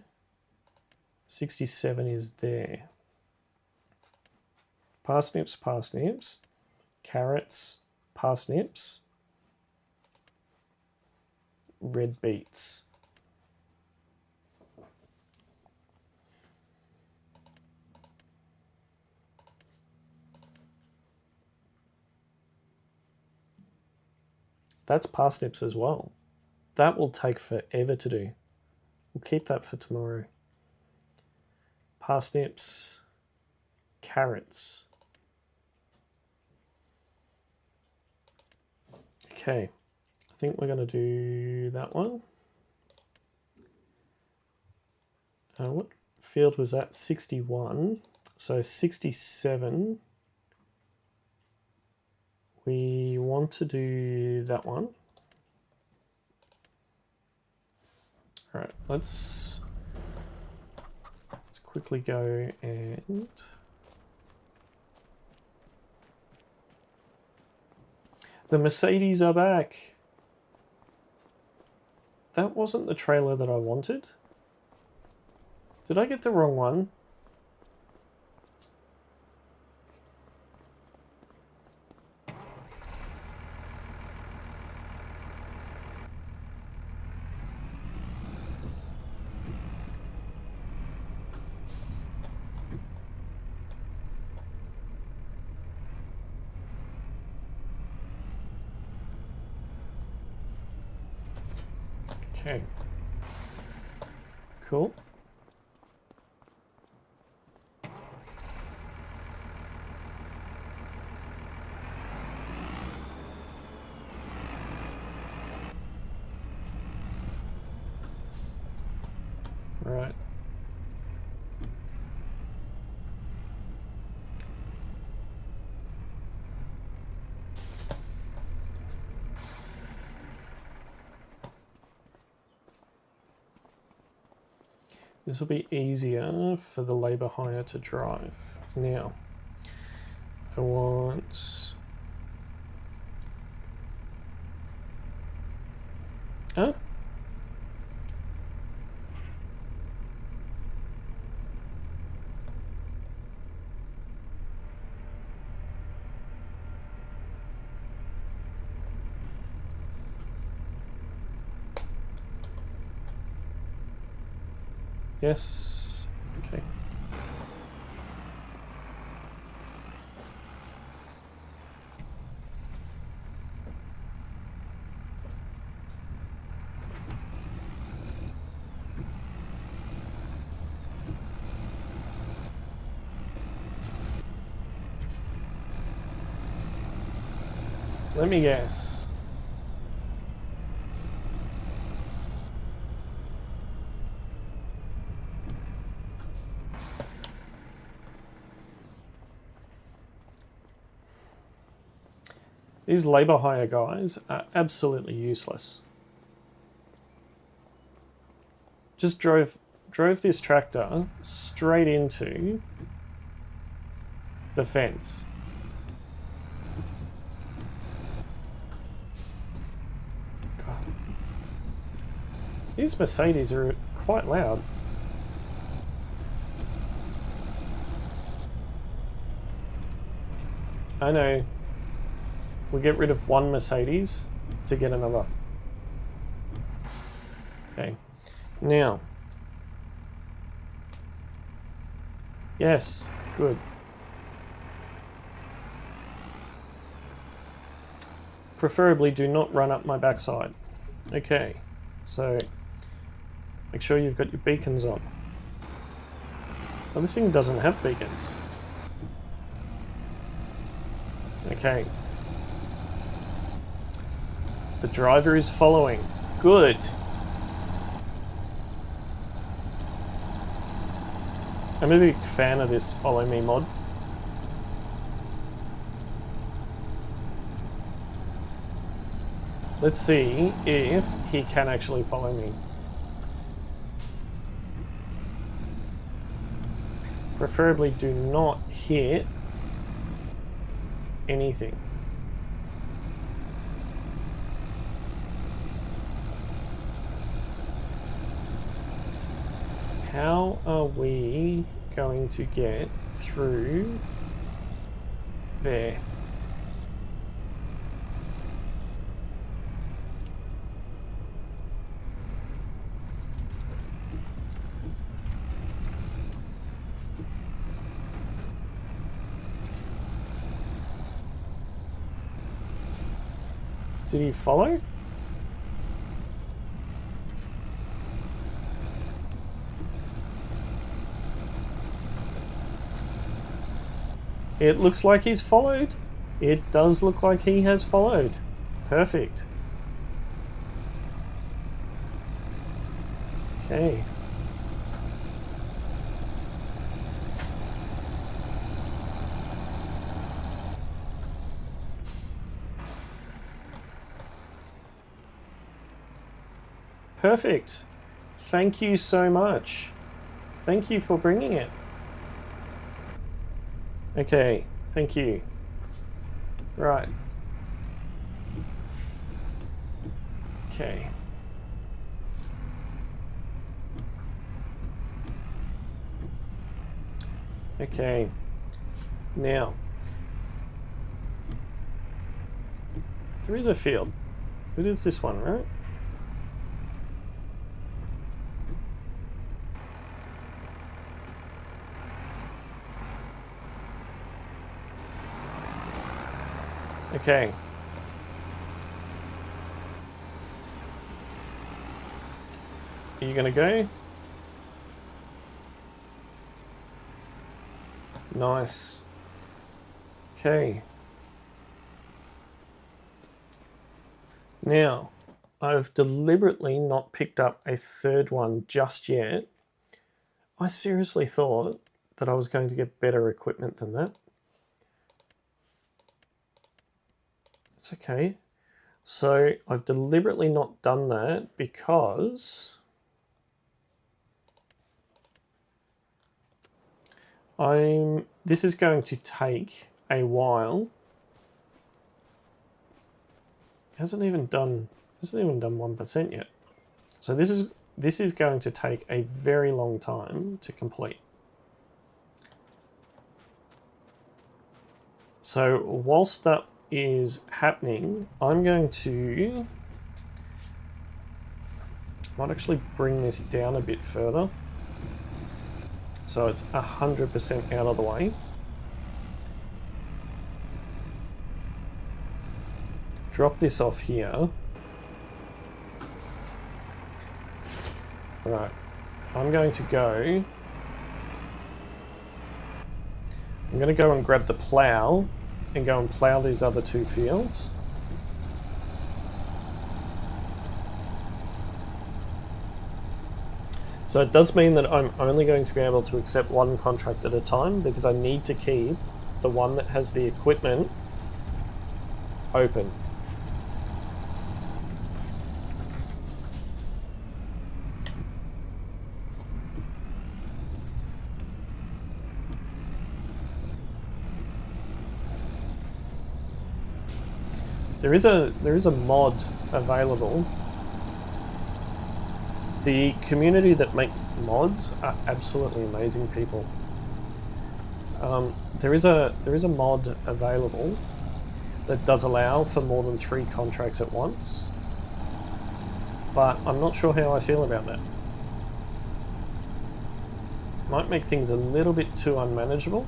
67 is there. Parsnips, parsnips. Carrots, parsnips. Red beets. That's parsnips as well. That will take forever to do. We'll keep that for tomorrow. Parsnips, carrots. Okay, I think we're going to do that one. What field was that? 61. So 67. We want to do that one. All right, let's quickly go and the Mercedes are back. That wasn't the trailer that I wanted. Did I get the wrong one? Okay. Cool. Right. This will be easier for the labour hire to drive. Now, I want... Huh? Yes. Okay. Let me guess. These labour hire guys are absolutely useless. Just drove this tractor straight into the fence. God. These Mercedes are quite loud. I know. We get rid of one Mercedes to get another. Okay. Now. Yes. Good. Preferably do not run up my backside. Okay. So, make sure you've got your beacons on. Well, this thing doesn't have beacons. Okay. The driver is following. Good. I'm a big fan of this follow me mod. Let's see if he can actually follow me. Preferably do not hit anything. How are we going to get through there? Did he follow? It looks like he's followed. It does look like he has followed. Perfect. Okay. Perfect. Thank you so much. Thank you for bringing it. Okay, thank you. Right. Okay. Okay. Now, there is a field. It is this one, right? Okay. are you going to go? Nice. Okay. Now, I've deliberately not picked up a third one just yet. I seriously thought that I was going to get better equipment than that. It's okay. So I've deliberately not done that because this is going to take a while. It hasn't even done 1% yet. So this is going to take a very long time to complete. So whilst that is happening, I might actually bring this down a bit further so it's 100% out of the way. Drop this off here. Right, I'm going to go and grab the plow and go and plow these other 2 fields. So it does mean that I'm only going to be able to accept 1 contract at a time because I need to keep the one that has the equipment open. There is a mod available. The community that make mods are absolutely amazing people. There is a mod available that does allow for more than 3 contracts at once, but I'm not sure how I feel about that. Might make things a little bit too unmanageable.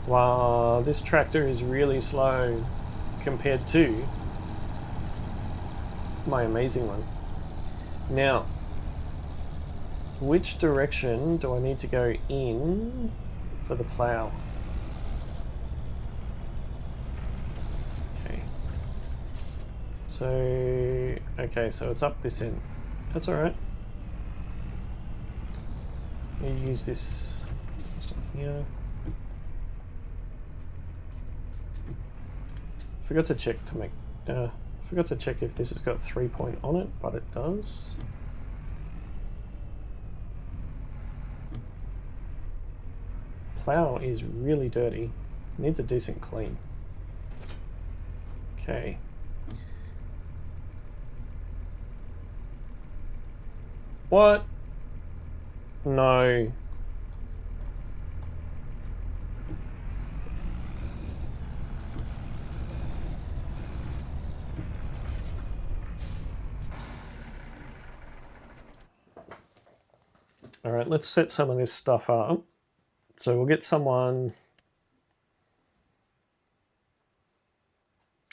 Wow, this tractor is really slow compared to my amazing one. Now, which direction do I need to go in for the plow? Okay. So it's up this end. That's all right. You use this stuff here. Forgot to check if this has got 3-point on it, but it does. Plow is really dirty. Needs a decent clean. Okay. What? No. All right, let's set some of this stuff up. So we'll get someone.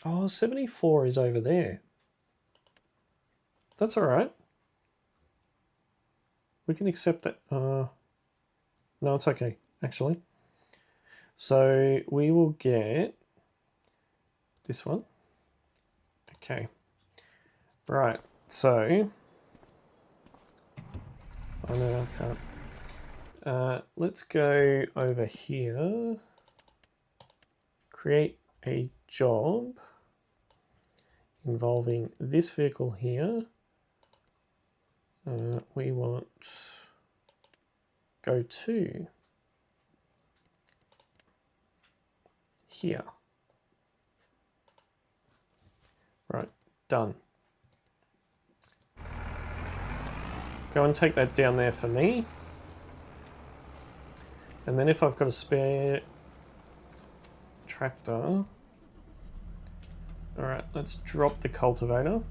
Oh, 74 is over there. That's all right. We can accept that. No, it's okay, actually. So we will get this one. Okay. Right, so. Oh no, I can't. Let's go over here. Create a job involving this vehicle here. We want go to here. Right, done. Go and take that down there for me. And then if I've got a spare tractor, all right, let's drop the cultivator.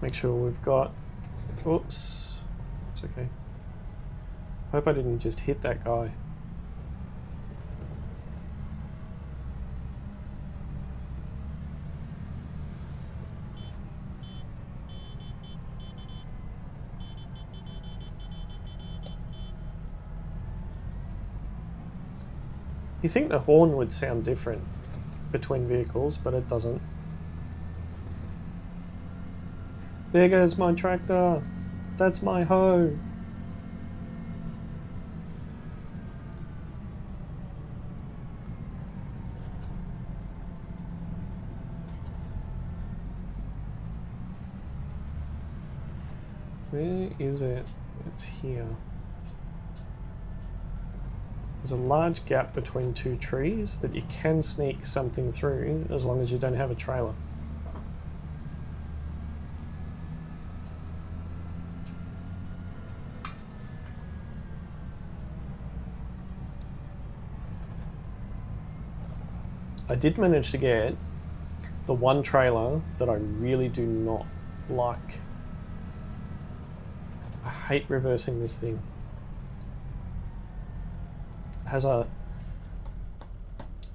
Make sure we've got... Oops. It's okay. Hope I didn't just hit that guy. You think the horn would sound different between vehicles, but it doesn't. There goes my tractor. That's my hoe. Where is it? It's here. There's a large gap between two trees that you can sneak something through as long as you don't have a trailer. I did manage to get the one trailer that I really do not like. I hate reversing this thing.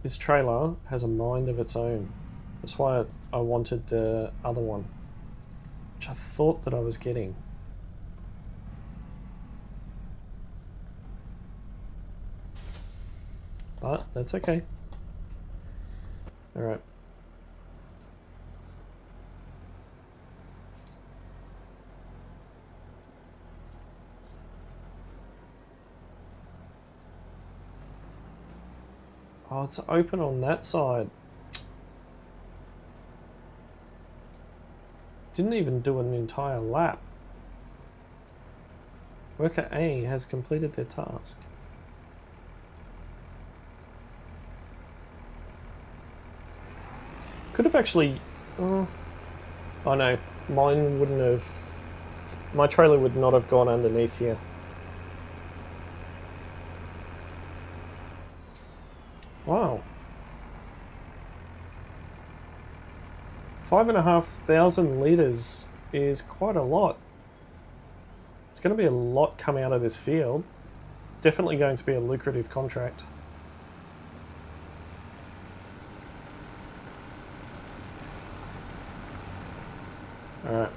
This trailer has a mind of its own. That's why I wanted the other one, which I thought that I was getting. But that's okay. All right. Oh, it's open on that side. Didn't even do an entire lap. Worker A has completed their task. Could have actually... oh no, mine wouldn't have... My trailer would not have gone underneath here. Wow. 5,500 litres is quite a lot. It's going to be a lot come out of this field. Definitely going to be a lucrative contract. Alright.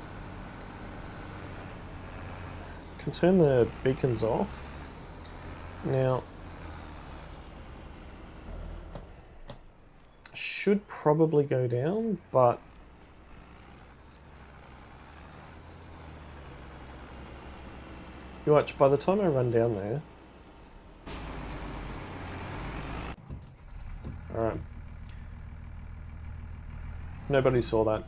Can turn the beacons off. Now, should probably go down, but you watch, by the time I run down there... Alright. Nobody saw that.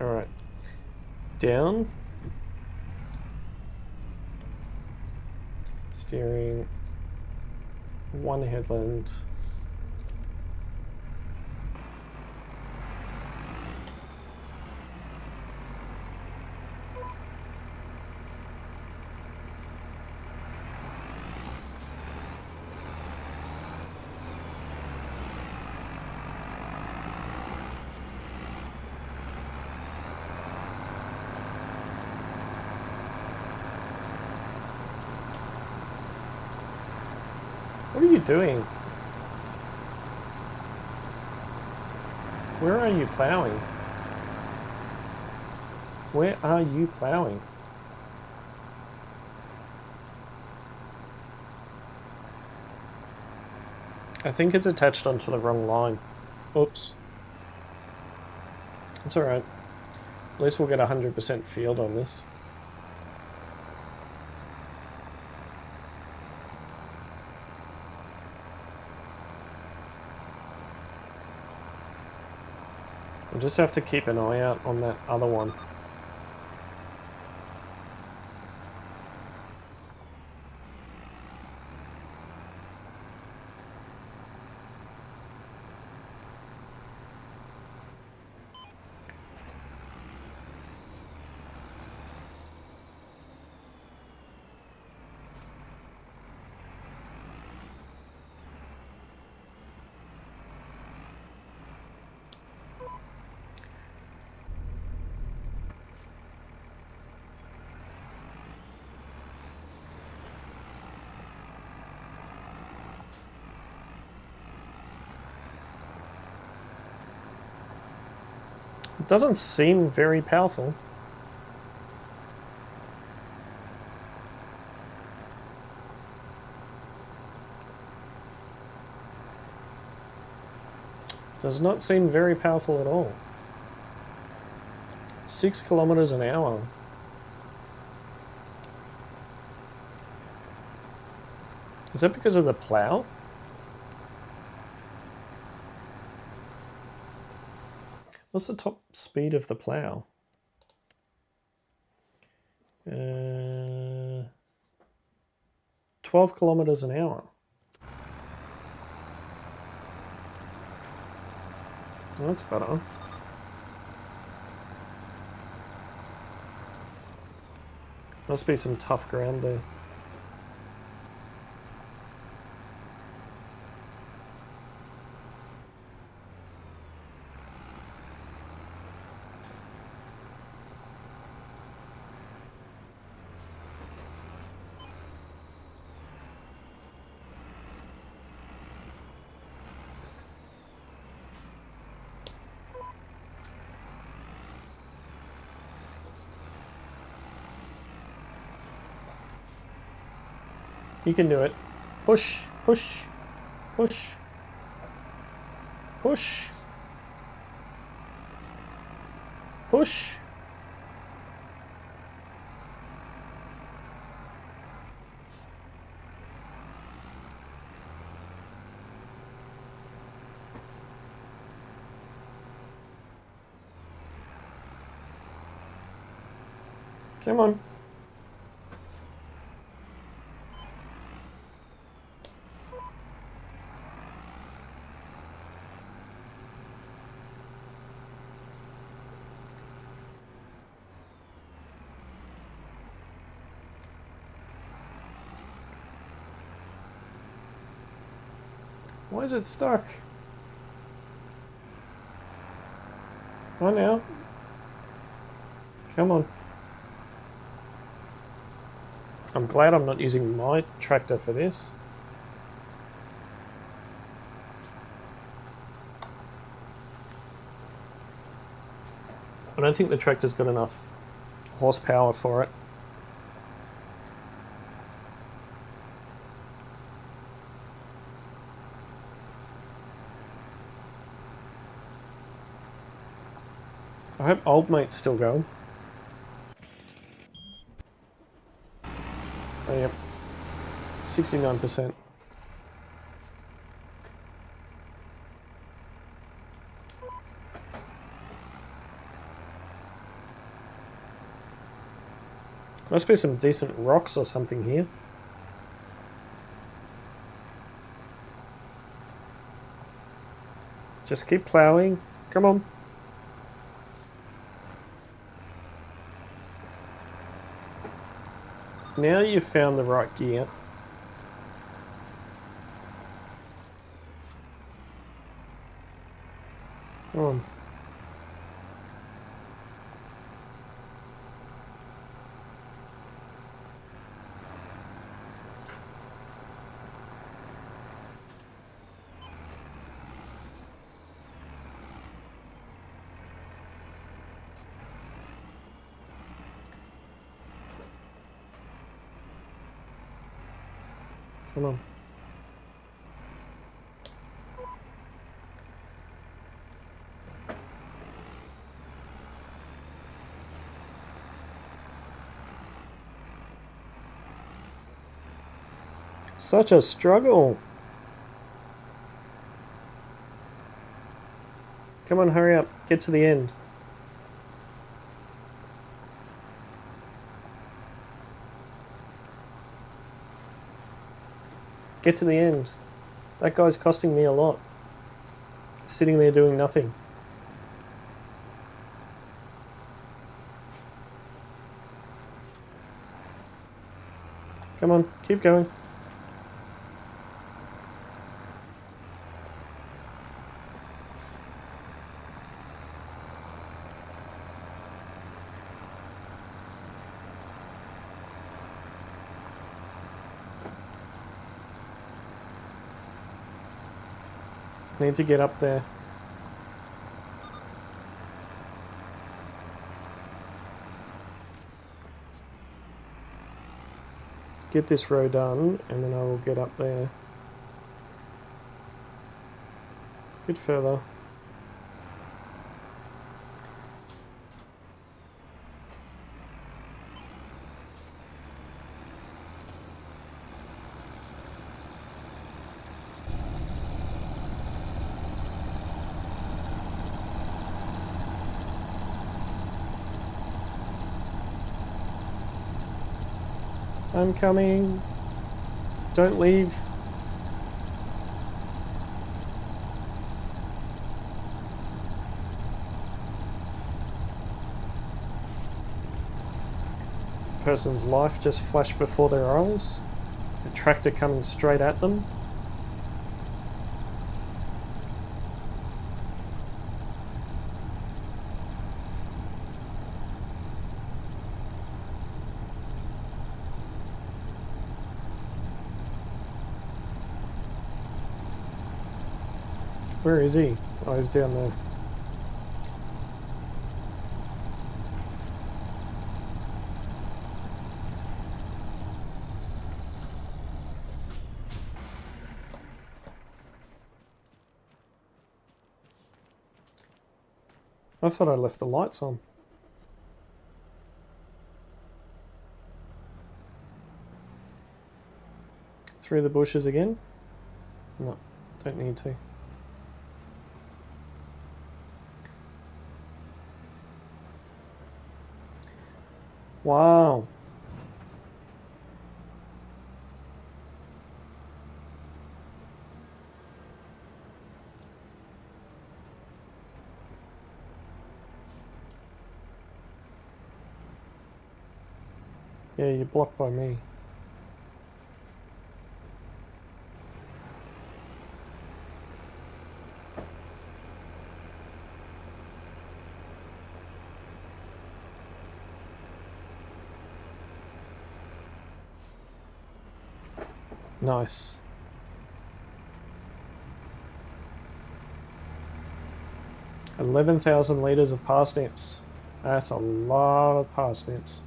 Alright. Down. Steering. One headland. What are you doing? Where are you plowing? Where are you plowing? I think it's attached onto the wrong line. Oops. It's alright. At least we'll get 100% field on this. We'll just have to keep an eye out on that other one. It doesn't seem very powerful. Does not seem very powerful at all. 6 kilometers an hour. Is that because of the plow? What's the top speed of the plow? 12 kilometers an hour. Well, that's better. Must be some tough ground there. You can do it. Push, push, push, push, push. Come on. Why is it stuck? On now. Come on. I'm glad I'm not using my tractor for this. I don't think the tractor's got enough horsepower for it. I hope old mate's still going. Oh, yep. 69%. Must be some decent rocks or something here. Just keep ploughing. Come on. Now you've found the right gear. Come on. Come on. Such a struggle. Come on, hurry up. Get to the end. Get to the end. That guy's costing me a lot. Sitting there doing nothing. Come on, keep going. Need to get up there. get this row done, and then I will get up there a bit further. I'm coming. Don't leave. Person's life just flashed before their eyes. A tractor coming straight at them. Where is he? Oh, he's down there. I thought I left the lights on. Through the bushes again? No, don't need to. Wow. Yeah, you're blocked by me. Nice. $11,000 litres of parsnips. That's a lot of parsnips.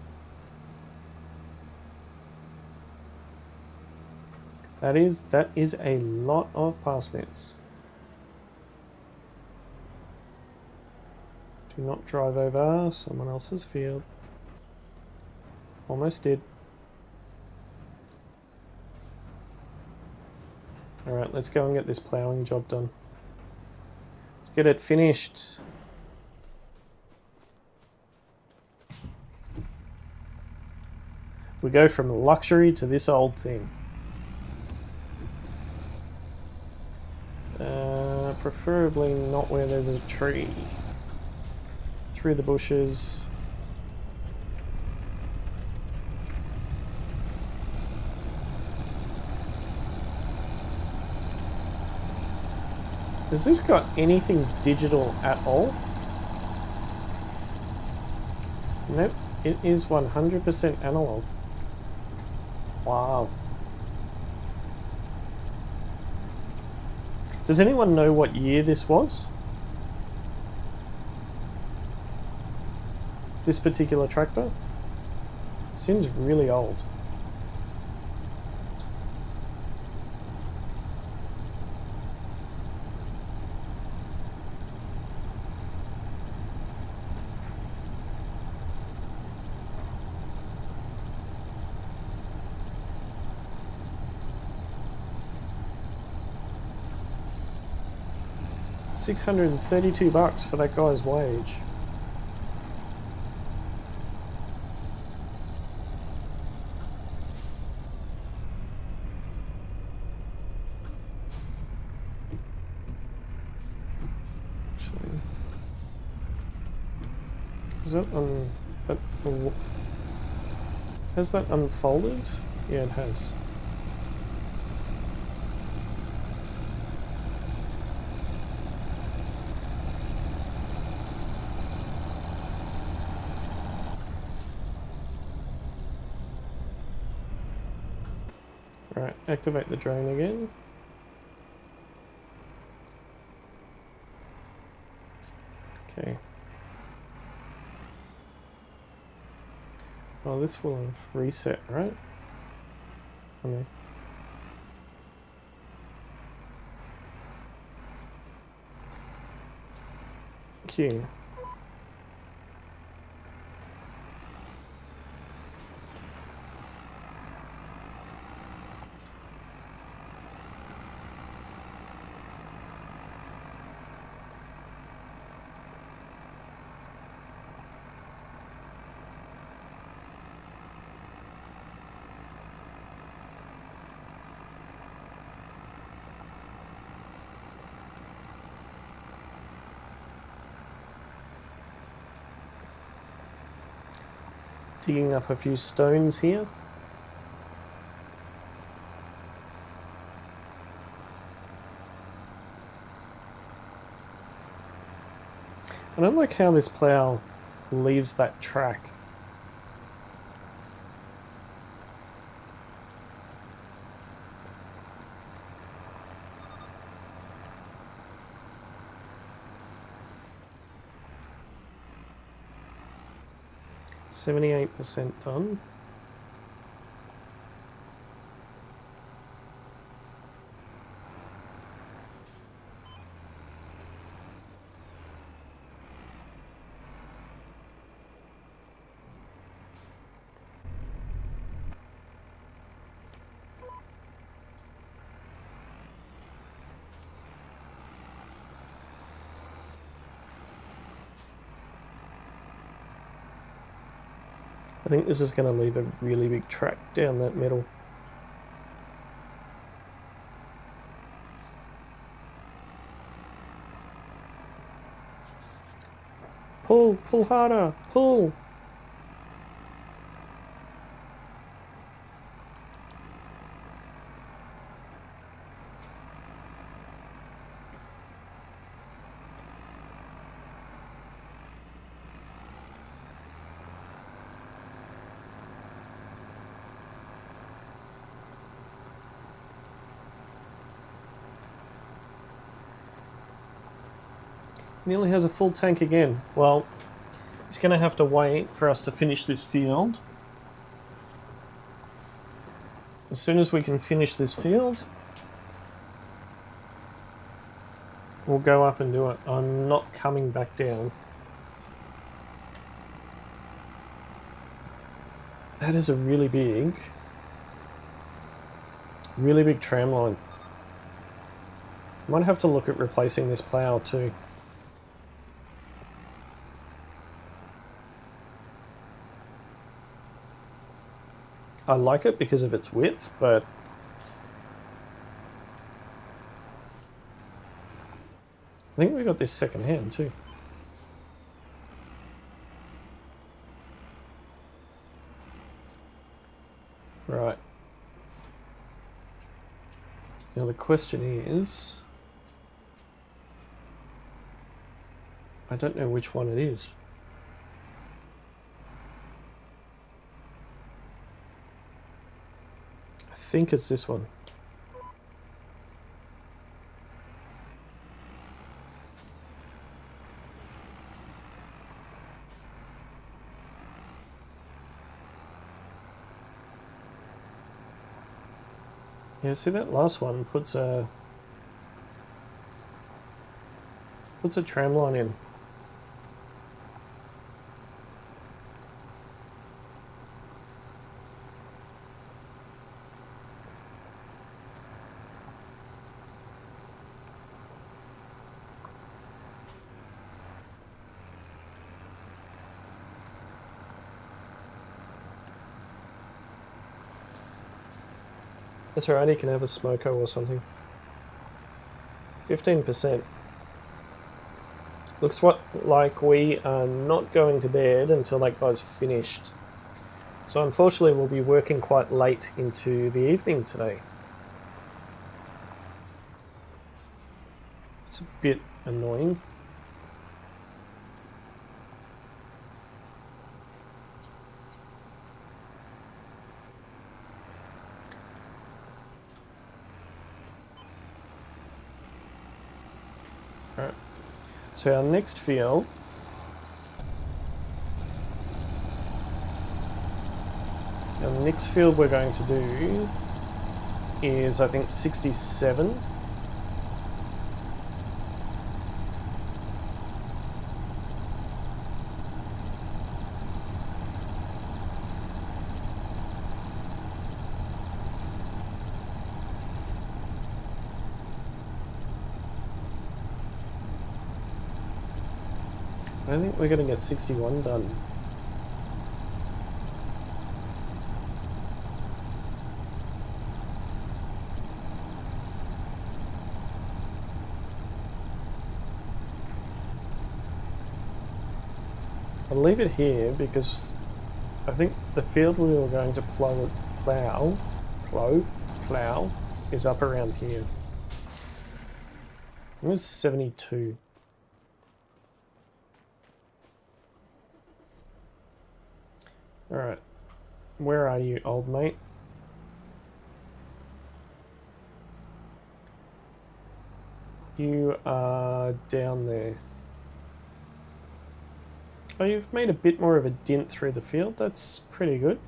That is a lot of parsnips. Do not drive over someone else's field. Almost did. Alright, let's go and get this ploughing job done. Let's get it finished. We go from luxury to this old thing. Preferably not where there's a tree. Through the bushes. Has this got anything digital at all? Nope, it is 100% analog. Wow. Does anyone know what year this was? This particular tractor? Seems really old. $632 for that guy's wage. Actually, is that has that unfolded? Yeah, it has. Right, activate the drone again. Okay. Well, this will have reset, right? on there. Thank you. Digging up a few stones here. I don't like how this plough leaves that track. %78 done. I think this is going to leave a really big track down that middle. Pull, pull harder, pull! Nearly has a full tank again. Well, it's going to have to wait for us to finish this field. As soon as we can finish this field, we'll go up and do it. I'm not coming back down. That is a really big tram line. Might have to look at replacing this plough too. I like it because of its width, but I think we got this second hand too. Right. Now the question is, I don't know which one it is. I think it's this one. Yeah, see that last one puts a tram line in. That's alright, he can have a smoko or something. 15%. Looks like we are not going to bed until that guy's finished. So unfortunately we'll be working quite late into the evening today. It's a bit annoying. Alright, so our next field we're going to do is, I think, 67. I think we're going to get 61 done. I'll leave it here because I think the field we were going to plow is up around here. It was 72. Alright, where are you, old mate? You are down there. Oh, you've made a bit more of a dent through the field. That's pretty good.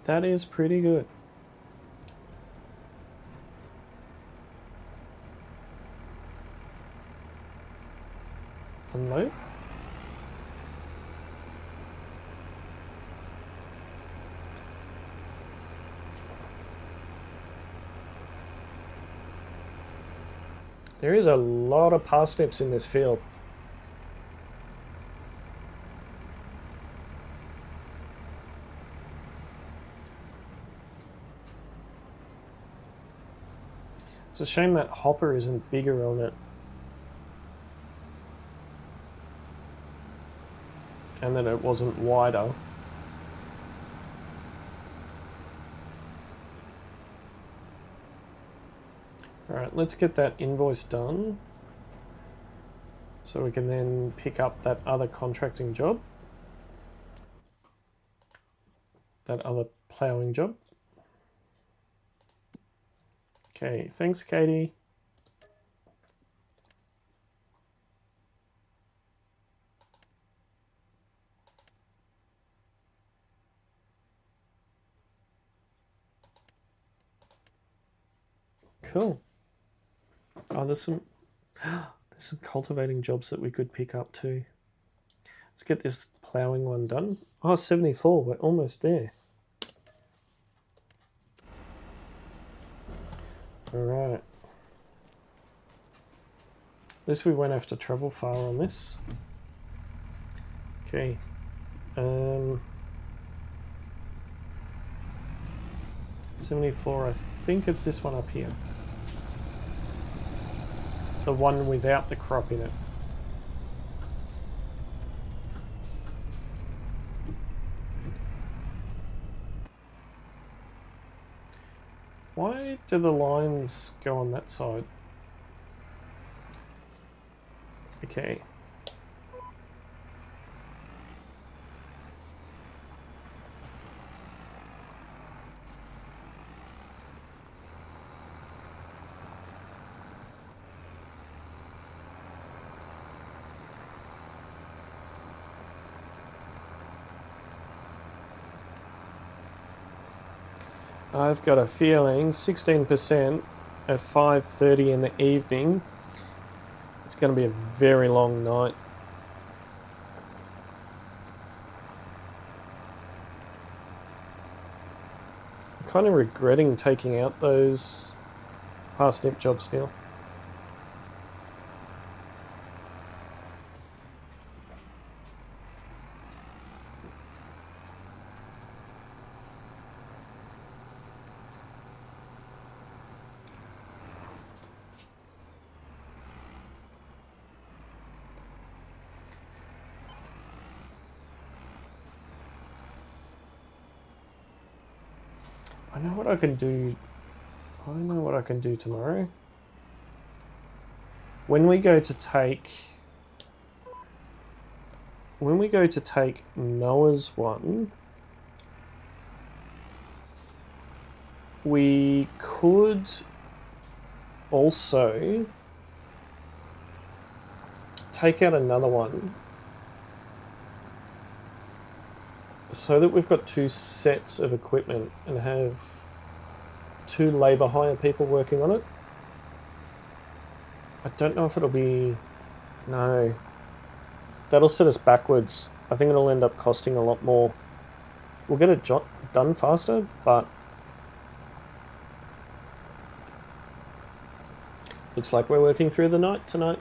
That is pretty good. Unload. There is a lot of parsnips in this field. It's a shame that hopper isn't bigger on it. And that it wasn't wider. Alright, let's get that invoice done so we can then pick up that other contracting job. That other ploughing job. Okay, thanks Katie. Cool. Oh, there's some cultivating jobs that we could pick up too. Let's get this ploughing one done. Oh, 74, we're almost there. Alright. At least we won't have to travel far on this. Okay. 74, I think it's this one up here. The one without the crop in it. Why do the lines go on that side? Okay. I've got a feeling 16% at 5:30 in the evening. It's going to be a very long night. I'm kind of regretting taking out those parsnip jobs still. I know what I can do. I know what I can do tomorrow. When we go to take Noah's one, we could also take out another one so that we've got 2 sets of equipment and have 2 labour hire people working on it. I don't know if it'll be... No. That'll set us backwards. I think it'll end up costing a lot more. We'll get it done faster, but... Looks like we're working through the night tonight.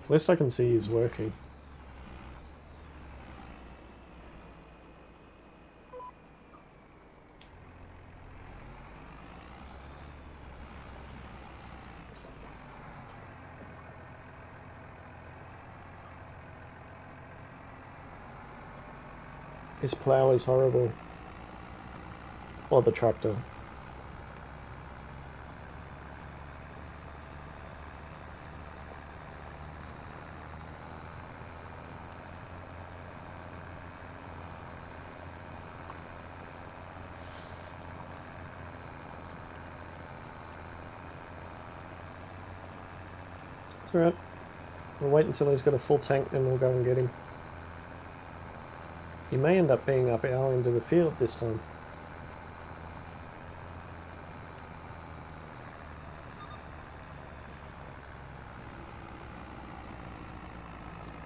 Least I can see is working. His plough is horrible. Or the tractor. It's alright. We'll wait until he's got a full tank, then we'll go and get him. He may end up being up our end of the field this time.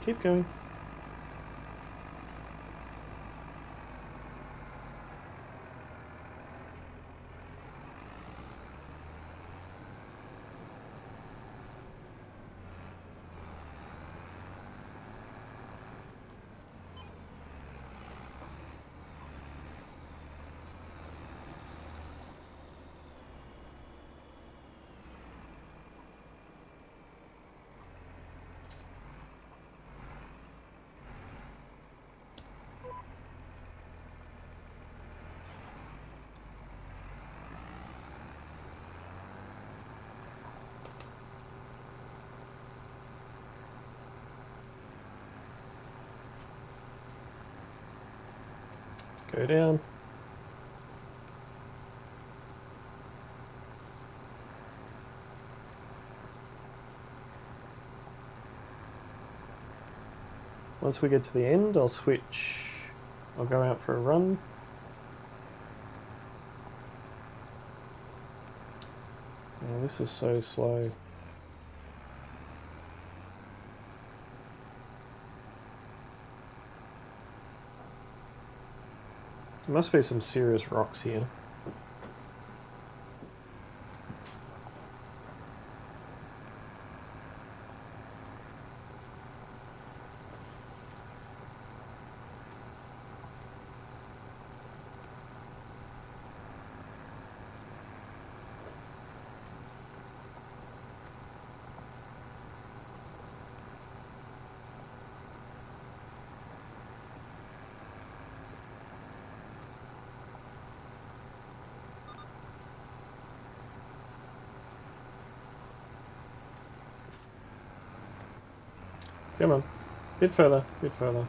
Keep going. Go down. Once we get to the end, I'll switch. I'll go out for a run. Yeah, this is so slow. There must be some serious rocks here. Come on. Bit further, bit further.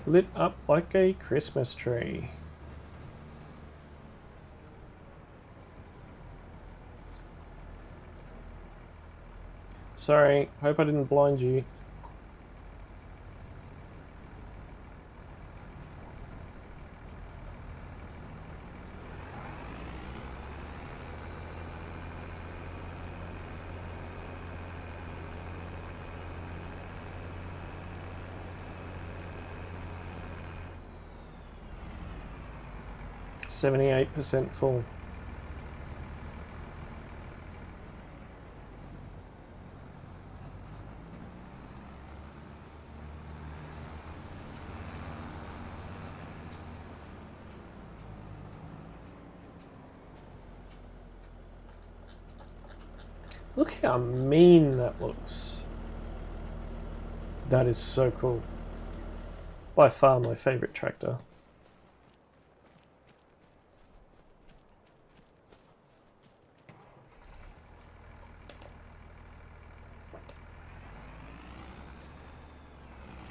Lit up like a Christmas tree. Sorry, hope I didn't blind you. .78% full. Look how mean that looks. That is so cool. By far my favorite tractor.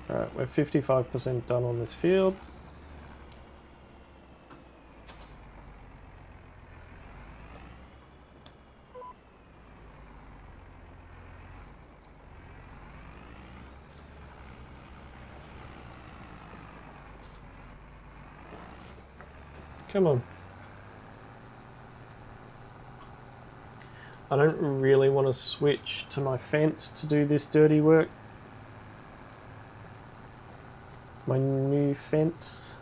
Alright, we're 55% done on this field. Come on. I don't really want to switch to my Fendt to do this dirty work. My new Fendt.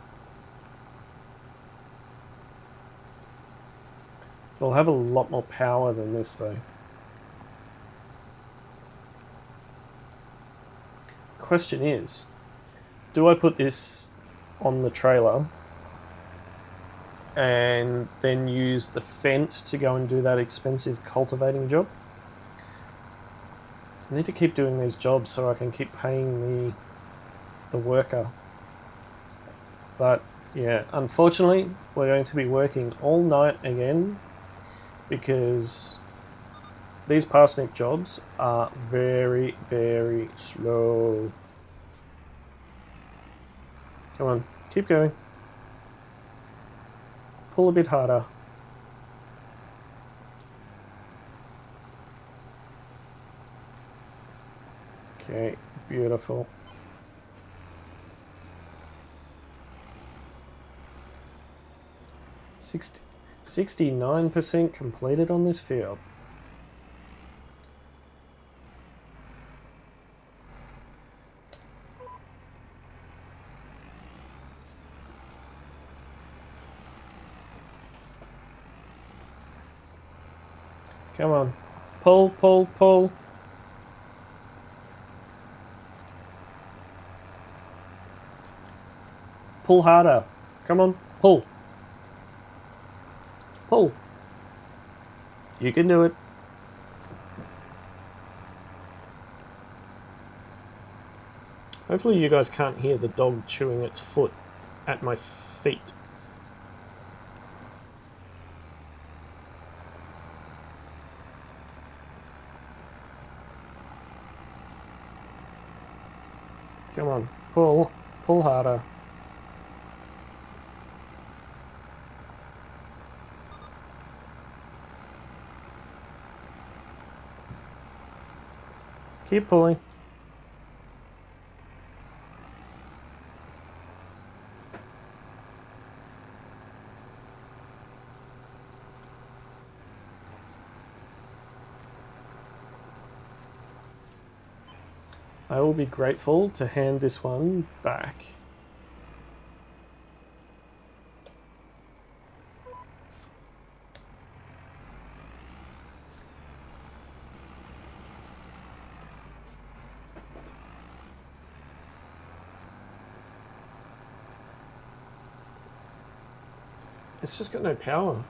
It'll have a lot more power than this though. Question is, do I put this on the trailer and then use the Fendt to go and do that expensive cultivating job? I need to keep doing these jobs so I can keep paying the worker. But yeah, unfortunately, we're going to be working all night again because these parsnip jobs are very, very slow. Come on, keep going. Pull a bit harder. Okay, beautiful. 69% completed on this field. Come on. Pull, pull, pull. Pull harder. Come on, pull. Pull. You can do it. Hopefully you guys can't hear the dog chewing its foot at my feet. Come on, pull. Pull harder. Keep pulling. I will be grateful to hand this one back. It's just got no power.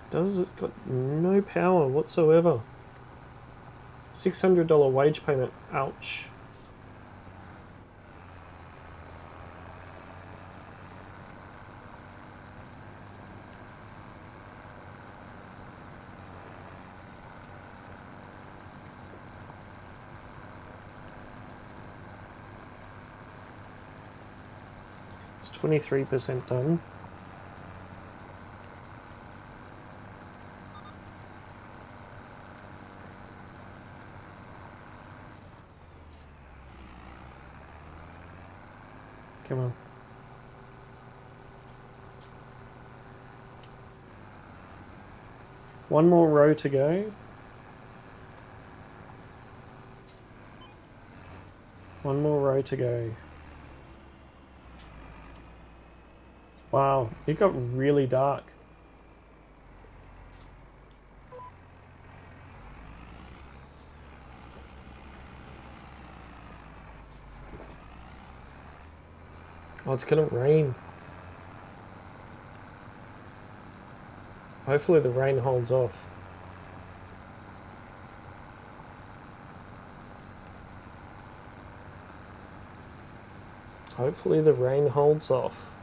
Does it got no power whatsoever? $600 wage payment. Ouch. It's 23% done. Come on. One more row to go. One more row to go. Wow, it got really dark. Oh, it's gonna rain. Hopefully the rain holds off. Hopefully the rain holds off.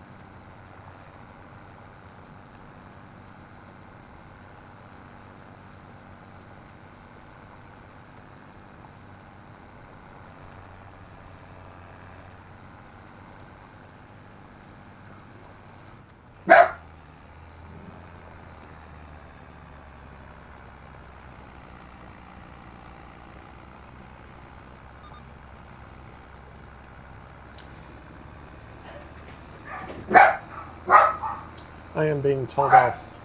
I am being told off.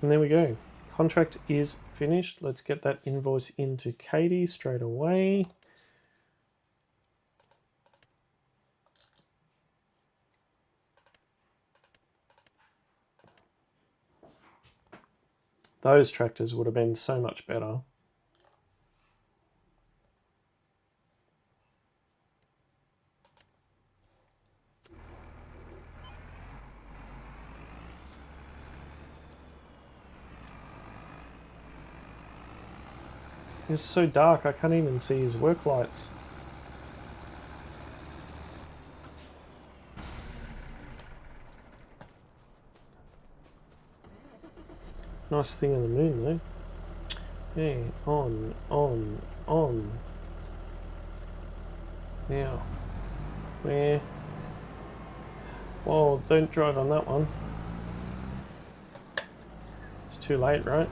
And there we go. Contract is finished. Let's get that invoice into Katie straight away. Those tractors would have been so much better. It's so dark, I can't even see his work lights. Nice thing of the moon though. Okay, on. Now, where? Whoa, don't drive on that one. It's too late, right?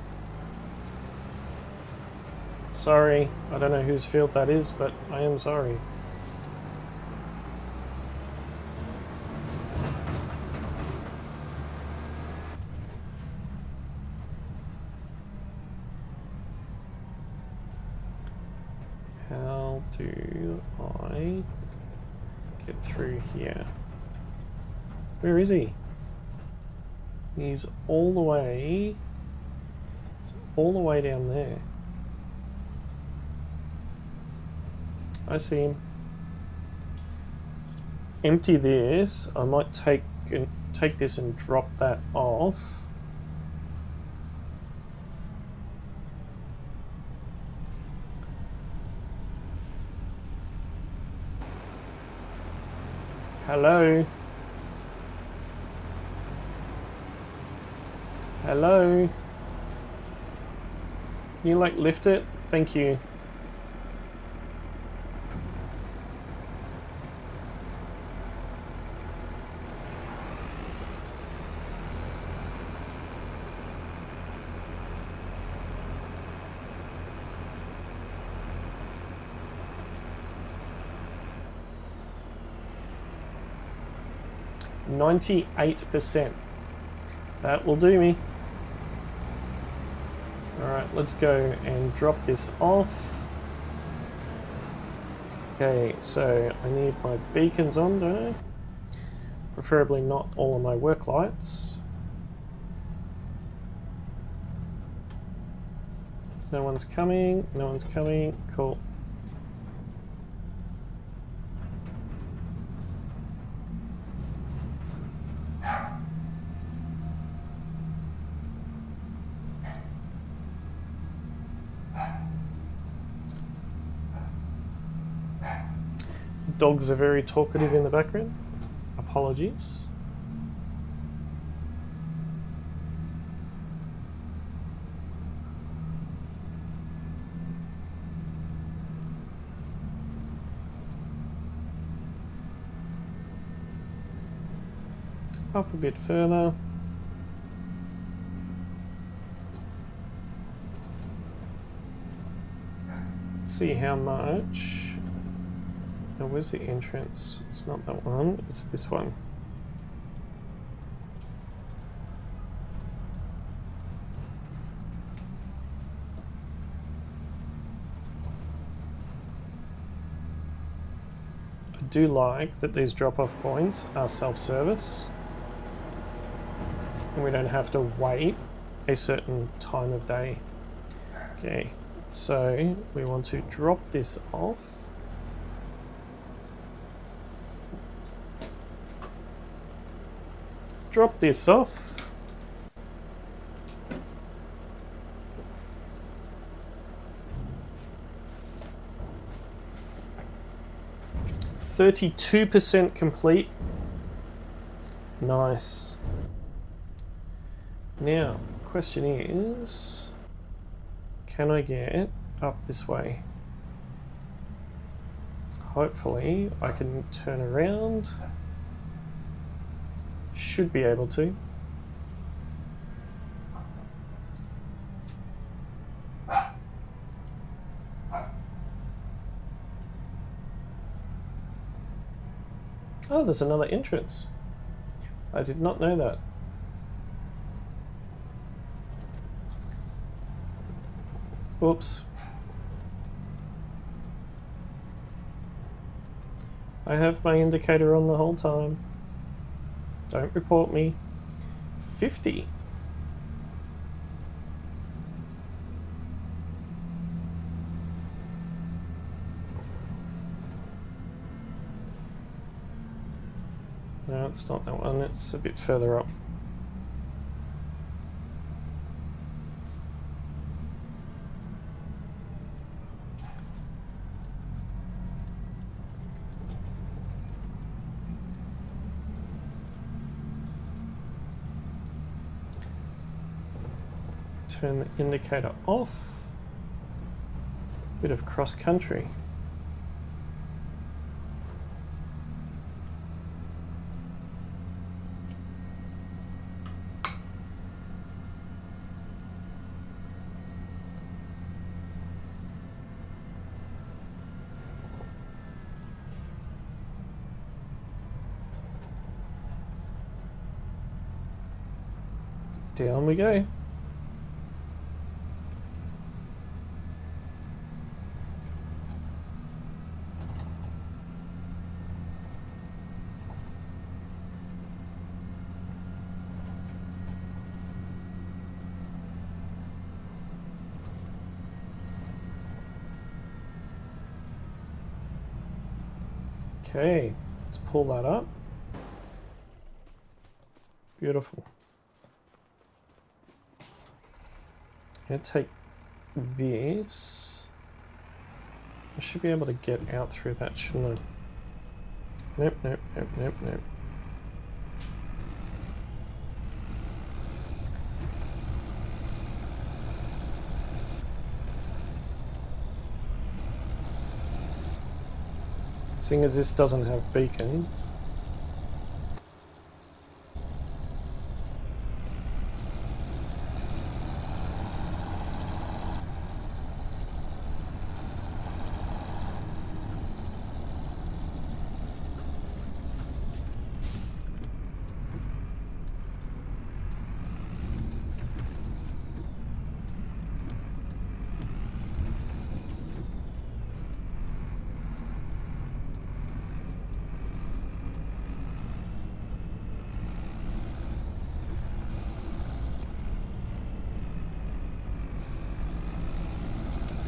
Sorry, I don't know whose field that is, but I am sorry. How do I get through here? Where is he? He's all the way down there. I see him. Empty this. I might take this and drop that off. Hello? Hello? Can you like lift it? Thank you. %. That will do me. Alright, let's go and drop this off. Okay, so I need my beacons on, don't I? Preferably not all of my work lights. No one's coming, no one's coming, cool. Dogs are very talkative in the background. Apologies. Up a bit further. See how much. Now where's the entrance? It's not that one, it's this one. I do like that these drop-off points are self-service and we don't have to wait a certain time of day. Okay, So we want to drop this off. Drop this off. %32 complete. Nice. Now, question is, can I get up this way? Hopefully I can turn around. Should be able to. Oh, there's another entrance. I did not know that. Oops. I have my indicator on the whole time. Don't report me. 50. No, it's not that one. It's a bit further up. Turn the indicator off. Bit of cross country. Down we go. Okay, let's pull that up. Beautiful. I'm going to take this. I should be able to get out through that, shouldn't I? Nope, nope, nope, nope, nope. Seeing as this doesn't have beacons.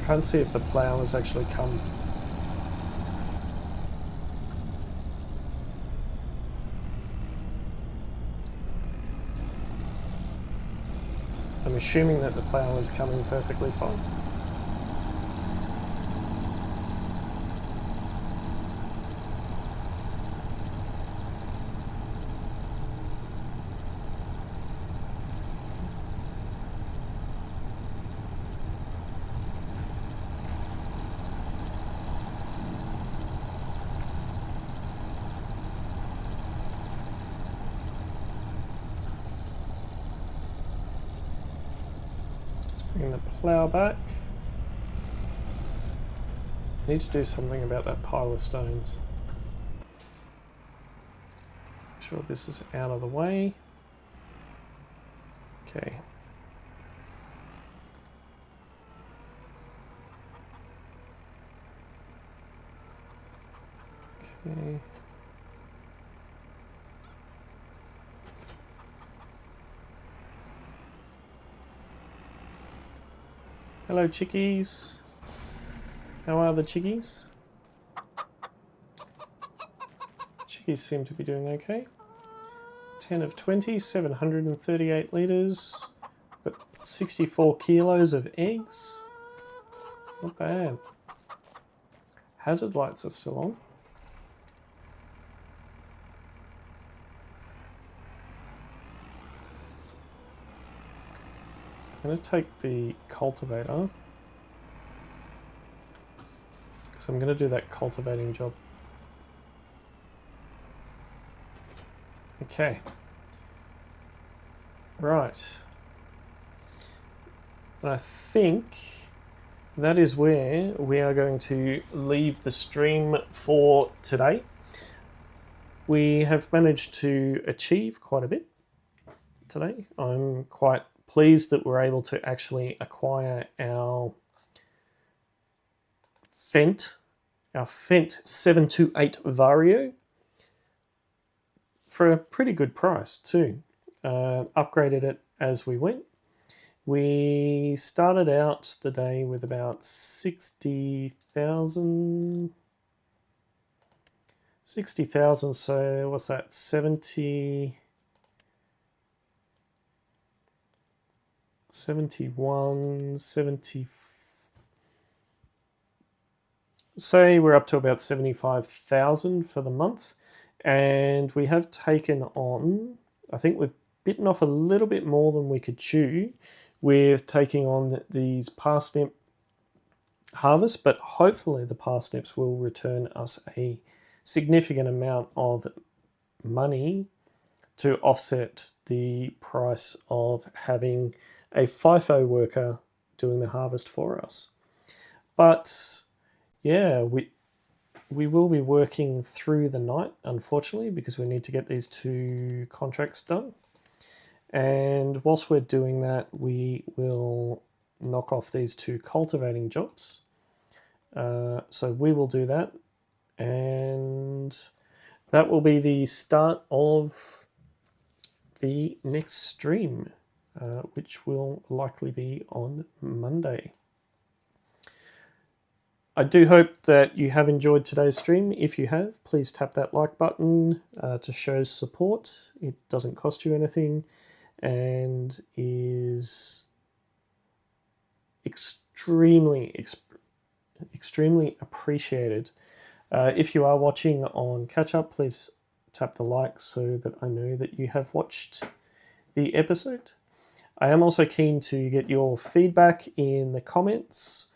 Can't see if the plough has actually come. I'm assuming that the plough is coming perfectly fine. Bring the plough back. I need to do something about that pile of stones. Make sure this is out of the way. Okay. Okay. Hello, chickies. How are the chickies? Chickies seem to be doing okay. 10 of 20, 738 litres. Got 64 kilos of eggs. Not bad. Hazard lights are still on. I'm going to take the cultivator, because I'm going to do that cultivating job. Okay. Right. And I think that is where we are going to leave the stream for today. We have managed to achieve quite a bit today. I'm quite pleased that we're able to actually acquire our Fendt 728 Vario for a pretty good price too. Upgraded it as we went. We started out the day with about 60,000. So what's that? 71, 70. Say we're up to about 75,000 for the month, and we have taken on, I think we've bitten off a little bit more than we could chew with taking on these parsnip harvests, but hopefully the parsnips will return us a significant amount of money to offset the price of having a FIFO worker doing the harvest for us. But yeah, we will be working through the night, unfortunately, because we need to get these 2 contracts done. And whilst we're doing that, we will knock off these 2 cultivating jobs. So we will do that, and that will be the start of the next stream, which will likely be on Monday. I do hope that you have enjoyed today's stream. If you have, please tap that like button to show support. It doesn't cost you anything and is extremely appreciated. If you are watching on catch up, please tap the like so that I know that you have watched the episode. I am also keen to get your feedback in the comments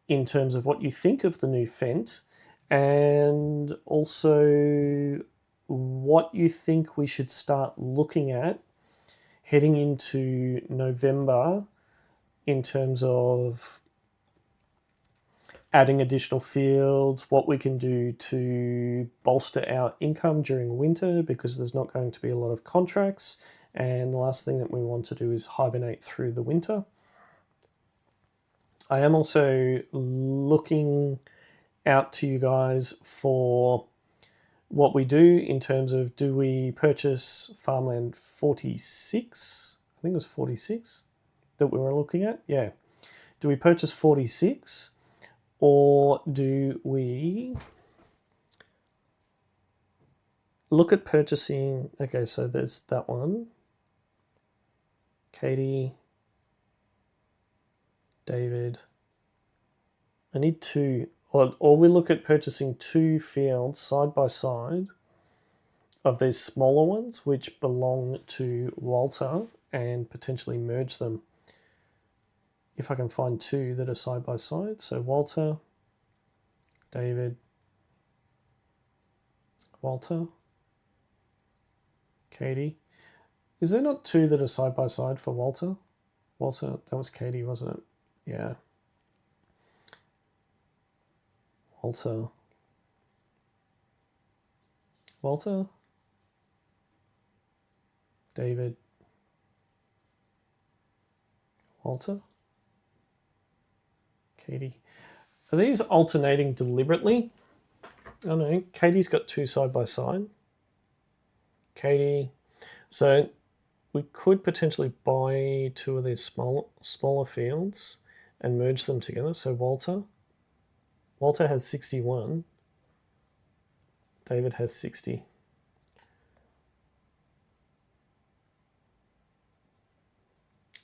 in terms of what you think of the new Fendt, and also what you think we should start looking at heading into November in terms of adding additional fields, what we can do to bolster our income during winter, because there's not going to be a lot of contracts, and the last thing that we want to do is hibernate through the winter. I am also looking out to you guys for what we do in terms of, do we purchase farmland 46? I think it was 46 that we were looking at. Yeah. Do we purchase 46, or do we look at purchasing? Okay, so there's that one. Katie, David. I need 2, or we look at purchasing 2 fields side by side of these smaller ones which belong to Walter, and potentially merge them if I can find 2 that are side by side. So Walter, David, Walter, Katie. Is there not 2 that are side by side for Walter? Walter, that was Katie, wasn't it? Yeah. Walter. David. Walter. Katie. Are these alternating deliberately? I don't know. Katie's got 2 side by side. Katie. So we could potentially buy two of these smaller fields and merge them together. So Walter has 61. David has 60.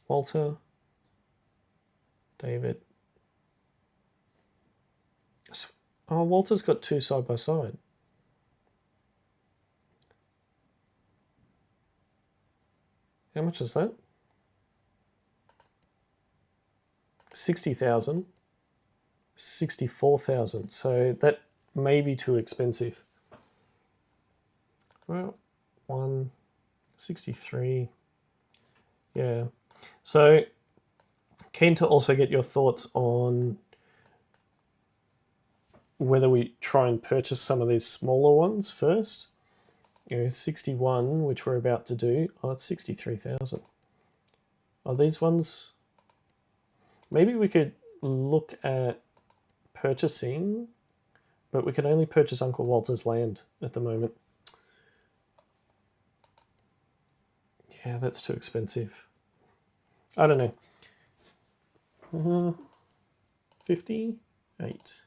Walter, David. Oh, Walter's got two side by side. How much is that? 60,000. 64,000. So that may be too expensive. Well, 163. Yeah. So keen to also get your thoughts on whether we try and purchase some of these smaller ones first. 61, which we're about to do. Oh, it's 63,000. Are these ones? Maybe we could look at purchasing, but we can only purchase Uncle Walter's land at the moment. Yeah, that's too expensive. I don't know. 58.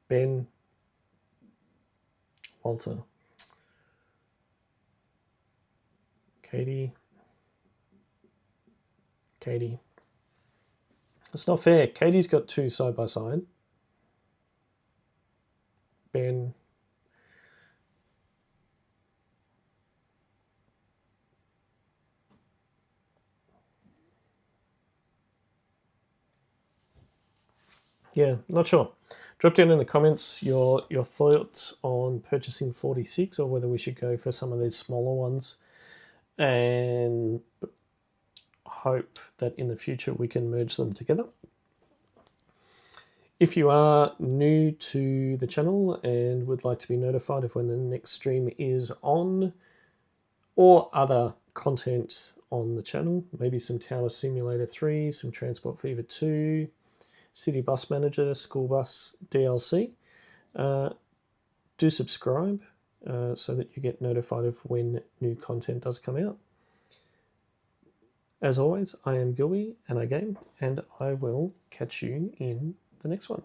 Ben, Walter, Katie. That's not fair. Katie's got two side by side. Ben. Yeah, not sure. Drop down in the comments your thoughts on purchasing 46 or whether we should go for some of these smaller ones, and hope that in the future we can merge them together. If you are new to the channel and would like to be notified of when the next stream is on, or other content on the channel, maybe some Tower Simulator 3, some Transport Fever 2, City Bus Manager, School Bus DLC, do subscribe so that you get notified of when new content does come out. As always, I am Gilby and I game, and I will catch you in the next one.